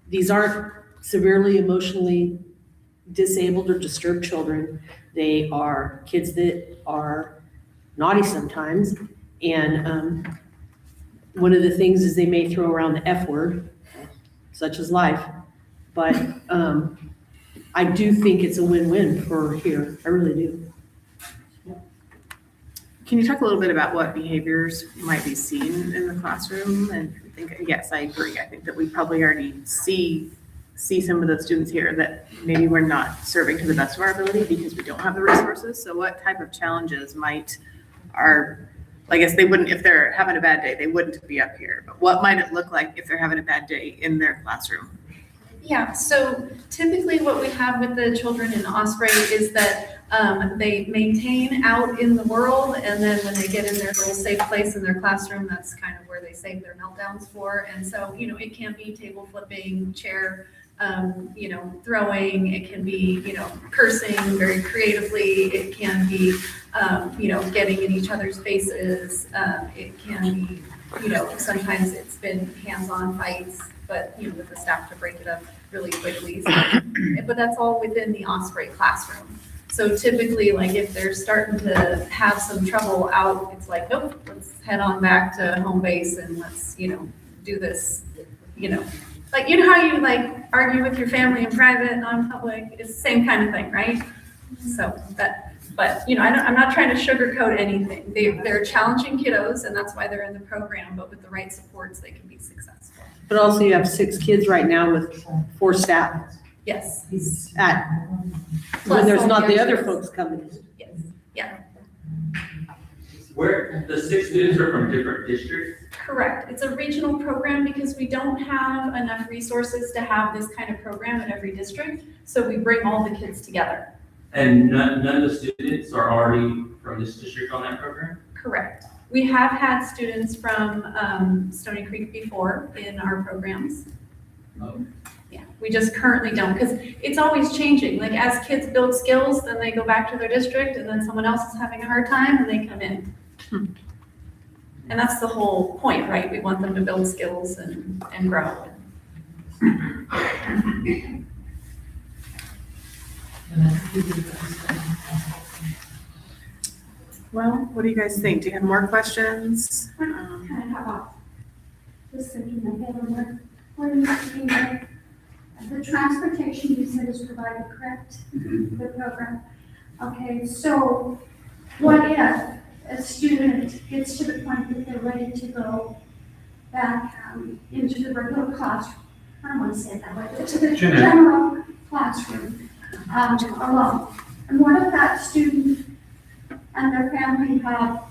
these aren't severely emotionally disabled or disturbed children. They are kids that are naughty sometimes. And one of the things is they may throw around the F word, such as life. But I do think it's a win-win for here. I really do.
Can you talk a little bit about what behaviors might be seen in the classroom? And I think, yes, I agree. I think that we probably already see some of the students here that maybe we're not serving to the best of our ability because we don't have the resources. So what type of challenges I guess they wouldn't, if they're having a bad day, they wouldn't be up here. But what might it look like if they're having a bad day in their classroom?
Yeah, so typically what we have with the children in Osprey is that they maintain out in the world, and then when they get in their little safe place in their classroom, that's kind of where they save their meltdowns for. And so, it can be table flipping, chair, throwing, it can be, cursing very creatively, it can be, getting in each other's faces, it can be, sometimes it's been hands-on fights, but, with the staff to break it up really quickly. So, but that's all within the Osprey classroom. So typically, like if they're starting to have some trouble out, it's like, nope, let's head on back to home base and let's, do this, like, how you like argue with your family in private, non-public, it's the same kind of thing, right? So but I'm not trying to sugarcoat anything. They're challenging kiddos, and that's why they're in the program, but with the right supports, they can be successful.
But also you have 6 kids right now with 4 staff.
Yes.
When there's not the other folks coming in.
Yes, yeah.
Where the 6 students are from different districts?
Correct. It's a regional program because we don't have enough resources to have this kind of program in every district. So we bring all the kids together.
And none of the students are already from this district on that program?
Correct. We have had students from Stony Creek before in our programs.
Oh.
Yeah, we just currently don't, because it's always changing. Like as kids build skills, then they go back to their district, and then someone else is having a hard time and they come in. And that's the whole point, right? We want them to build skills and grow.
Well, what do you guys think? Do you have more questions?
Just thinking ahead of what you saying there. The transportation you said is provided, correct? The program. Okay, so what if a student gets to the point that they're ready to go back into the regular classroom? I don't want to say it that way, but to the general classroom alone. And what if that student and their family have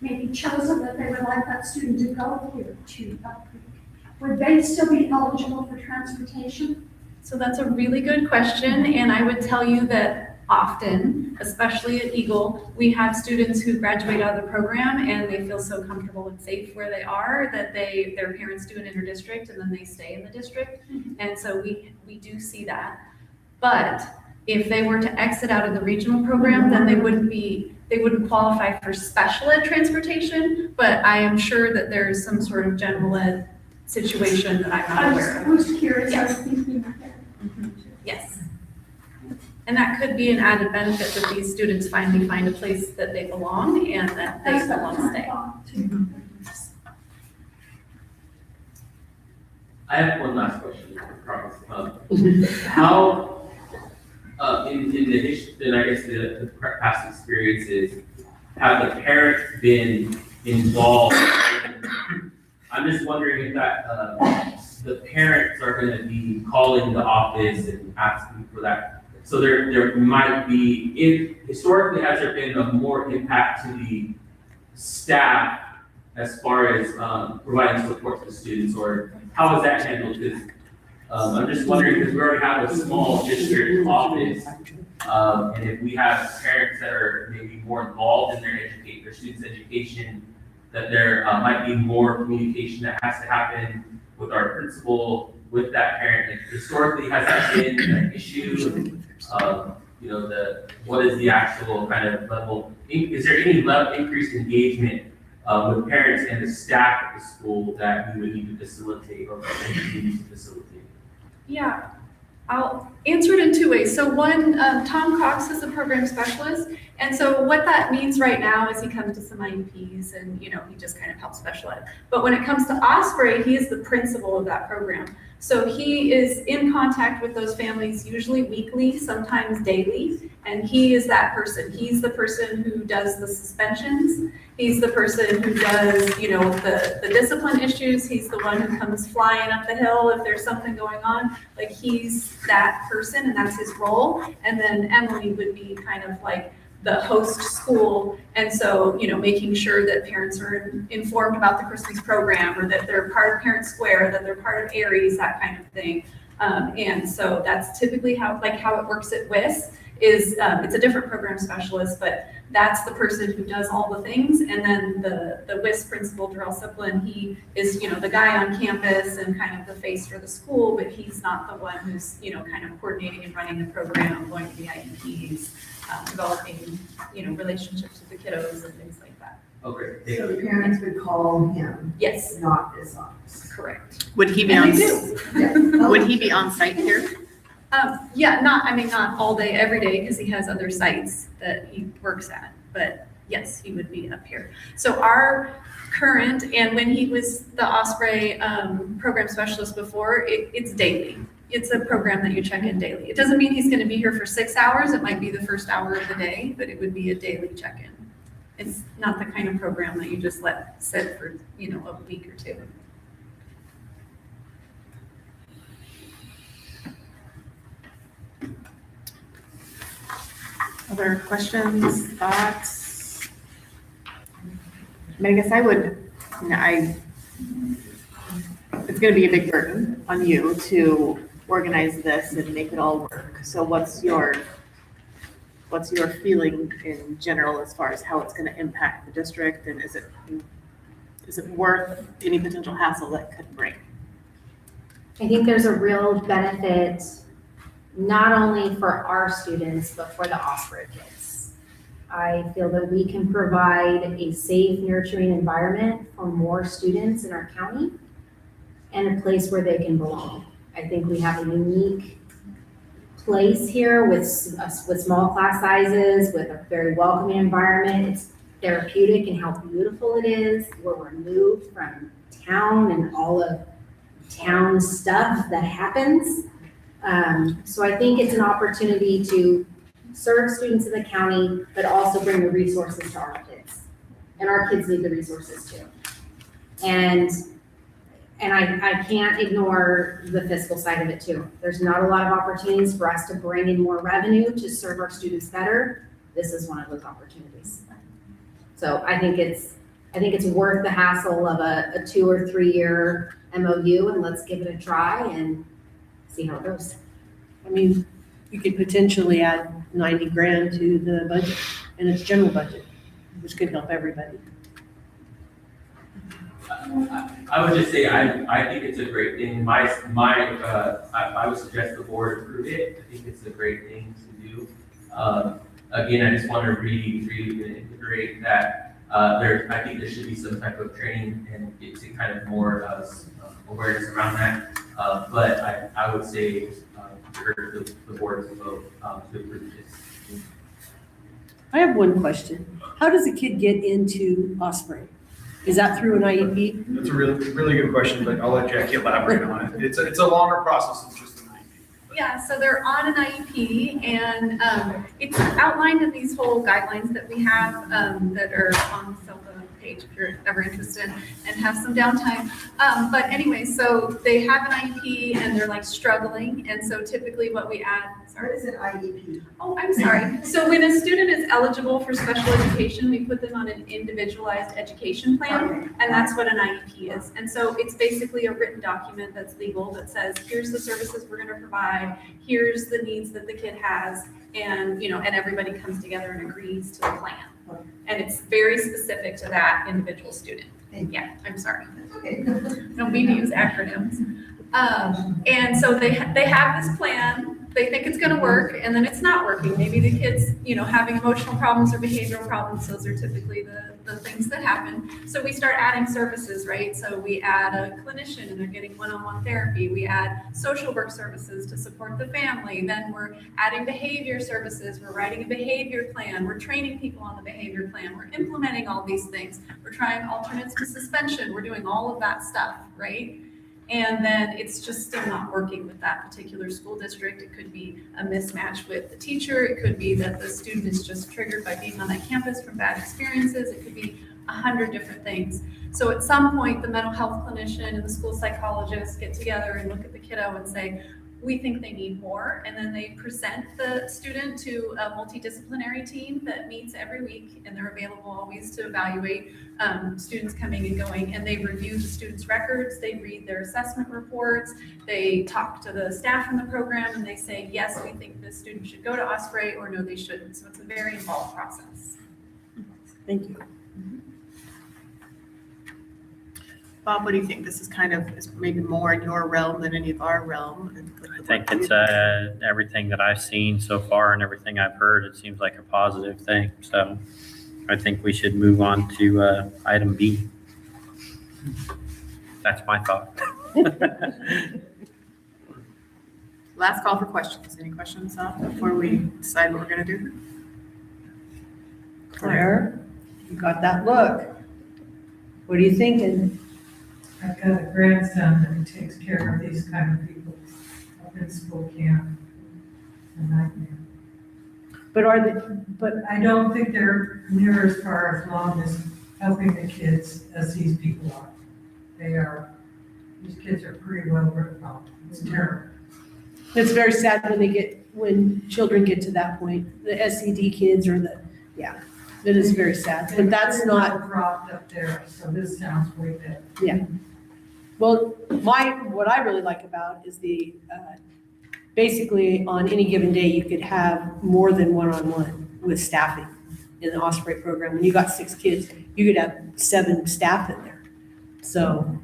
maybe chosen that they would like that student to go here to Elk Creek? Would they still be eligible for transportation?
So that's a really good question, and I would tell you that often, especially at Eagle, we have students who graduate out of the program and they feel so comfortable and safe where they are that their parents do an inter-district and then they stay in the district. And so we do see that. But if they were to exit out of the regional program, then they wouldn't qualify for special ed transportation, but I am sure that there's some sort of general ed situation that I'm not aware of.
I was curious.
Yes.
I was thinking
Yes. And that could be an added benefit that these students finally find a place that they belong and that they want to stay.
I have one last question, I promise. in I guess the past experiences, have the parents been involved? I'm just wondering if that, the parents are gonna be calling the office and asking for that. So there might be, historically, has there been a more impact to the staff as far as providing support to the students, or how is that handled? Because I'm just wondering, because we already have a small district office, and if we have parents that are maybe more involved in their students' education, that there might be more communication that has to happen with our principal, with that parent. Like, historically, has that been an issue? You know, what is the actual kind of level? Is there any increased engagement with parents and the staff at the school that we would need to facilitate, or that we need to facilitate?
Yeah, I'll answer it in two ways. So one, Tom Cox is the program specialist. And so what that means right now is he comes to some IEPs and, you know, he just kind of helps special ed. But when it comes to Osprey, he is the principal of that program. So he is in contact with those families, usually weekly, sometimes daily. And he is that person. He's the person who does the suspensions. He's the person who does, you know, the discipline issues. He's the one who comes flying up the hill if there's something going on. Like, he's that person, and that's his role. And then Emily would be kind of like the host school. And so, you know, making sure that parents are informed about the Christmas program, or that they're part of Parent Square, that they're part of Aries, that kind of thing. And so that's typically how it works at WIS. Is it's a different program specialist, but that's the person who does all the things. And then the WIS principal, Darrell Siplin, he is, you know, the guy on campus and kind of the face for the school, but he's not the one who's, you know, kind of coordinating and running the program, going to the IEPs, developing, you know, relationships with the kiddos and things like that.
Okay.
So the parents would call him?
Yes.
Not this office?
Correct.
Would he be
And
on,
they do.
would he be on site here?
Yeah, not all day, every day, because he has other sites that he works at, but yes, he would be up here. So our current, and when he was the Osprey program specialist before, it's daily. It's a program that you check in daily. It doesn't mean he's gonna be here for 6 hours, it might be the first hour of the day, but it would be a daily check-in. It's not the kind of program that you just let sit for, you know, a week or two.
Other questions, thoughts? I mean, I guess I would, you know, it's gonna be a big burden on you to organize this and make it all work. So what's your feeling in general as far as how it's gonna impact the district, and is it worth any potential hassle that could bring?
I think there's a real benefit, not only for our students, but for the Osprey kids. I feel that we can provide a safe, nurturing environment for more students in our county and a place where they can belong. I think we have a unique place here with small class sizes, with a very welcoming environment. It's therapeutic in how beautiful it is. We're removed from town and all of town stuff that happens. So I think it's an opportunity to serve students in the county, but also bring the resources to our kids. And our kids need the resources too. And I can't ignore the fiscal side of it too. There's not a lot of opportunities for us to bring in more revenue to serve our students better. This is one of those opportunities. So I think it's worth the hassle of a 2 or 3 year MOU, and let's give it a try and see how it goes.
I mean, you could potentially add 90 grand to the budget, and its general budget, which could help everybody.
I would just say, I think it's a great thing. I would suggest the board approve it. I think it's a great thing to do. Again, I just want to reiterate that I think there should be some type of training and get to kind of more awareness around that. But I would say urge the board to vote to approve this.
I have one question. How does a kid get into Osprey? Is that through an IEP?
That's a really, really good question, but I'll let Jackie elaborate on it. It's a longer process than just an IEP.
Yeah, so they're on an IEP, and it's outlined in these whole guidelines that we have that are on the cell phone page if you're ever interested and have some downtime. But anyway, so they have an IEP and they're like struggling, and so typically what we add. Sorry.
What is an IEP?
Oh, I'm sorry. So when a student is eligible for special education, we put them on an individualized education plan, and that's what an IEP is. And so it's basically a written document that's legal that says, here's the services we're gonna provide, here's the needs that the kid has, and, and everybody comes together and agrees to the plan. And it's very specific to that individual student. Yeah, I'm sorry. Don't mean to use acronyms. And so they have this plan. They think it's going to work, and then it's not working. Maybe the kid's, having emotional problems or behavioral problems. Those are typically the things that happen. So we start adding services, right? So we add a clinician, and they're getting one-on-one therapy. We add social work services to support the family. Then we're adding behavior services. We're writing a behavior plan. We're training people on the behavior plan. We're implementing all these things. We're trying alternates to suspension. We're doing all of that stuff, right? And then it's just still not working with that particular school district. It could be a mismatch with the teacher. It could be that the student is just triggered by being on that campus from bad experiences. It could be 100 different things. So at some point, the mental health clinician and the school psychologist get together and look at the kiddo and say, we think they need more. And then they present the student to a multidisciplinary team that meets every week, and they're available always to evaluate students coming and going. And they review the students' records, they read their assessment reports, they talk to the staff in the program, and they say, yes, we think this student should go to Osprey, or no, they shouldn't. So it's a very involved process.
Thank you.
Bob, what do you think? This is maybe more in your realm than any of our realm.
I think it's everything that I've seen so far and everything I've heard, it seems like a positive thing. So I think we should move on to item B. That's my thought.
Last call for questions. Any questions before we decide what we're going to do?
Claire, you got that look. What are you thinking?
I've got a grandson that takes care of these kind of people up in school camp. A nightmare.
But
I don't think they're near as far along as helping the kids as these people are. These kids are pretty well written off. It's terrible.
It's very sad when children get to that point, the SED kids or it is very sad, but that's not.
Dropped up there, so this sounds way better.
Yeah. Well, what I really like about is basically on any given day, you could have more than one-on-one with staffing in the Osprey program. When you got 6 kids, you could have 7 staff in there. So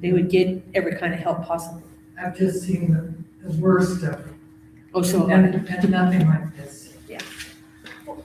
they would get every kind of help possible.
I've just seen the worst of it.
Oh, so.
And nothing like this.
Yeah.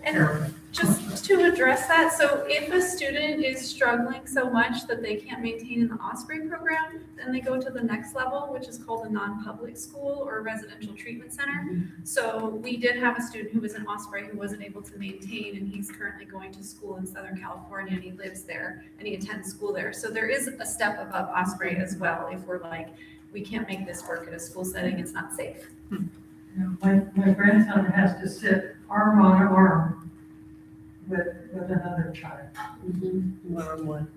Terrible.
Just to address that, so if a student is struggling so much that they can't maintain in the Osprey program, then they go to the next level, which is called a non-public school or a residential treatment center. So we did have a student who was in Osprey who wasn't able to maintain, and he's currently going to school in Southern California, and he lives there and he attends school there. So there is a step above Osprey as well. If we're like, we can't make this work at a school setting, it's not safe.
My grandson has to sit arm on arm with another child.
One-on-one.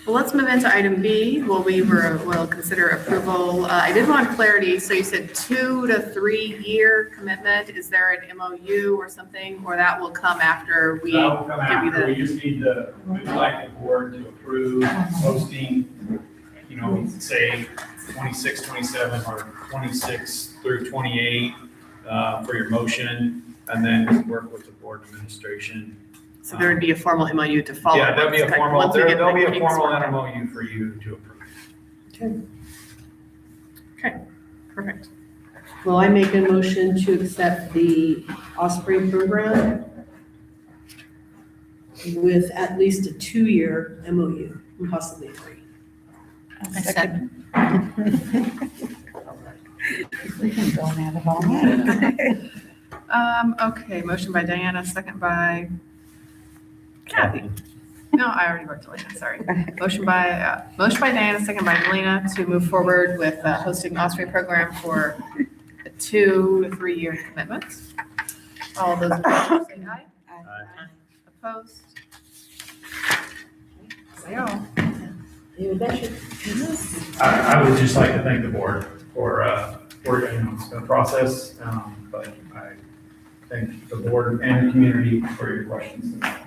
Well, let's move into item B. We'll consider approval. I did want clarity. So you said 2 to 3 year commitment. Is there an MOU or something, or that will come after we
That will come
give you
after. We
the?
just need the elected board to approve posting, say 26, 27, or 26 through 28 for your motion, and then work with the board administration.
So there would be a formal MOU to follow.
Yeah, there'll be a formal,
once we get
there'll be
the
a formal
kinks worked out.
MOU for you to approve.
Okay, perfect.
Well, I make a motion to accept the Osprey program with at least a 2-year MOU, and possibly 3.
A second. We can go out of all night.
Okay, motion by Diana, second by Kathy.
No, I already worked Elena, sorry. Motion by Diana, second by Elena to move forward with hosting Osprey program for a 2 to 3 year commitment. All those in favor say aye.
Aye.
Opposed? Say all.
I would just like to thank the board for working the process, but I thank the board and the community for your questions tonight.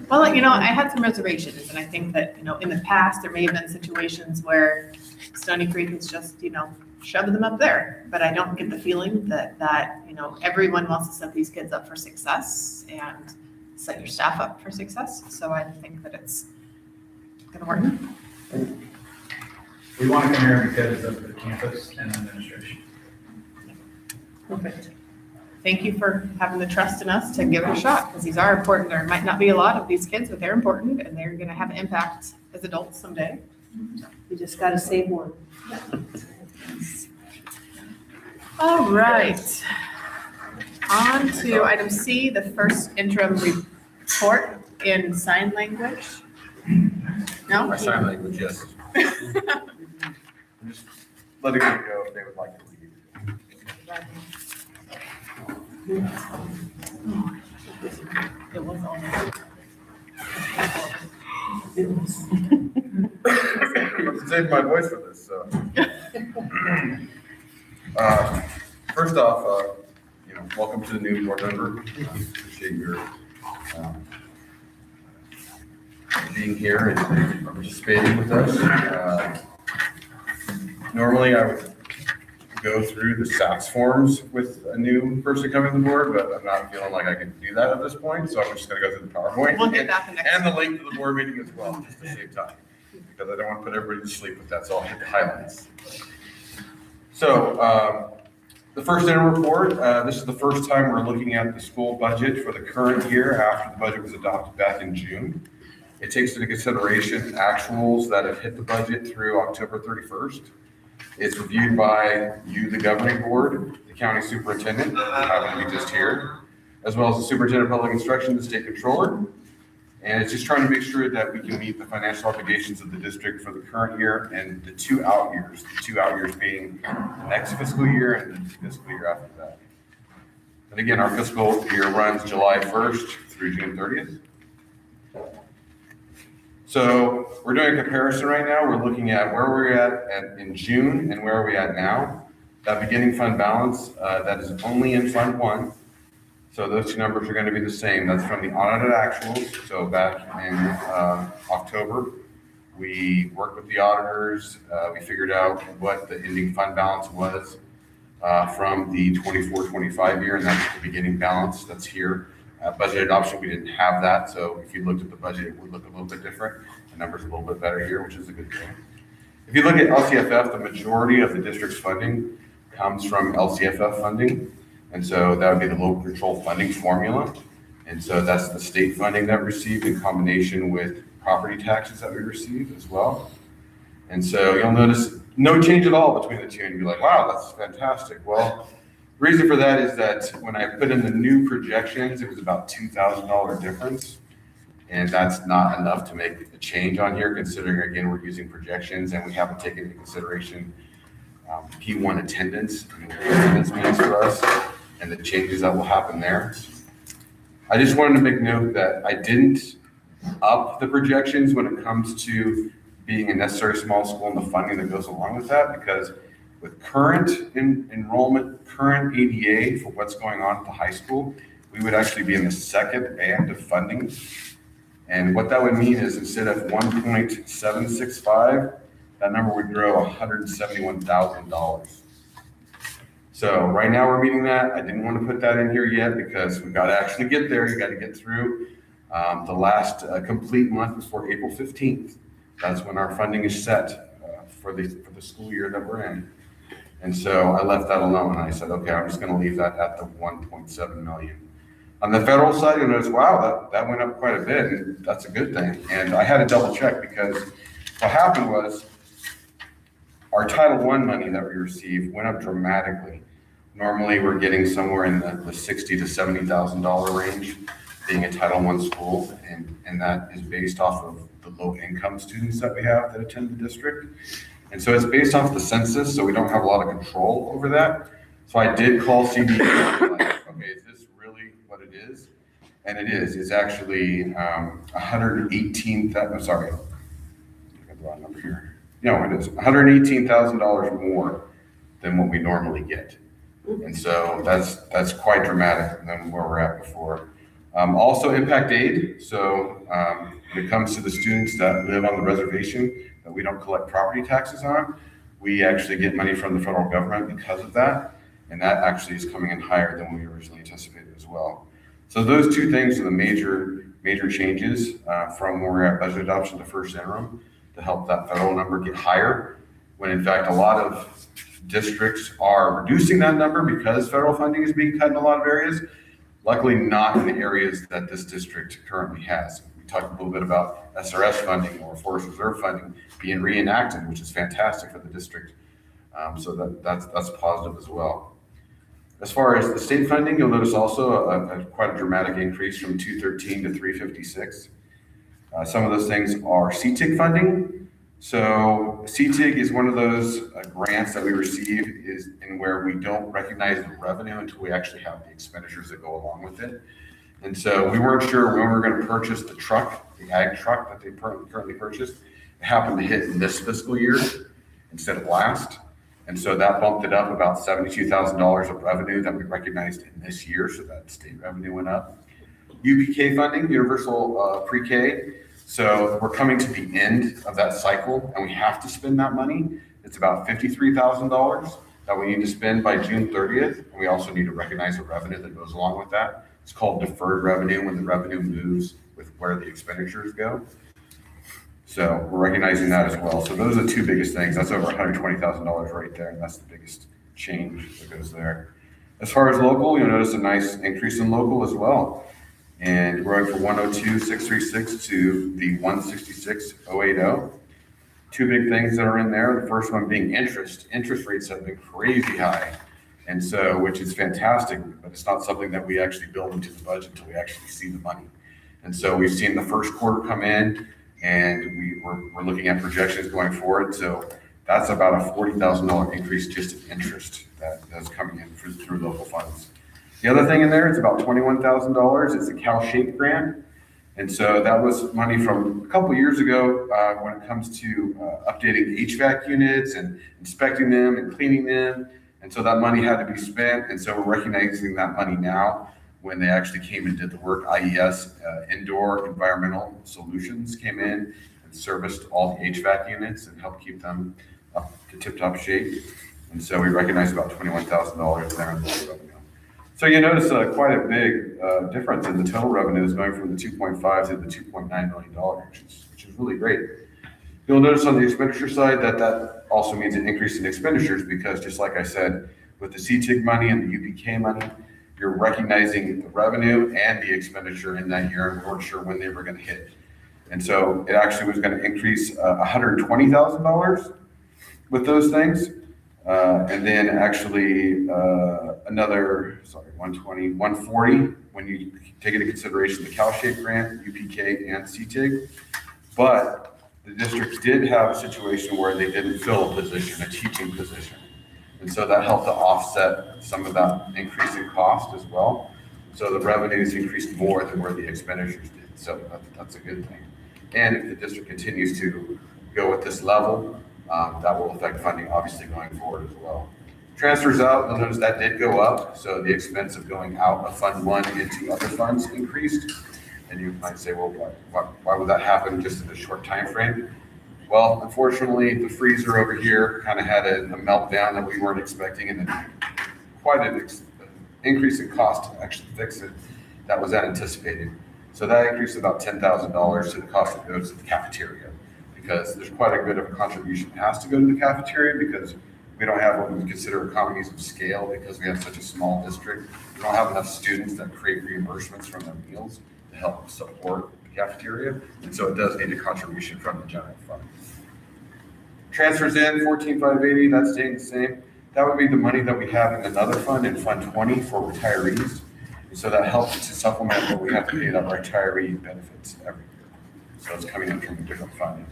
Well, I had some reservations, and I think that, in the past, there may have been situations where Stony Creek has just, shoved them up there. But I don't get the feeling that, everyone wants to set these kids up for success and set your staff up for success. So I think that it's gonna work.
We want to come here because of the campus and administration.
Perfect. Thank you for having the trust in us to give it a shot, because these are important. There might not be a lot of these kids, but they're important, and they're gonna have an impact as adults someday.
You just gotta save one.
All right. On to item C, the first interim report in sign language. No?
My sign language, yes. I'm just letting them go if they would like to leave.
It was on.
I'm saving my voice for this, so. First off, welcome to the new board member. Appreciate your being here and participating with us. Normally, I would go through the SATS forms with a new person coming to the board, but I'm not feeling like I can do that at this point, so I'm just gonna go through the PowerPoint.
We'll get that the next
And the link to the board meeting as well, just to save time, because I don't want to put everybody to sleep with that, so I'll hit the highlights. So, the first interim report, this is the first time we're looking at the school budget for the current year after the budget was adopted back in June. It takes into consideration actuals that have hit the budget through October 31st. It's reviewed by you, the governing board, the county superintendent, who happen to be just here, as well as the superintendent of public instruction, the state controller. And it's just trying to make sure that we can meet the financial obligations of the district for the current year and the 2 out years. The 2 out years being the next fiscal year and the fiscal year after that. And again, our fiscal year runs July 1st through June 30th. So we're doing a comparison right now. We're looking at where we're at in June and where are we at now. That beginning fund balance, that is only in Fund 1. So those 2 numbers are going to be the same. That's from the audited actuals. So back in October, we worked with the auditors. We figured out what the ending fund balance was from the 24-25 year, and that's the beginning balance that's here. Budget adoption, we didn't have that, so if you looked at the budget, it would look a little bit different. The number's a little bit better here, which is a good thing. If you look at LCFF, the majority of the district's funding comes from LCFF funding, and so that would be the local control funding formula. And so that's the state funding that we receive in combination with property taxes that we receive as well. And so you'll notice no change at all between the two, and you'll be like, wow, that's fantastic. Well, the reason for that is that when I put in the new projections, it was about $2,000 difference. And that's not enough to make a change on here, considering, again, we're using projections and we haven't taken into consideration P1 attendance and what attendance means for us and the changes that will happen there. I just wanted to make note that I didn't up the projections when it comes to being a necessary small school and the funding that goes along with that, because with current enrollment, current ADA for what's going on at the high school, we would actually be in the second band of funding. And what that would mean is instead of 1.765, that number would grow $171,000. So right now we're meeting that. I didn't want to put that in here yet because we've got to actually get there. You got to get through the last complete month before April 15th. That's when our funding is set for the school year that we're in. And so I left that alone. I said, okay, I'm just going to leave that at the 1.7 million. On the federal side, you'll notice, wow, that went up quite a bit, and that's a good thing. And I had to double check because what happened was our Title I money that we received went up dramatically. Normally, we're getting somewhere in the $60,000 to $70,000 range, being a Title I school, and that is based off of the low-income students that we have that attend the district. And so it's based off the census, so we don't have a lot of control over that. So I did call CDE, like, okay, is this really what it is? And it is. It's actually 118,000. I'm sorry, I got the wrong number here. No, it is $118,000 more than what we normally get. And so that's quite dramatic than where we're at before. Also impact aid. So when it comes to the students that live on the reservation that we don't collect property taxes on, we actually get money from the federal government because of that. And that actually is coming in higher than we originally anticipated as well. So those two things are the major changes from where we're at budget adoption to first interim to help that federal number get higher, when in fact a lot of districts are reducing that number because federal funding is being cut in a lot of areas. Luckily not in the areas that this district currently has. We talked a little bit about SRS funding or Forest Reserve funding being reenacted, which is fantastic for the district. So that's positive as well. As far as the state funding, you'll notice also quite a dramatic increase from 213 to 356. Some of those things are CTIG funding. So CTIG is one of those grants that we receive is in where we don't recognize the revenue until we actually have the expenditures that go along with it. And so we weren't sure when we were going to purchase the truck, the ag truck that they currently purchased. It happened to hit in this fiscal year instead of last. And so that bumped it up about $72,000 of revenue that we recognized in this year. So that state revenue went up. UPK funding, universal pre-K. So we're coming to the end of that cycle and we have to spend that money. It's about $53,000 that we need to spend by June 30th. And we also need to recognize the revenue that goes along with that. It's called deferred revenue when the revenue moves with where the expenditures go. So we're recognizing that as well. So those are the two biggest things. That's over $120,000 right there. And that's the biggest change that goes there. As far as local, you'll notice a nice increase in local as well. And we're going from 102,636 to the 166,080. Two big things that are in there. The first one being interest. Interest rates have been crazy high. And so, which is fantastic, but it's not something that we actually build into the budget until we actually see the money. And so we've seen the first quarter come in and we're looking at projections going forward. So that's about a $40,000 increase just in interest that's coming in through local funds. The other thing in there is about $21,000. It's a CalShape grant. And so that was money from a couple years ago when it comes to updating the HVAC units and inspecting them and cleaning them. And so that money had to be spent. And so we're recognizing that money now when they actually came and did the work. IES, Indoor Environmental Solutions, came in and serviced all the HVAC units and helped keep them up to tip-top shape. And so we recognize about $21,000 there in the revenue. So you notice quite a big difference in the total revenues going from the 2.5 to the $2.9 million, which is really great. You'll notice on the expenditure side that also means an increase in expenditures because just like I said, with the CTIG money and the UPK money, you're recognizing the revenue and the expenditure in that year, and we weren't sure when they were going to hit. And so it actually was going to increase $120,000 with those things. And then actually another, 120, 140 when you take into consideration the CalShape grant, UPK, and CTIG. But the district did have a situation where they didn't fill a position, a teaching position. And so that helped to offset some of that increase in cost as well. So the revenues increased more than where the expenditures did. So that's a good thing. And if the district continues to go at this level, that will affect funding obviously going forward as well. Transfers out, you'll notice that did go up. So the expense of going out of Fund 1 into other funds increased. And you might say, well, why would that happen just in a short time frame? Well, unfortunately, the freezer over here kind of had a meltdown that we weren't expecting, and then quite an increase in cost to actually fix it that was unanticipated. So that increased about $10,000 to the cost that goes to the cafeteria, because there's quite a bit of a contribution that has to go to the cafeteria because we don't have what we consider economies of scale because we have such a small district. We don't have enough students that create reimbursements from their meals to help support the cafeteria. And so it does need a contribution from the general fund. Transfers in, 14,580, that's staying the same. That would be the money that we have in another fund, in Fund 20 for retirees. And so that helps to supplement what we have to pay out retiree benefits every year. So it's coming in from a different fund.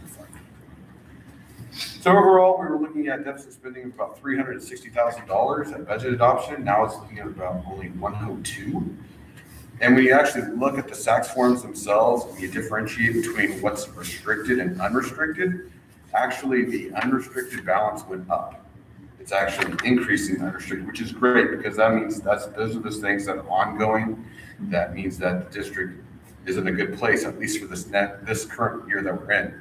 So overall, we were looking at deficit spending of about $360,000 at budget adoption. Now it's looking at about only 102. And when you actually look at the SACS forms themselves, and you differentiate between what's restricted and unrestricted, actually the unrestricted balance went up. It's actually increasing the unrestricted, which is great because that means those are those things that are ongoing. That means that the district is in a good place, at least for this current year that we're in.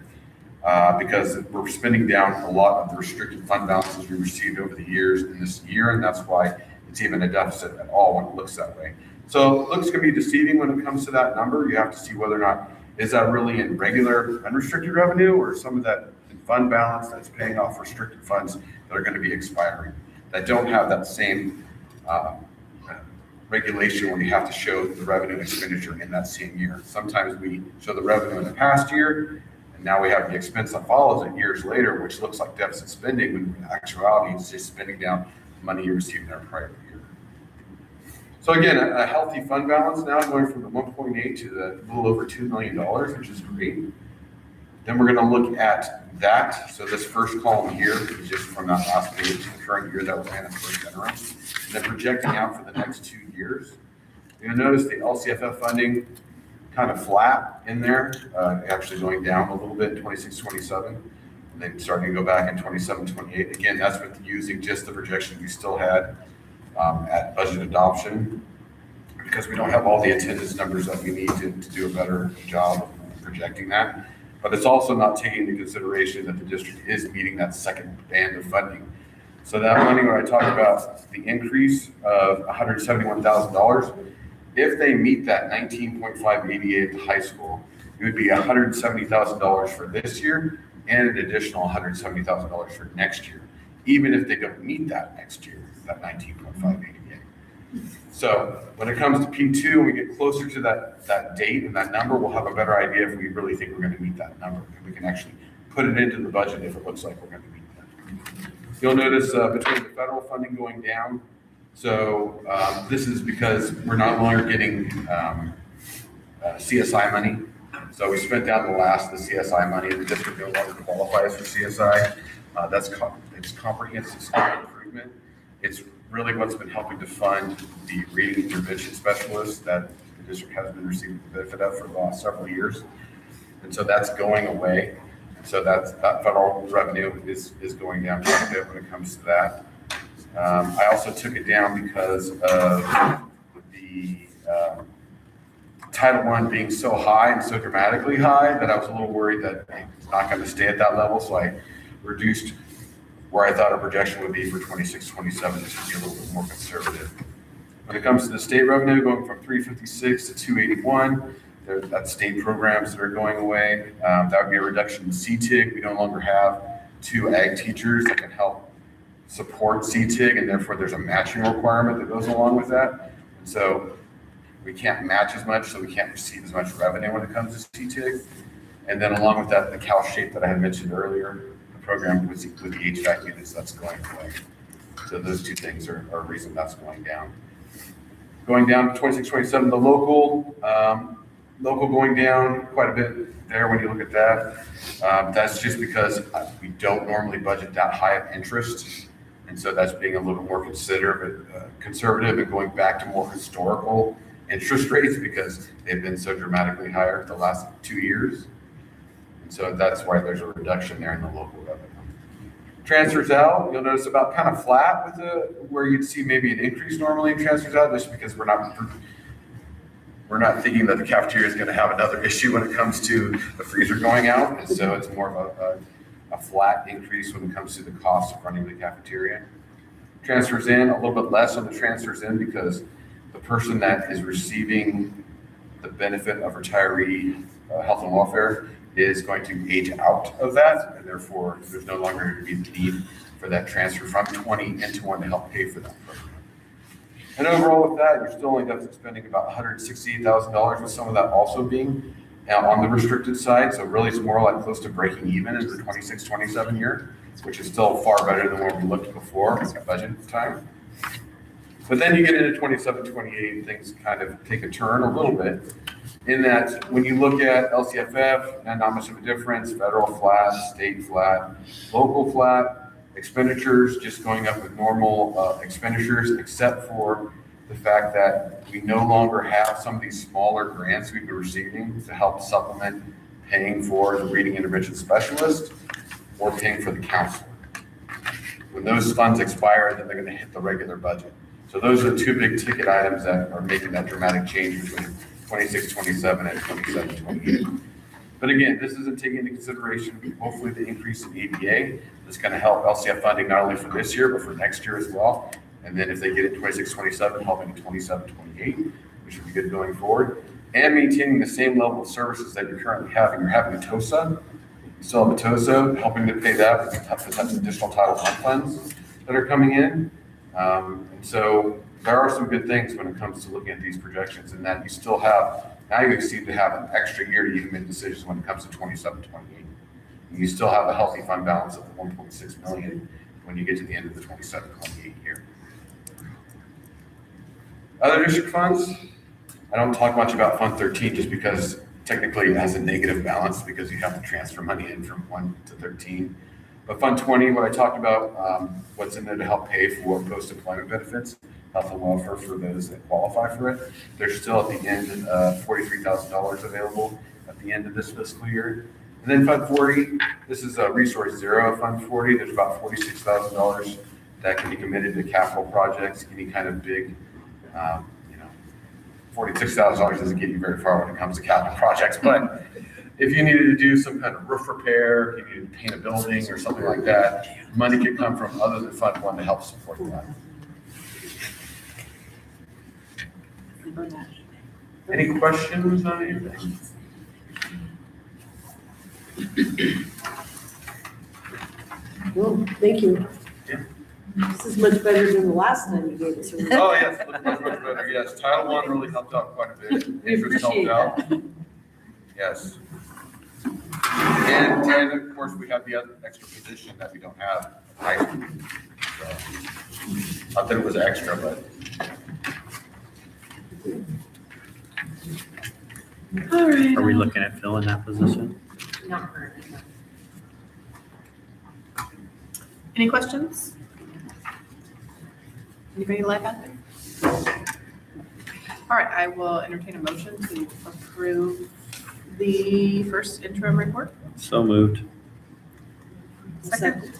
Because we're spending down a lot of the restricted fund balances we received over the years in this year, and that's why it's even a deficit at all when it looks that way. So it looks can be deceiving when it comes to that number. You have to see whether or not is that really in regular unrestricted revenue or some of that in fund balance that's paying off restricted funds that are going to be expiring, that don't have that same regulation where you have to show the revenue and expenditure in that same year. Sometimes we show the revenue in the past year, and now we have the expense that follows it years later, which looks like deficit spending, when in actuality it's just spending down money you received in our prior year. So again, a healthy fund balance now going from the 1.8 to the little over $2 million, which is great. Then we're going to look at that. So this first column here is just from that last page, the current year that we're in, first interim, and then projecting out for the next 2 years. You'll notice the LCFF funding kind of flat in there, actually going down a little bit in 26, 27, and then starting to go back in 27, 28. Again, that's with using just the projections we still had at budget adoption, because we don't have all the attendance numbers that we need to do a better job of projecting that. But it's also not taking into consideration that the district is meeting that second band of funding. So that money, when I talk about the increase of $171,000, if they meet that 19.588 at the high school, it would be $170,000 for this year and an additional $170,000 for next year, even if they don't meet that next year, that 19.588. So when it comes to P2, when we get closer to that date and that number, we'll have a better idea if we really think we're going to meet that number. And we can actually put it into the budget if it looks like we're going to meet that. You'll notice between the federal funding going down, so this is because we're no longer getting CSI money. So we spent down the CSI money. The district no longer qualifies for CSI. It's comprehensive school improvement. It's really what's been helping to fund the reading intervention specialists that the district has been receiving the benefit of for the last several years. And so that's going away. So that federal revenue is going down quite a bit when it comes to that. I also took it down because of the Title I being so high and so dramatically high that I was a little worried that it's not going to stay at that level. So I reduced where I thought our projection would be for 26, 27, this would be a little bit more conservative. When it comes to the state revenue, going from 356 to 281, that's state programs that are going away. That would be a reduction in CTIG. We no longer have 2 ag teachers that can help support CTIG, and therefore there's a matching requirement that goes along with that. And so we can't match as much, so we can't receive as much revenue when it comes to CTIG. And then along with that, the Cal Shape that I had mentioned earlier, program with the HVAC units, that's going away. So those 2 things are a reason that's going down. Going down to 26, 27, the local going down quite a bit there when you look at that. That's just because we don't normally budget that high of interest. And so that's being a little more conservative and going back to more historical interest rates because they've been so dramatically higher the last 2 years. And so that's why there's a reduction there in the local revenue. Transfers out, you'll notice about kind of flat with where you'd see maybe an increase normally in transfers out, just because we're not thinking that the cafeteria is going to have another issue when it comes to the freezer going out. And so it's more of a flat increase when it comes to the cost of running the cafeteria. Transfers in, a little bit less on the transfers in because the person that is receiving the benefit of retiree health and welfare is going to age out of that, and therefore there's no longer going to be the need for that transfer from 20 into 1 to help pay for that program. And overall with that, you're still only deficit spending about $168,000, with some of that also being on the restricted side. So really it's more like close to breaking even in the 26, 27 year. which is still far better than where we looked before at budget time. But then you get into 27, 28, things kind of take a turn a little bit, in that when you look at LCFF, not much of a difference, federal flat, state flat, local flat, expenditures just going up with normal expenditures, except for the fact that we no longer have some of these smaller grants we've been receiving to help supplement paying for the reading intervention specialist or paying for the counselor. When those funds expire, then they're going to hit the regular budget. So those are the two big ticket items that are making that dramatic change between 26, 27 and 27, 28. But again, this isn't taking into consideration, hopefully, the increase in ADA. That's going to help LCF funding not only for this year, but for next year as well. And then if they get it 26, 27, helping in 27, 28, which would be good going forward. And maintaining the same level of services that you're currently having. You're having a TOSA, you still have a TOSA, helping to pay that with the additional Title I funds that are coming in. And so there are some good things when it comes to looking at these projections, and that you still have, now you exceed to have an extra year to even make decisions when it comes to 27, 28. And you still have a healthy fund balance of 1.6 million when you get to the end of the 27, 28 year. Other district funds, I don't talk much about Fund 13 just because technically it has a negative balance because you have to transfer money in from 1 to 13. But Fund 20, what I talked about, what's in there to help pay for post-employment benefits, health and welfare for those that qualify for it. There's still at the end $43,000 available at the end of this fiscal year. And then Fund 40, this is a Resource Zero Fund 40. There's about $46,000 that can be committed to capital projects, any kind of big, $46,000 doesn't get you very far when it comes to capital projects, but if you needed to do some kind of roof repair, if you needed to paint a building or something like that, money could come from other than Fund 1 to help support that. Any questions on anything?
Well, thank you.
Yeah.
This is much better than the last time you gave us.
Oh, yes, much better. Yes, Title I really helped out quite a bit.
We
Interest
appreciate
helped out.
that.
Yes. And of course, we have the other extra position that we don't have in high school. So, not that it was extra, but.
All right.
Are we looking at filling that position?
Not currently, no.
Any questions? Anybody live out there? All right, I will entertain a motion to approve the first interim report.
So moved.
Second.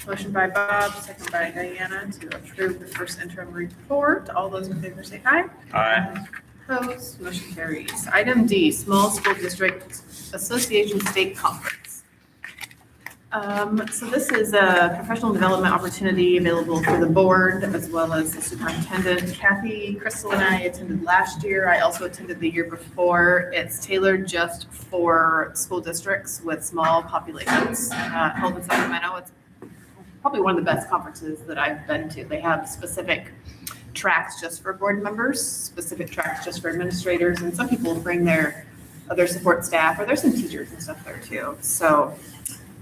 Motion by Bob, second by Diana to approve the first interim report. All those in favor say aye.
Aye.
Opposed, motion carries. Item D, Small School District Association State Conference. So this is a professional development opportunity available for the board as well as the superintendent. Kathy, Crystal, and I attended last year. I also attended the year before. It's tailored just for school districts with small populations. Held in Sacramento. It's probably one of the best conferences that I've been to. They have specific tracks just for board members, specific tracks just for administrators, and some people bring their other support staff, or there's some teachers and stuff there too. So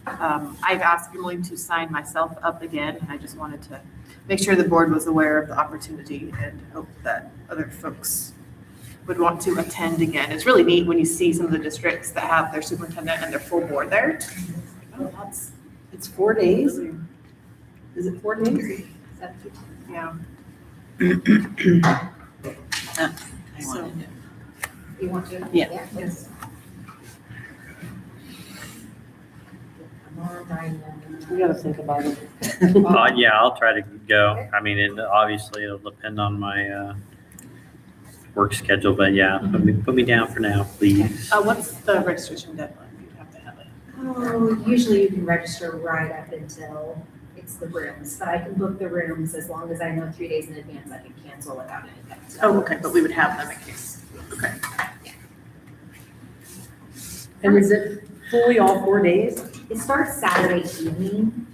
I've asked Emily to sign myself up again, and I just wanted to make sure the board was aware of the opportunity and hope that other folks would want to attend again. It's really neat when you see some of the districts that have their superintendent and their full board there. Oh,
It's 4 days? Is it 4 days?
yeah.
So,
You want to?
Yeah.
Yes.
we gotta think about it.
Yeah, I'll try to go. I mean, obviously it'll depend on my work schedule, but yeah, put me down for now, please.
What's the registration deadline? You have to have it.
Oh, usually you can register right up until it's the rooms, but I can book the rooms as long as I know 3 days in advance. I can cancel without anything.
Oh, okay, but we would have them in case. Okay.
And is it fully all 4 days?
It starts Saturday evening,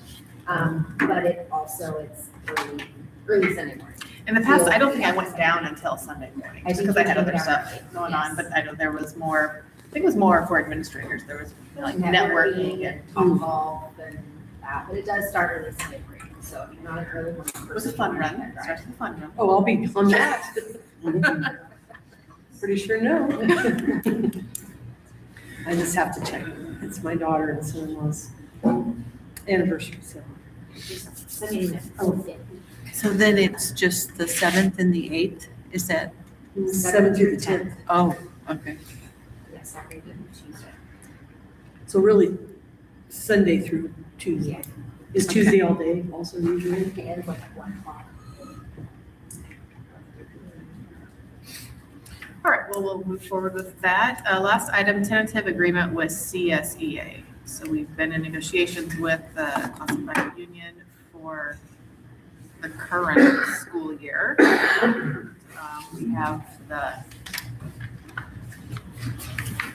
but it's early Sunday morning.
In the past, I don't think I went down until Sunday morning,
I
just
think
because I
you
had
came
other
down
stuff
early.
going on,
Yes.
but I know there was more, I think it was more for administrators. There was like networking and
Talk golf and that, but it does start early Sunday morning, so if you're not an early morning person.
It was a fun run.
right.
Starts with a fun run.
Oh, I'll be on that. Pretty sure no. I just have to check. It's my daughter and son-in-law's anniversary, so.
Send me an email.
Oh,
So then it's just the 7th and the 8th? Is that?
7th through the 10th.
Oh, okay.
Yes, Saturday and Tuesday.
So really, Sunday through Tuesday. Is Tuesday all day also usually?
It ends like at 1 o'clock.
All right, well, we'll move forward with that. Last item, tentative agreement with CSEA. So we've been in negotiations with the classified union for the current school year. We have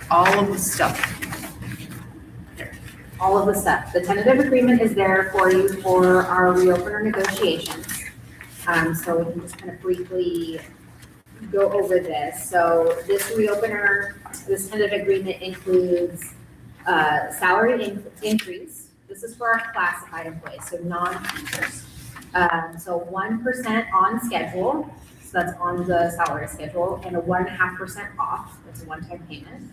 all of the stuff.
All of the stuff. The tentative agreement is there for you for our reopener negotiations. So we can just kind of briefly go over this. So this reopener, this tentative agreement includes salary increase. This is for our classified employees, so non-teachers. So 1% on schedule, so that's on the salary schedule, and a 1.5% off, that's a one-time payment.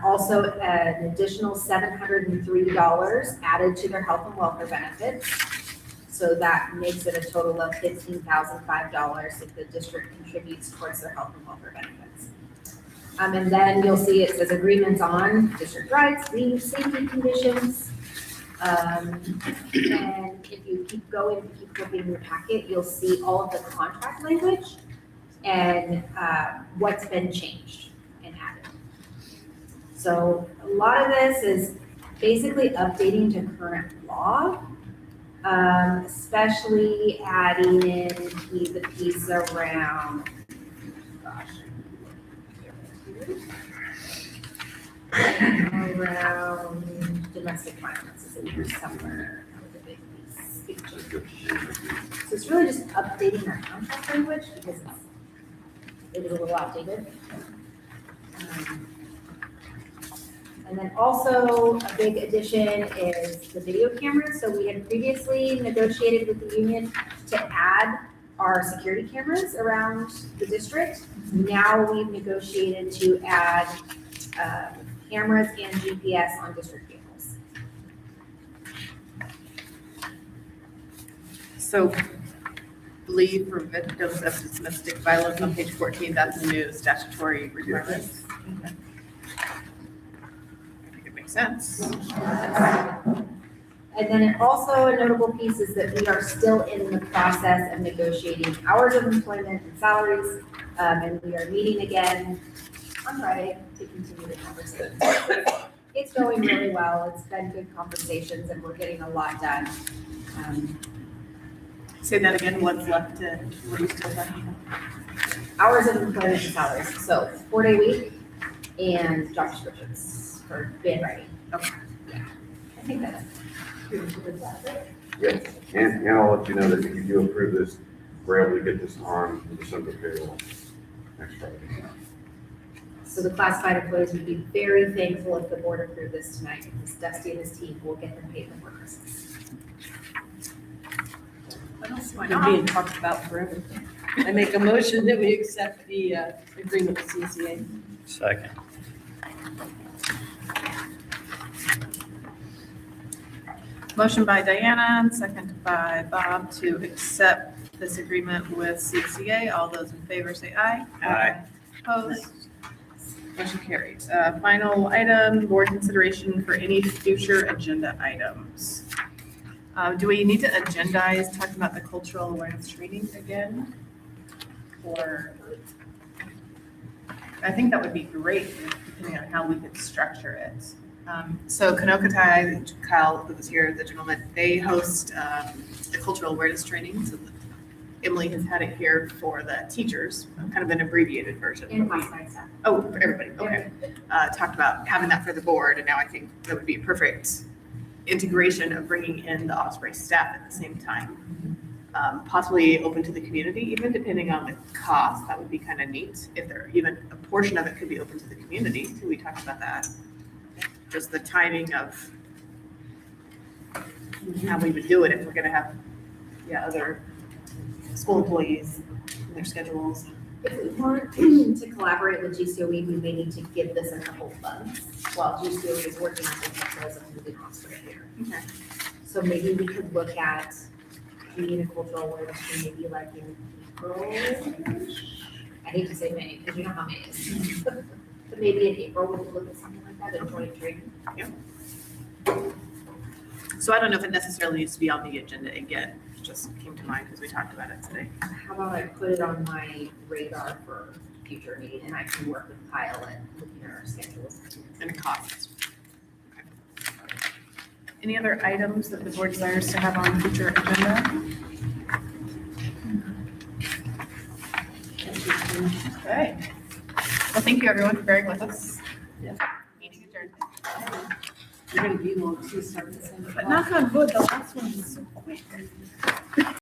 Also, an additional $703 added to their health and welfare benefits. So that makes it a total of $15,005 if the district contributes towards their health and welfare benefits. And then you'll see it says agreements on district rights, leave, safety conditions. And if you keep going, if you keep flipping your packet, you'll see all of the contract language and what's been changed and added. So a lot of this is basically updating to current law, especially adding in the piece around, around domestic violence is in here somewhere. That was a big piece, big change. So it's really just updating our contract language because it was a little outdated. And then also a big addition is the video cameras. So we had previously negotiated with the union to add our security cameras around the district. Now we've negotiated to add cameras and GPS on district vehicles.
So leave for victims of domestic violence on page 14, that's a new statutory requirement. Okay. I think it makes sense.
And then also a notable piece is that we are still in the process of negotiating hours of employment and salaries. And we are meeting again on Friday to continue the conversation. It's going really well. It's been good conversations and we're getting a lot done.
Say that again, what's left to, what are you still talking about?
Hours of employment and salaries. So 4-day week and job descriptions for band writing.
Okay.
Yeah, I think that's
Yes, and I'll let you know that if you do approve this, we're able to get this on the December payroll next Friday.
So the classified employees would be very thankful if the board approved this tonight, because Dusty and his team will get them paid before Christmas.
What else? Why
They're
not?
being talked about forever. I make a motion that we accept the agreement with CCA.
Second.
Motion by Diana, and second by Bob to accept this agreement with CCA. All those in favor say aye.
Aye.
Opposed? Motion carries. Final item, board consideration for any future agenda items. Do we need to agendize talking about the cultural awareness training again? Or, I think that would be great, depending on how we could structure it. So Kanokatai, Kyle, who was here, the gentleman, they host the cultural awareness training. So Emily has had it here for the teachers, kind of an abbreviated version.
And classified staff.
Oh, for everybody, okay. Talked about having that for the board, and now I think that would be a perfect integration of bringing in the Osprey staff at the same time. Possibly open to the community, even depending on the cost, that would be kind of neat. If there, even a portion of it could be open to the community, too, we talked about that. Just the timing of
how we would do it if we're gonna have, other school employees, and their schedules.
If we want to collaborate with GCOE, we may need to give this a couple of months while GCOE is working on the details of moving officer here.
Okay.
So maybe we could look at doing a cultural awareness day, maybe like in April. I hate to say May, because you know how May is. But maybe in April, we could look at something like that in 23.
So I don't know if it necessarily needs to be on the agenda again, it just came to mind because we talked about it today.
How about I put it on my radar for future meeting, and I can work with Kyle and looking at our schedules.
And costs.
Any other items that the board desires to have on future agenda? Okay. Well, thank you everyone for bearing with us.
Yeah.
Meeting adjourned.
You're gonna be long too, start the same.
But knock on wood, the last one was so quick.